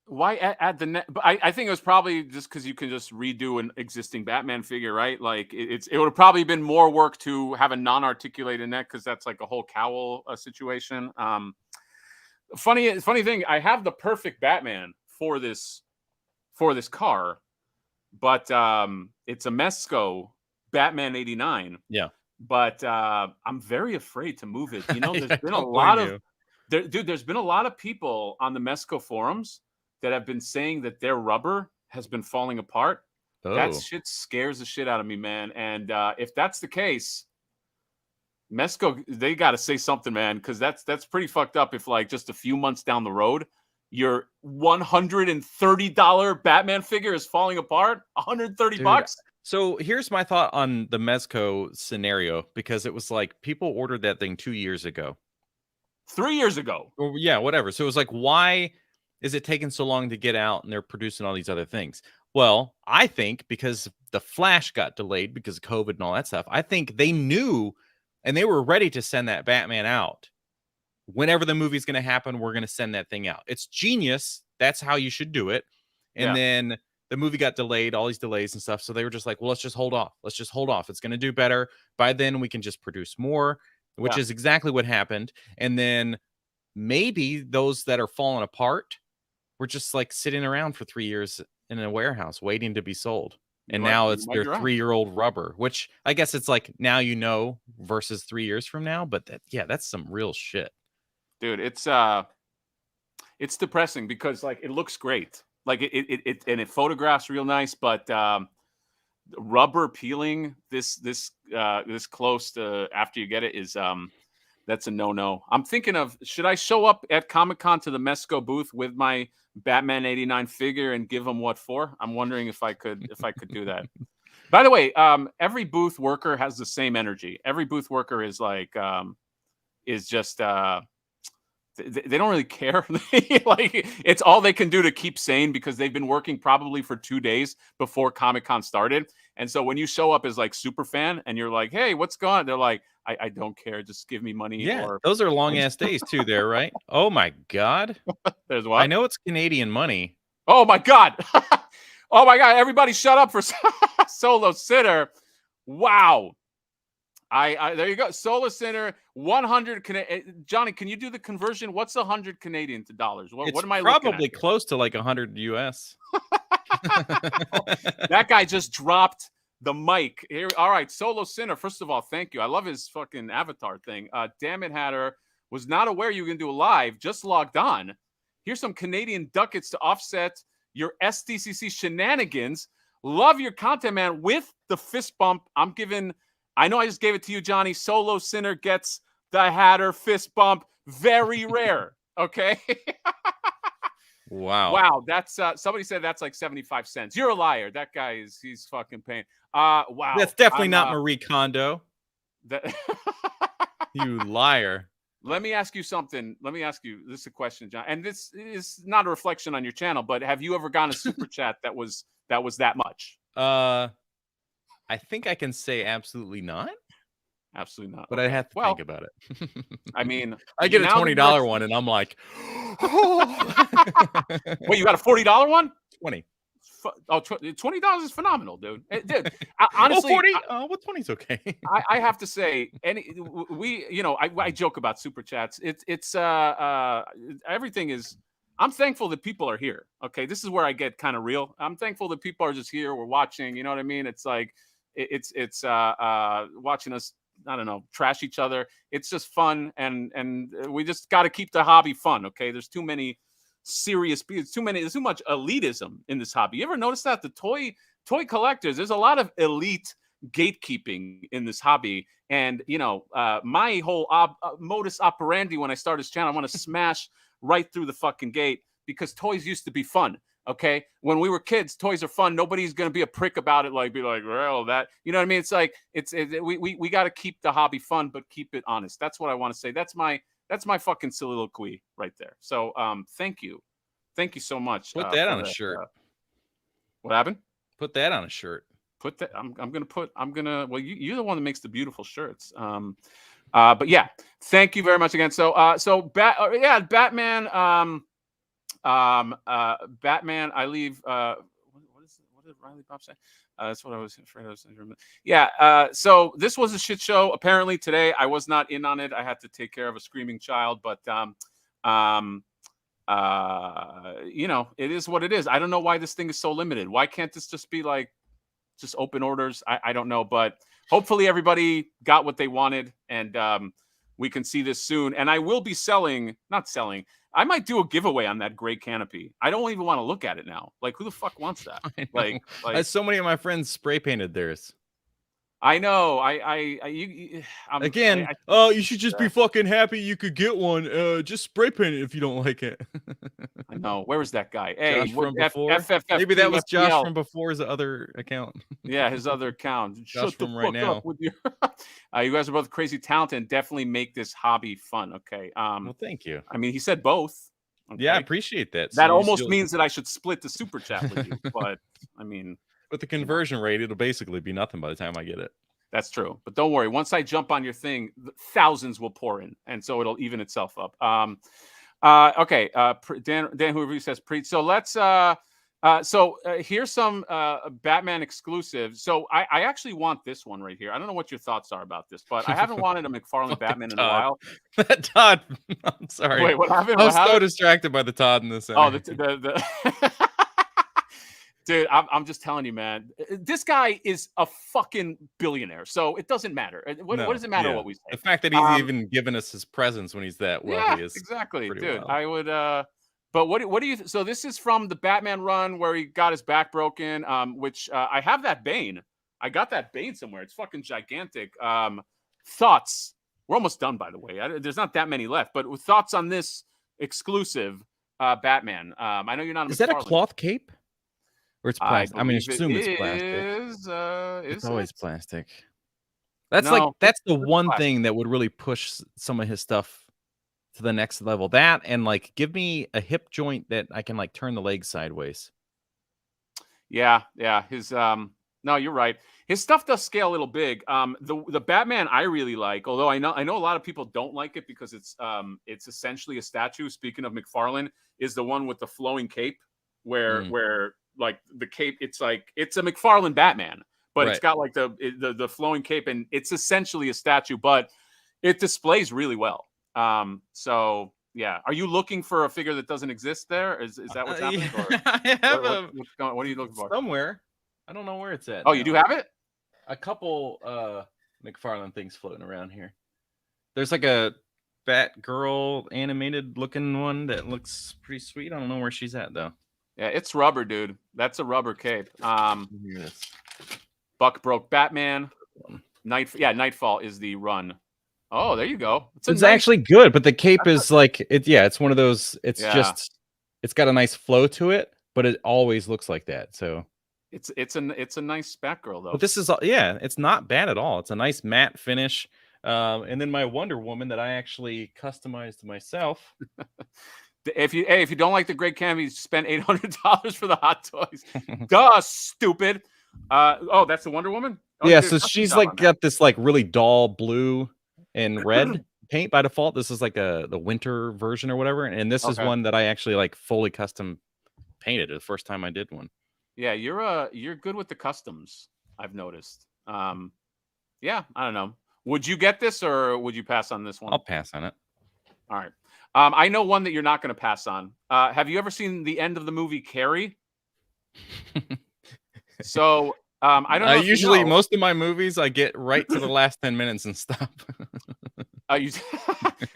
why add the neck? But I think it was probably just because you can just redo an existing Batman figure, right? Like it would have probably been more work to have a non-articulated neck because that's like a whole cowl situation. Funny thing, I have the perfect Batman for this car, but it's a Mesco Batman 89. Yeah. But I'm very afraid to move it. You know, there's been a lot of there's been a lot of people on the Mesco forums that have been saying that their rubber has been falling apart. Oh. That shit scares the shit out of me, man. And if that's the case, Mesco, they got to say something, man, because that's pretty fucked up. If like just a few months down the road, your $130 Batman figure is falling apart, $130. So here's my thought on the Mesco scenario, because it was like people ordered that thing 2 years ago, 3 years ago. Or, yeah, whatever. So it was like, why is it taking so long to get out and they're producing all these other things? Well, I think because the Flash got delayed because of COVID and all that stuff. I think they knew and they were ready to send that Batman out. Whenever the movie's going to happen, we're going to send that thing out. It's genius. That's how you should do it. And then the movie got delayed, all these delays and stuff. So they were just like, well, let's just hold off. Let's just hold off. It's going to do better. By then we can just produce more, which is exactly what happened. And then maybe those that are falling apart were just like sitting around for 3 years in a warehouse waiting to be sold. And now it's their 3-year-old rubber, which I guess it's like now, you know, versus 3 years from now. But that's some real shit. Dude, it's depressing because like it looks great. Like it photographs real nice, but rubber peeling this close to after you get it is that's a no. I'm thinking of, should I show up at Comic-Con to the Mesco booth with my Batman 89 figure and give them what for? I'm wondering if I could do that. By the way, every booth worker has the same energy. Every booth worker is like is just they don't really care. Like it's all they can do to keep sane because they've been working probably for 2 days before Comic-Con started. And so when you show up as like super fan and you're like, hey, what's going on? They're like, I don't care. Just give me money. Yeah, those are long ass days too there, right? Oh my God. There's what? I know it's Canadian money. Oh my God. Oh my God. Everybody shut up for Solo Sitter. Wow. I there you go. Solar Center, 100 Johnny, can you do the conversion? What's 100 Canadian to dollars? What am I looking at? Probably close to like 100 US. That guy just dropped the mic. Here, all right, Solo Sinner. First of all, thank you. I love his fucking avatar thing. Damn it, Hatter. Was not aware you were gonna do a live. Just logged on. Here's some Canadian ducats to offset your SDCC shenanigans. Love your content, man. With the fist bump, I'm giving. I know I just gave it to you, Johnny. Solo Sinner gets the Hatter fist bump. Very rare. Okay. Wow. Wow. That's somebody said that's like 75 cents. You're a liar. That guy he's fucking paying. Wow. That's definitely not Marie Kondo. You liar. Let me ask you something. Let me ask you. This is a question, John. And this is not a reflection on your channel, but have you ever gotten a super chat that was that much? I think I can say absolutely not. Absolutely not. But I have to think about it. I mean, I get a $20 one, and I'm like, wait, you got a $40 one? 20. Oh, $20 is phenomenal, dude. Dude, honestly, 40? What 20's okay. I have to say, I joke about super chats. It's everything is. I'm thankful that people are here. Okay, this is where I get kind of real. I'm thankful that people are just here. We're watching. You know what I mean? It's like it's watching us. I don't know, trash each other. It's just fun, and we just got to keep the hobby fun. Okay, there's too many serious there's too much elitism in this hobby. You ever notice that? The toy collectors, there's a lot of elite gatekeeping in this hobby. And my whole modus operandi when I started this channel, I want to smash right through the fucking gate, because toys used to be fun. Okay, when we were kids, toys are fun. Nobody's gonna be a prick about it, like be like, well, that, you know what I mean? It's like we got to keep the hobby fun, but keep it honest. That's what I want to say. That's my fucking soliloquy right there. So thank you so much. Put that on a shirt. What happened? Put that on a shirt. Put that. I'm gonna. Well, you're the one that makes the beautiful shirts. But yeah, thank you very much again. So Batman. Batman. I leave. What did Riley Pop say? That's what I was afraid I was. Yeah. So this was a shit show. Apparently today I was not in on it. I had to take care of a screaming child. But it is what it is. I don't know why this thing is so limited. Why can't this just be like just open orders? I don't know. But hopefully everybody got what they wanted, and we can see this soon. And I will be not selling. I might do a giveaway on that gray canopy. I don't even want to look at it now. Like, who the fuck wants that? Like so many of my friends spray painted theirs. I know. You should just be fucking happy you could get one. Just spray paint it if you don't like it. I know. Where was that guy? Hey, Josh from before? Maybe that was Josh from before's other account. Yeah, his other account. Josh from right now. With your you guys are both crazy talented and definitely make this hobby fun. Okay. Well, thank you. I mean, he said both. Okay? Yeah, I appreciate that. That almost means that I should split the super chat with you. But I mean, with the conversion rate, it'll basically be nothing by the time I get it. That's true. But don't worry. Once I jump on your thing, thousands will pour in. And so it'll even itself up. Okay. Dan Hoover says, so let's, here's some Batman exclusive. So I actually want this one right here. I don't know what your thoughts are about this, but I haven't wanted a McFarlane Batman in a while. That Todd. I'm sorry. Wait, what happened? I was so distracted by the Todd in this. Oh, dude, I'm just telling you, man. This guy is a fucking billionaire, so it doesn't matter. What does it matter what we say? The fact that he's even given us his presence when he's that wealthy is exactly, dude. Wild. I would. But what do you? So this is from the Batman run where he got his back broken. Which I have that Bane. I got that Bane somewhere. It's fucking gigantic. Thoughts? We're almost done, by the way. There's not that many left, but thoughts on this exclusive Batman? I know you're not. Is that a cloth cape? Or it's plastic. I mean, assume it's plastic. It's always plastic. That's the one thing that would really push some of his stuff to the next level. That and like give me a hip joint that I can like turn the legs sideways. Yeah. His no, you're right. His stuff does scale a little big. The Batman I really like, although I know a lot of people don't like it because it's essentially a statue. Speaking of McFarlane, is the one with the flowing cape where like the cape, it's a McFarlane Batman, but it's got like the flowing cape, and it's essentially a statue, but it displays really well. So Yeah. Are you looking for a figure that doesn't exist there? Is that what's happening? Yeah, I have what are you looking for? Somewhere. I don't know where it's at. Oh, you do have it? A couple McFarlane things floating around here. There's like a Batgirl animated looking one that looks pretty sweet. I don't know where she's at though. Yeah, it's rubber, dude. That's a rubber cape. Buck broke Batman. Nightfall is the run. Oh, there you go. It's actually good, but the cape is like it's one of those. It's got a nice flow to it, but it always looks like that. So it's a nice Batgirl though. But this is it's not bad at all. It's a nice matte finish. And then my Wonder Woman that I actually customized myself. If you don't like the Great Canvas, spend $800 for the Hot Toys. Duh, stupid. Oh, that's the Wonder Woman. Oh, yeah, so she's like got this like really dull blue and red paint by default. This is like the winter version or whatever, and this is one that I actually like fully custom painted. The first time I did one. Yeah, you're good with the customs, I've noticed. Yeah, I don't know. Would you get this or would you pass on this one? I'll pass on it. All right. I know one that you're not going to pass on. Have you ever seen the end of the movie Carrie? So I don't know. Usually, most of my movies, I get right to the last 10 minutes and stop.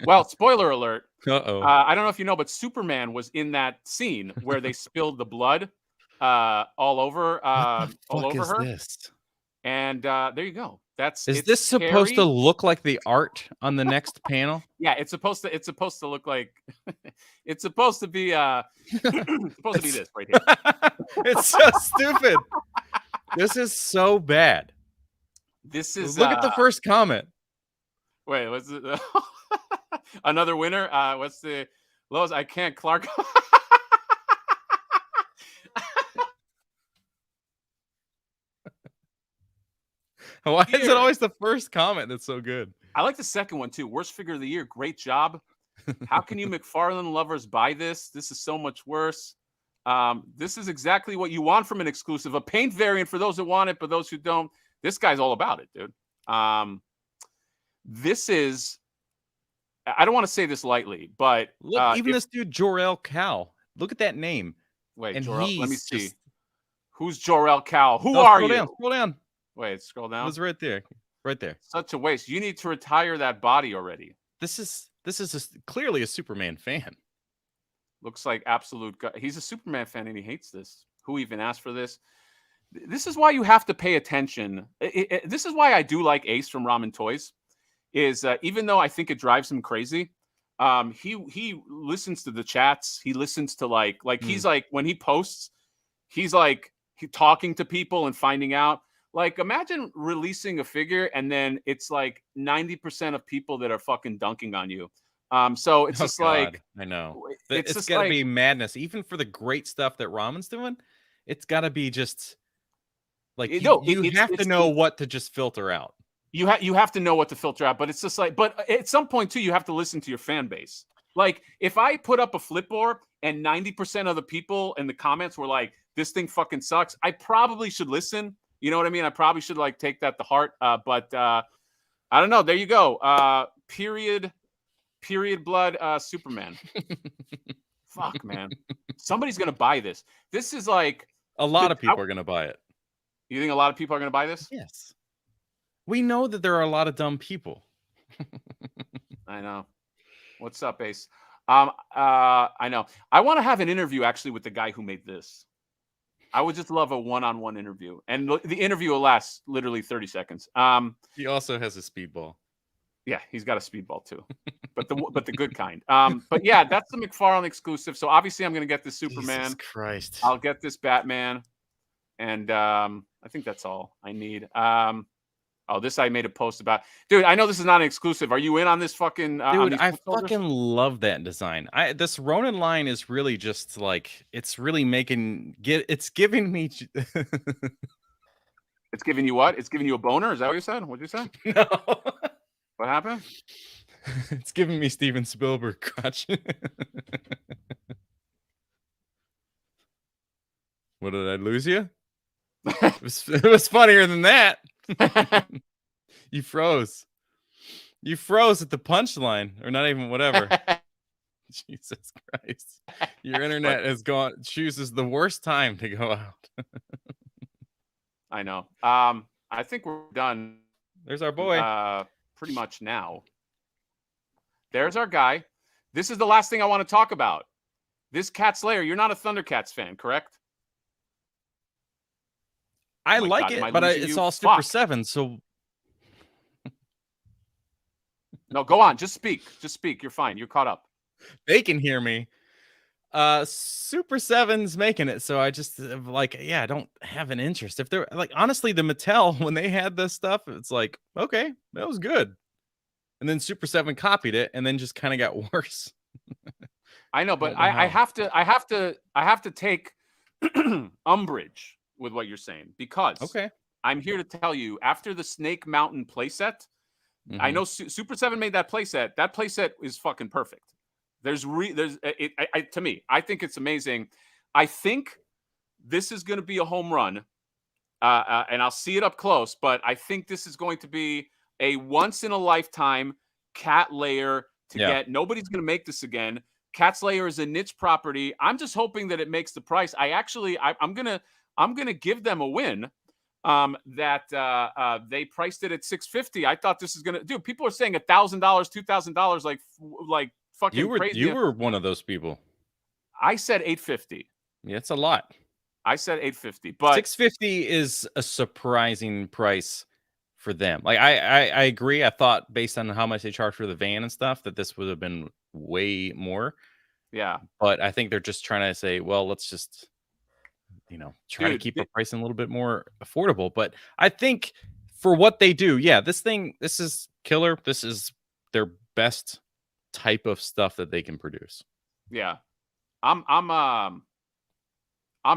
Well, spoiler alert. Uh-oh. I don't know if you know, but Superman was in that scene where they spilled the blood all over her. This? And there you go. Is this supposed to look like the art on the next panel? Yeah, it's supposed to look like it's supposed to be supposed to be this right here. It's so stupid. This is so bad. This is look at the first comment. Wait, what's it? Another winner? What's the lowest? I can't Clark. Why is it always the first comment that's so good? I like the second one too. Worst figure of the year. Great job. How can you McFarlane lovers buy this? This is so much worse. This is exactly what you want from an exclusive. A paint variant for those who want it, but those who don't. This guy's all about it, dude. This is. I don't want to say this lightly, but look, even this dude Jor-El Cal. Look at that name. Wait, and Jor-El, let me see. Who's Jor-El Cal? Who are you? Scroll down. Wait, scroll down. It was right there. Right there. Such a waste. You need to retire that body already. This is clearly a Superman fan. Looks like absolute. He's a Superman fan and he hates this. Who even asked for this? This is why you have to pay attention. This is why I do like Ace from Ramen Toys. Is even though I think it drives him crazy, he listens to the chats. He listens to like he's like when he posts, he's like talking to people and finding out. Like, imagine releasing a figure and then it's like 90% of people that are fucking dunking on you. So it's just like, I know it's got to be madness, even for the great stuff that Ramen's doing. It's got to be just like you have to know what to just filter out. You have to know what to filter out, but it's just like, but at some point too, you have to listen to your fan base. Like, if I put up a flipboard and 90% of the people in the comments were like, "This thing fucking sucks," I probably should listen. You know what I mean? I probably should like take that to heart. But I don't know. There you go. Period blood Superman. Fuck, man. Somebody's going to buy this. This is like. A lot of people are going to buy it. You think a lot of people are going to buy this? Yes. We know that there are a lot of dumb people. I know. What's up, Ace? I know. I want to have an interview actually with the guy who made this. I would just love a one-on-one interview, and the interview will last literally 30 seconds. He also has a speedball. Yeah, he's got a speedball too, but the good kind. But yeah, that's the McFarlane exclusive. So obviously, I'm going to get this Superman. Jesus Christ! I'll get this Batman, and I think that's all I need. Oh, this I made a post about. Dude, I know this is not an exclusive. Are you in on this fucking? Dude, I fucking love that design. This Ronin line is really just like, it's really it's giving me. It's giving you what? It's giving you a boner? Is that what you said? What'd you say? No. What happened? It's giving me Steven Spielberg crotch. What, did I lose you? It was funnier than that. You froze. You froze at the punchline, or not even whatever. Jesus Christ. Your internet has chooses the worst time to go out. I know. I think we're done. There's our boy. Pretty much now. There's our guy. This is the last thing I want to talk about. This Cat Slayer, you're not a Thundercats fan, correct? I like it, but it's all Super 7, so... No, go on. Just speak. Just speak. You're fine. You're caught up. They can hear me. Super 7's making it, so I just like, yeah, I don't have an interest. If they're like, honestly, the Mattel, when they had this stuff, it's like, okay, that was good. And then Super 7 copied it and then just kind of got worse. I know, but I have to take umbrage with what you're saying, because I'm here to tell you, after the Snake Mountain playset, I know Super 7 made that playset. That playset is fucking perfect. To me, I think it's amazing. I think this is going to be a home run, and I'll see it up close. But I think this is going to be a once in a lifetime cat layer to get. Nobody's going to make this again. Cat Slayer is a niche property. I'm just hoping that it makes the price. I'm gonna give them a win. That they priced it at $650. I thought this is gonna, dude. People are saying $1,000, $2,000, like fucking crazy. You were one of those people. I said $850. Yeah, it's a lot. I said $850, but $650 is a surprising price for them. Like I agree. I thought based on how much they charge for the van and stuff that this would have been way more. Yeah, but I think they're just trying to say, well, let's just try to keep the pricing a little bit more affordable. But I think for what they do, this is killer. This is their best type of stuff that they can produce. Yeah, I'm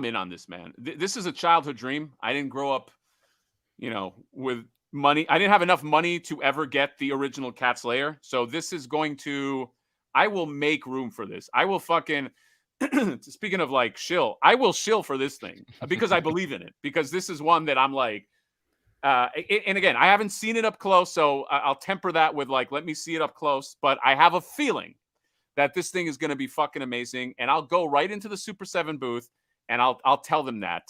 in on this, man. This is a childhood dream. I didn't grow up, with money. I didn't have enough money to ever get the original Cat Slayer. So this is going to, I will make room for this. I will fucking, speaking of like shill, I will shill for this thing because I believe in it, because this is one that I'm like, and again, I haven't seen it up close. So I'll temper that with like, let me see it up close, but I have a feeling that this thing is going to be fucking amazing. And I'll go right into the Super 7 booth and I'll tell them that,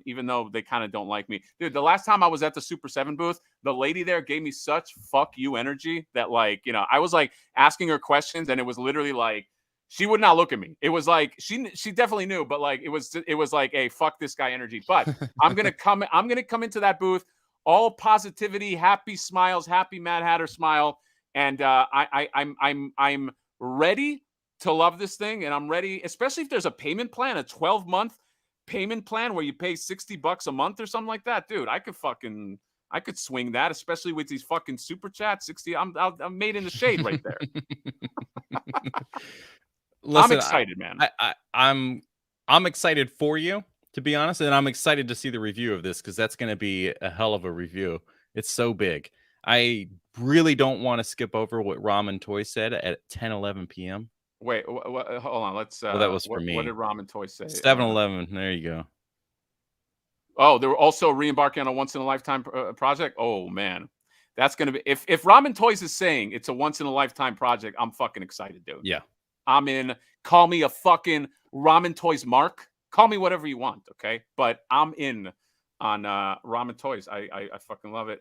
even though they kind of don't like me. Dude, the last time I was at the Super 7 booth, the lady there gave me such fuck you energy that like, I was like asking her questions and it was literally like, she would not look at me. It was like, she definitely knew, but like, it was like a fuck this guy energy. But I'm going to come into that booth, all positivity, happy smiles, happy Mad Hatter smile. And I'm ready to love this thing. And I'm ready, especially if there's a payment plan, a 12-month payment plan where you pay $60 a month or something like that. Dude, I could swing that, especially with these fucking super chats. 60, I'm made in the shade right there. Listen, I'm excited, man. I'm excited for you, to be honest, and I'm excited to see the review of this because that's going to be a hell of a review. It's so big. I really don't want to skip over what Ramen Toy said at 10:11 p.m. Wait, hold on. Let's. Well, that was for me. What did Ramen Toy say? 7-Eleven. There you go. Oh, they were also re-embarking on a once-in-a-lifetime project. Oh man, that's gonna be if Ramen Toys is saying it's a once-in-a-lifetime project, I'm fucking excited, dude. Yeah. I'm in. Call me a fucking Ramen Toys mark. Call me whatever you want, okay? But I'm in on Ramen Toys. I fucking love it.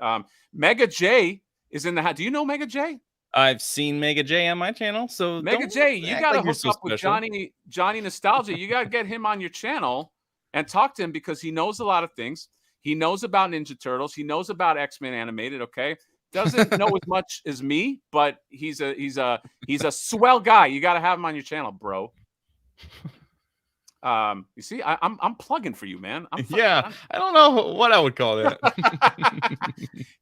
Mega J is in the house. Do you know Mega J? I've seen Mega J on my channel. So Mega J, you gotta hook up with Johnny Nostalgia. You gotta get him on your channel and talk to him because he knows a lot of things. He knows about Ninja Turtles. He knows about X-Men animated. Okay. Doesn't know as much as me, but he's a swell guy. You got to have him on your channel, bro. You see, I'm plugging for you, man. I don't know what I would call that.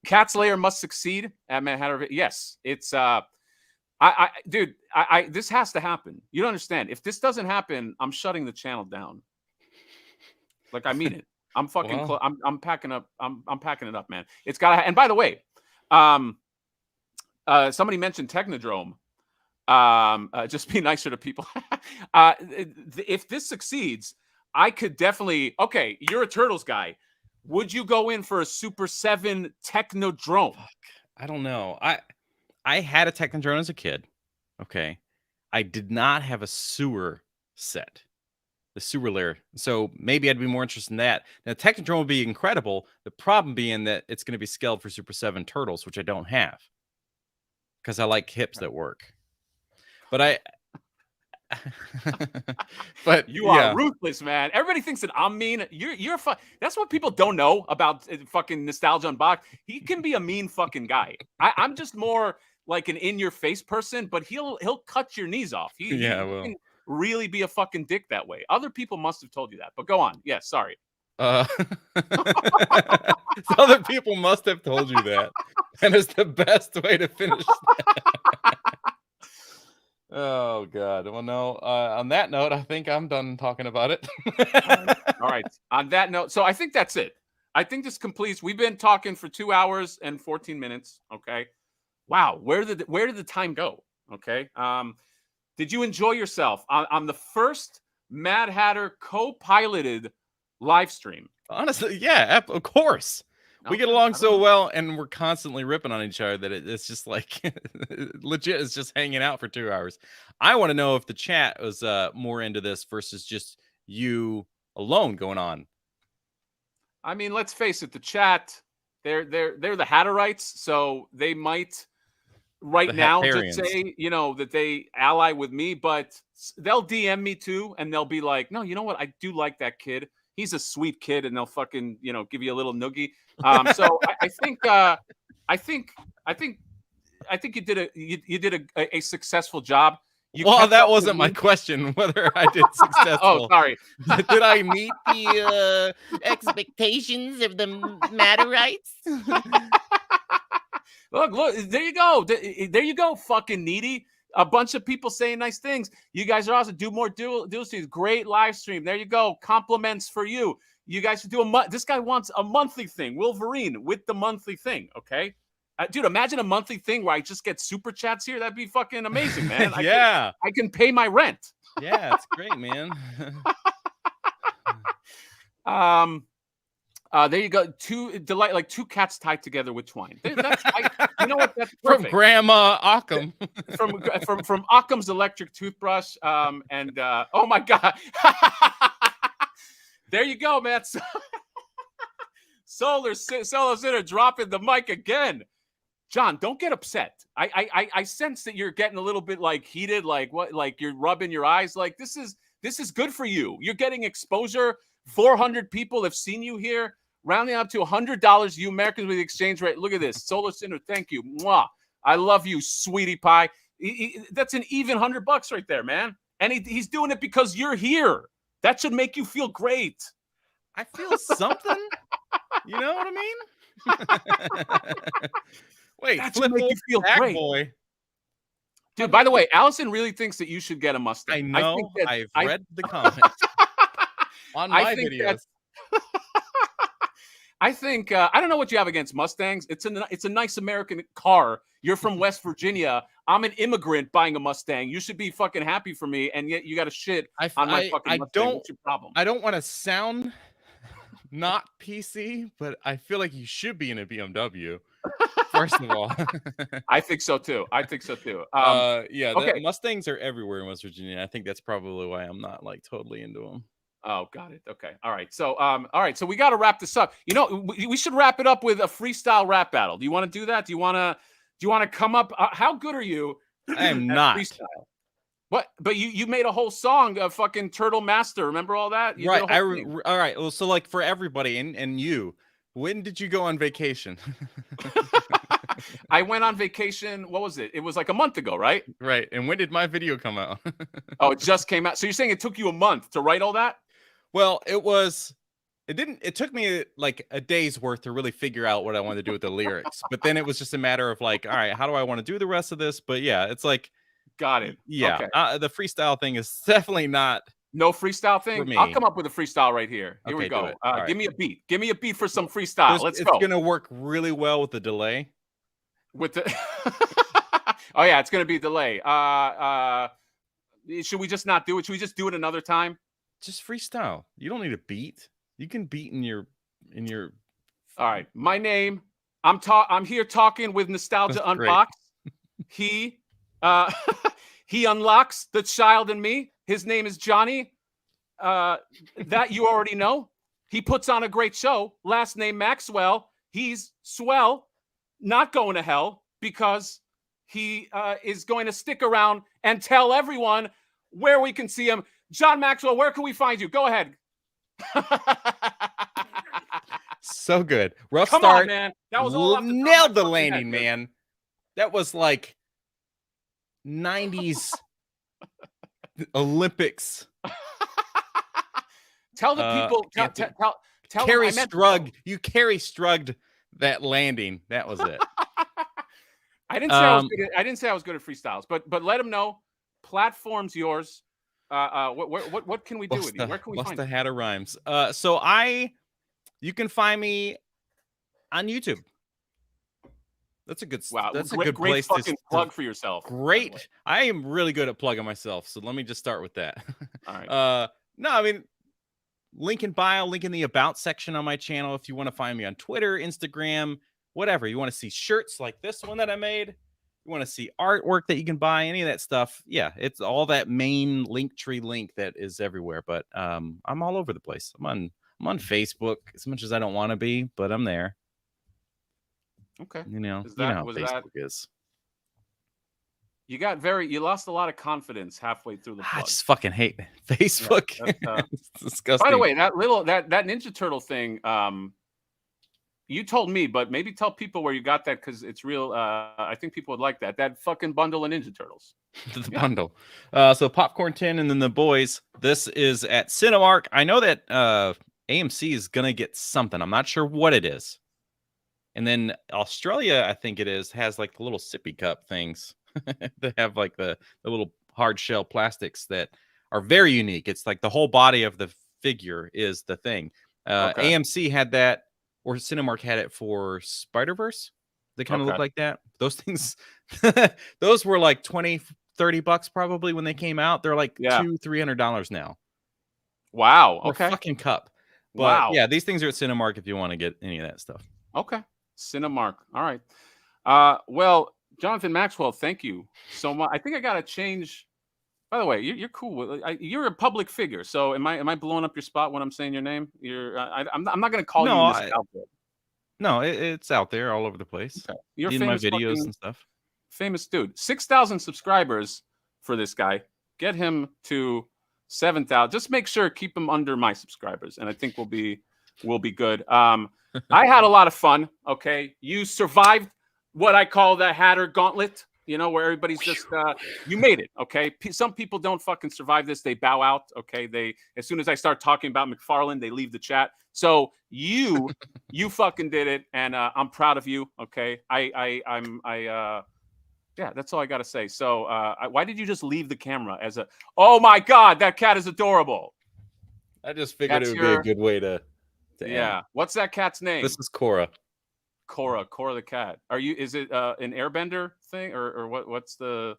Cat Slayer must succeed at Manhattan. Yes, it's dude, this has to happen. You don't understand. If this doesn't happen, I'm shutting the channel down. Like I mean it. I'm fucking. I'm packing up. I'm packing it up, man. It's got. And by the way. Somebody mentioned Technodrome. Just be nicer to people. If this succeeds, I could definitely. Okay, you're a Turtles guy. Would you go in for a Super 7 Technodrome? I don't know. I had a Technodrome as a kid. Okay, I did not have a sewer set. The sewer layer. So maybe I'd be more interested in that. Now, Technodrome would be incredible. The problem being that it's going to be scaled for Super 7 Turtles, which I don't have. Because I like hips that work. But but you are ruthless, man. Everybody thinks that I'm mean. You're that's what people don't know about fucking Nostalgia Unboxed. He can be a mean fucking guy. I'm just more like an in-your-face person, but he'll cut your knees off. He can really be a fucking dick that way. Other people must have told you that, but go on. Yeah, sorry. Other people must have told you that. And it's the best way to finish that. Oh, God. Well, no. On that note, I think I'm done talking about it. All right. On that note, so I think that's it. I think this completes. We've been talking for 2 hours and 14 minutes. Okay. Wow. Where did the time go? Okay. Did you enjoy yourself on the first Mad Hatter co-piloted live stream? Honestly, yeah, of course. We get along so well, and we're constantly ripping on each other that it's just like legit is just hanging out for 2 hours. I want to know if the chat was more into this versus just you alone going on. I mean, let's face it, the chat, they're the Hatterites, so they might now just say, you know, that they ally with me, but they'll DM me too, and they'll be like, no, you know what? I do like that kid. He's a sweet kid, and they'll fucking, you know, give you a little noogie. So I think you did a successful job. Well, that wasn't my question, whether I did successful. Oh, sorry. Did I meet the expectations of the Matterites? Look, there you go. There you go, fucking needy. A bunch of people saying nice things. You guys are awesome. Do more dual streams. Great live stream. There you go. Compliments for you. You guys should do this guy wants a monthly thing. Wolverine with the monthly thing. Okay. Dude, imagine a monthly thing where I just get super chats here. That'd be fucking amazing, man. Yeah. I can pay my rent. Yeah, it's great, man. There you go. Two cats tied together with twine. You know what? That's perfect. From Grandma Occam. from Occam's electric toothbrush. And oh my god. There you go, man. Solar Sinner dropping the mic again. John, don't get upset. I sense that you're getting a little bit like heated, like what, like you're rubbing your eyes. Like this is good for you. You're getting exposure. 400 people have seen you here, rounding up to $100. You Americans with the exchange rate. Look at this. Solar Sinner, thank you. Mwah. I love you, sweetie pie. That's an even $100 right there, man. And he's doing it because you're here. That should make you feel great. I feel something. You know what I mean? Wait, that should make you feel great, boy. Dude, by the way, Allison really thinks that you should get a Mustang. I know. I've read the comments on my videos. I think I don't know what you have against Mustangs. It's a nice American car. You're from West Virginia. I'm an immigrant buying a Mustang. You should be fucking happy for me, and yet you got to shit on my fucking Mustang. What's your problem? I don't want to sound not PC, but I feel like you should be in a BMW. First of all, I think so too. Yeah, okay. Mustangs are everywhere in West Virginia. I think that's probably why I'm not like totally into them. Oh, got it. Okay. All right. So we got to wrap this up. You know, we should wrap it up with a freestyle rap battle. Do you want to do that? Do you want to come up? How good are you? I am not. Freestyle? What? But you made a whole song of fucking Turtle Master. Remember all that? Right. All right. Well, so like for everybody and you, when did you go on vacation? I went on vacation. What was it? It was like a month ago, right? Right. And when did my video come out? Oh, it just came out. So you're saying it took you a month to write all that? Well, it took me like a day's worth to really figure out what I wanted to do with the lyrics. But then it was just a matter of like, all right, how do I want to do the rest of this? But yeah, it's like, got it. Yeah. Okay. The freestyle thing is definitely not. No freestyle thing? I'll come up with a freestyle right here. Here we go. Right. Give me a beat. Give me a beat for some freestyle. Let's go. It's going to work really well with the delay. With the Oh yeah, it's going to be a delay. Should we just not do it? Should we just do it another time? Just freestyle. You don't need a beat. You can beat in your All right. My name, I'm here talking with Nostalgia Unboxed. He unlocks the child in me. His name is Johnny. That you already know. He puts on a great show. Last name Maxwell. He's swell, not going to hell because he is going to stick around and tell everyone where we can see him. John Maxwell, where can we find you? Go ahead. So good. Rough Come start. on, man. That was all nailed the landing, man. That was like 90s Olympics. Tell the people. Tell Carrie Strug. You Carrie Strugged that landing. That was it. I didn't say I was good at, I didn't say I was good at freestyles, but let them know. Platform's yours. What can we do with you? Where can we find the hat of rhymes? You can find me on YouTube. That's a good. Wow, that's a good great place fucking to plug for yourself. Great. I am really good at plugging myself, so let me just start with that. All right. No, I mean, link in bio, link in the about section on my channel if you want to find me on Twitter, Instagram, whatever. You want to see shirts like this one that I made. You want to see artwork that you can buy, any of that stuff. Yeah, it's all that main Linktree link that is everywhere. But I'm all over the place. I'm on Facebook as much as I don't want to be, but I'm there. Okay. You know how Facebook is. You lost a lot of confidence halfway through the plug. I just fucking hate Facebook. Yeah, it's disgusting. By the way, that Ninja Turtle thing, you told me, but maybe tell people where you got that because it's real. I think people would like that. That fucking bundle of Ninja Turtles. The bundle. So Popcorn Tin and then the boys. This is at Cinemark. I know that AMC is gonna get something. I'm not sure what it is. And then Australia, I think it is, has like the little sippy cup things. They have like the little hard shell plastics that are very unique. It's like the whole body of the figure is the thing. AMC had that, or Cinemark had it for Spider-Verse. They kind of look like that. Those things, those were like $20-$30 probably when they came out. They're like $200-$300 now. Wow. Okay. Fucking cup. But wow. Yeah, these things are at Cinemark if you want to get any of that stuff. Okay. Cinemark. All right. Well, Jonathan Maxwell, thank you so much. I think I got to change. By the way, you're cool. You're a public figure. So am I blowing up your spot when I'm saying your name? I'm not going to call you nostalgia. No, it's out there all over the place. Okay. You're in my videos and stuff. Famous dude. 6,000 subscribers for this guy. Get him to 7,000. Just make sure, keep him under my subscribers, and I think we'll be good. I had a lot of fun. Okay, you survived what I call the Hatter Gauntlet. You know, where everybody's just you made it. Okay, some people don't fucking survive this. They bow out. Okay, as soon as I start talking about McFarlane, they leave the chat. So you fucking did it, and I'm proud of you. Okay, yeah, that's all I got to say. So why did you just leave the camera as a? Oh my God, that cat is adorable. I just figured it would be a good way to end. What's that cat's name? This is Cora. Cora the cat. Is it an airbender thing or what's the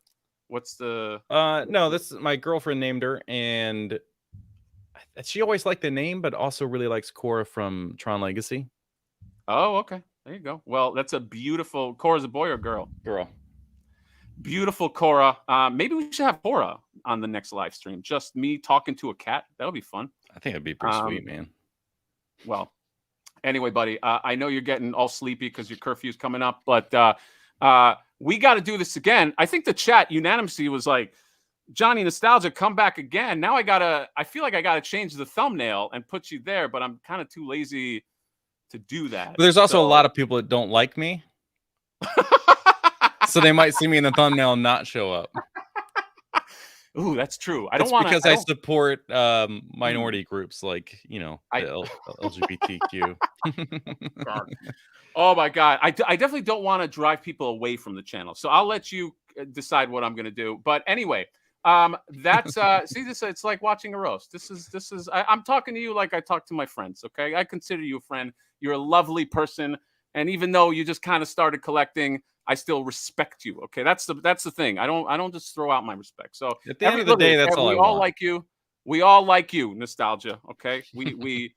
no, this is my girlfriend named her, and she always liked the name, but also really likes Cora from Tron Legacy. Oh, okay. There you go. Well, that's a beautiful. Cora's a boy or girl? Girl. Beautiful Cora. Maybe we should have Cora on the next live stream. Just me talking to a cat. That'll be fun. I think it'd be pretty sweet, man. Well, anyway, buddy, I know you're getting all sleepy because your curfew's coming up, but we got to do this again. I think the chat unanimously was like, Johnny Nostalgia, come back again. Now I feel like I got to change the thumbnail and put you there, but I'm kind of too lazy to do that. But there's also a lot of people that don't like me. So they might see me in the thumbnail and not show up. Ooh, that's true. Because I support minority groups like, the LGBTQ. Oh my God. I definitely don't want to drive people away from the channel. So I'll let you decide what I'm going to do. But anyway, that's see this. It's like watching a roast. This is I'm talking to you like I talk to my friends. Okay. I consider you a friend. You're a lovely person. And even though you just kind of started collecting, I still respect you. Okay, that's the thing. I don't just throw out my respect. So at the end of the day, that's all I want. We all like you. We all like you, Nostalgia. Okay, we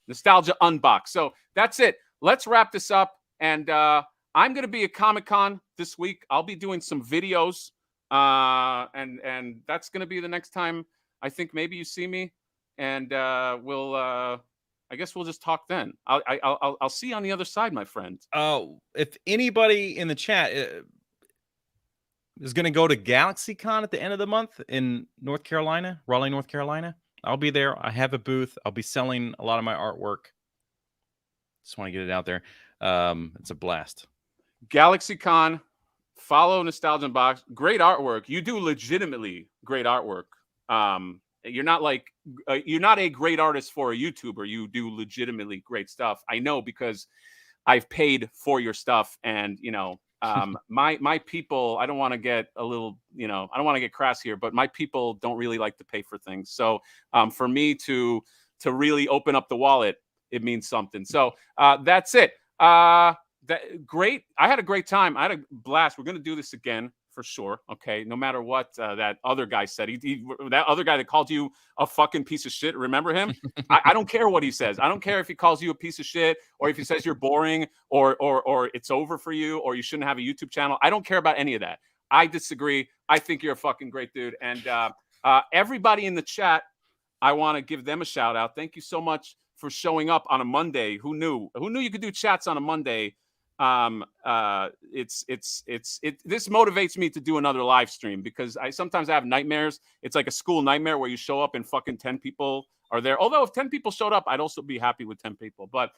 Nostalgia Unboxed. So that's it. Let's wrap this up. And I'm gonna be at Comic-Con this week. I'll be doing some videos And that's gonna be the next time I think maybe you see me, and we'll I guess we'll just talk then. I'll see you on the other side, my friend. If anybody in the chat is going to go to GalaxyCon at the end of the month in North Carolina, Raleigh, North Carolina, I'll be there. I have a booth. I'll be selling a lot of my artwork. Just want to get it out there. It's a blast. GalaxyCon, follow Nostalgia Unboxed. Great artwork. You do legitimately great artwork. You're not like you're not a great artist for a YouTuber. You do legitimately great stuff. I know because I've paid for your stuff, and you know, my people. I don't want to get a little, you know, I don't want to get crass here, but my people don't really like to pay for things. So for me to really open up the wallet, it means something. So that's it. Great. I had a great time. I had a blast. We're gonna do this again for sure. Okay. No matter what that other guy said, that other guy that called you a fucking piece of shit. Remember him? I don't care what he says. I don't care if he calls you a piece of shit or if he says you're boring or it's over for you or you shouldn't have a YouTube channel. I don't care about any of that. I disagree. I think you're a fucking great dude. And everybody in the chat, I want to give them a shout out. Thank you so much for showing up on a Monday. Who knew you could do chats on a Monday? This motivates me to do another live stream because sometimes I have nightmares. It's like a school nightmare where you show up and fucking 10 people are there. Although if 10 people showed up, I'd also be happy with 10 people. But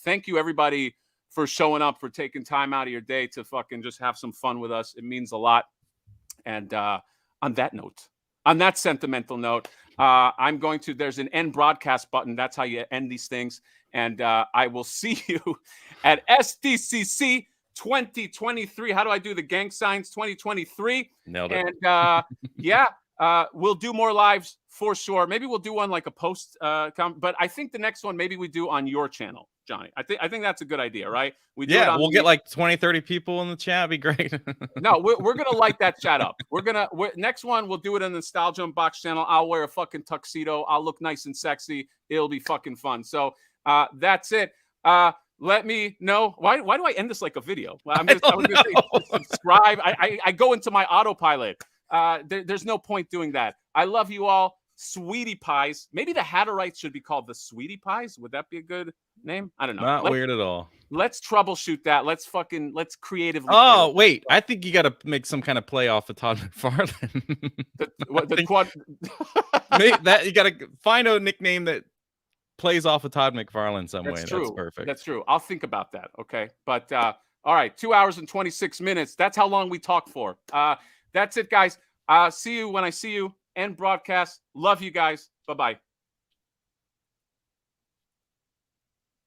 thank you everybody for showing up, for taking time out of your day to fucking just have some fun with us. It means a lot. And on that note, on that sentimental note, there's an end broadcast button. That's how you end these things. And I will see you at SDCC 2023. How do I do the gang signs? 2023. Nailed it. And we'll do more lives for sure. Maybe we'll do one like a post, but I think the next one maybe we do on your channel, Johnny. I think that's a good idea, right? We'll get like 20, 30 people in the chat. It'd be great. No, we're gonna light that chat up. Next one we'll do it on the Nostalgia Unboxed channel. I'll wear a fucking tuxedo. I'll look nice and sexy. It'll be fucking fun. So that's it. Let me know. Why do I end this like a video? I'm just gonna say subscribe. I go into my autopilot. There's no point doing that. I love you all. Sweetie Pies. Maybe the Hatterites should be called the Sweetie Pies. Would that be a good name? I don't know. Not weird at all. Let's troubleshoot that. Let's creatively. Oh, wait. I think you got to make some kind of play off of Todd McFarlane. You got to find a nickname that plays off of Todd McFarlane some way. True. That's perfect. That's true. I'll think about that. Okay. But all right, 2 hours and 26 minutes. That's how long we talk for. That's it, guys. See you when I see you. End broadcast. Love you guys. Bye-bye.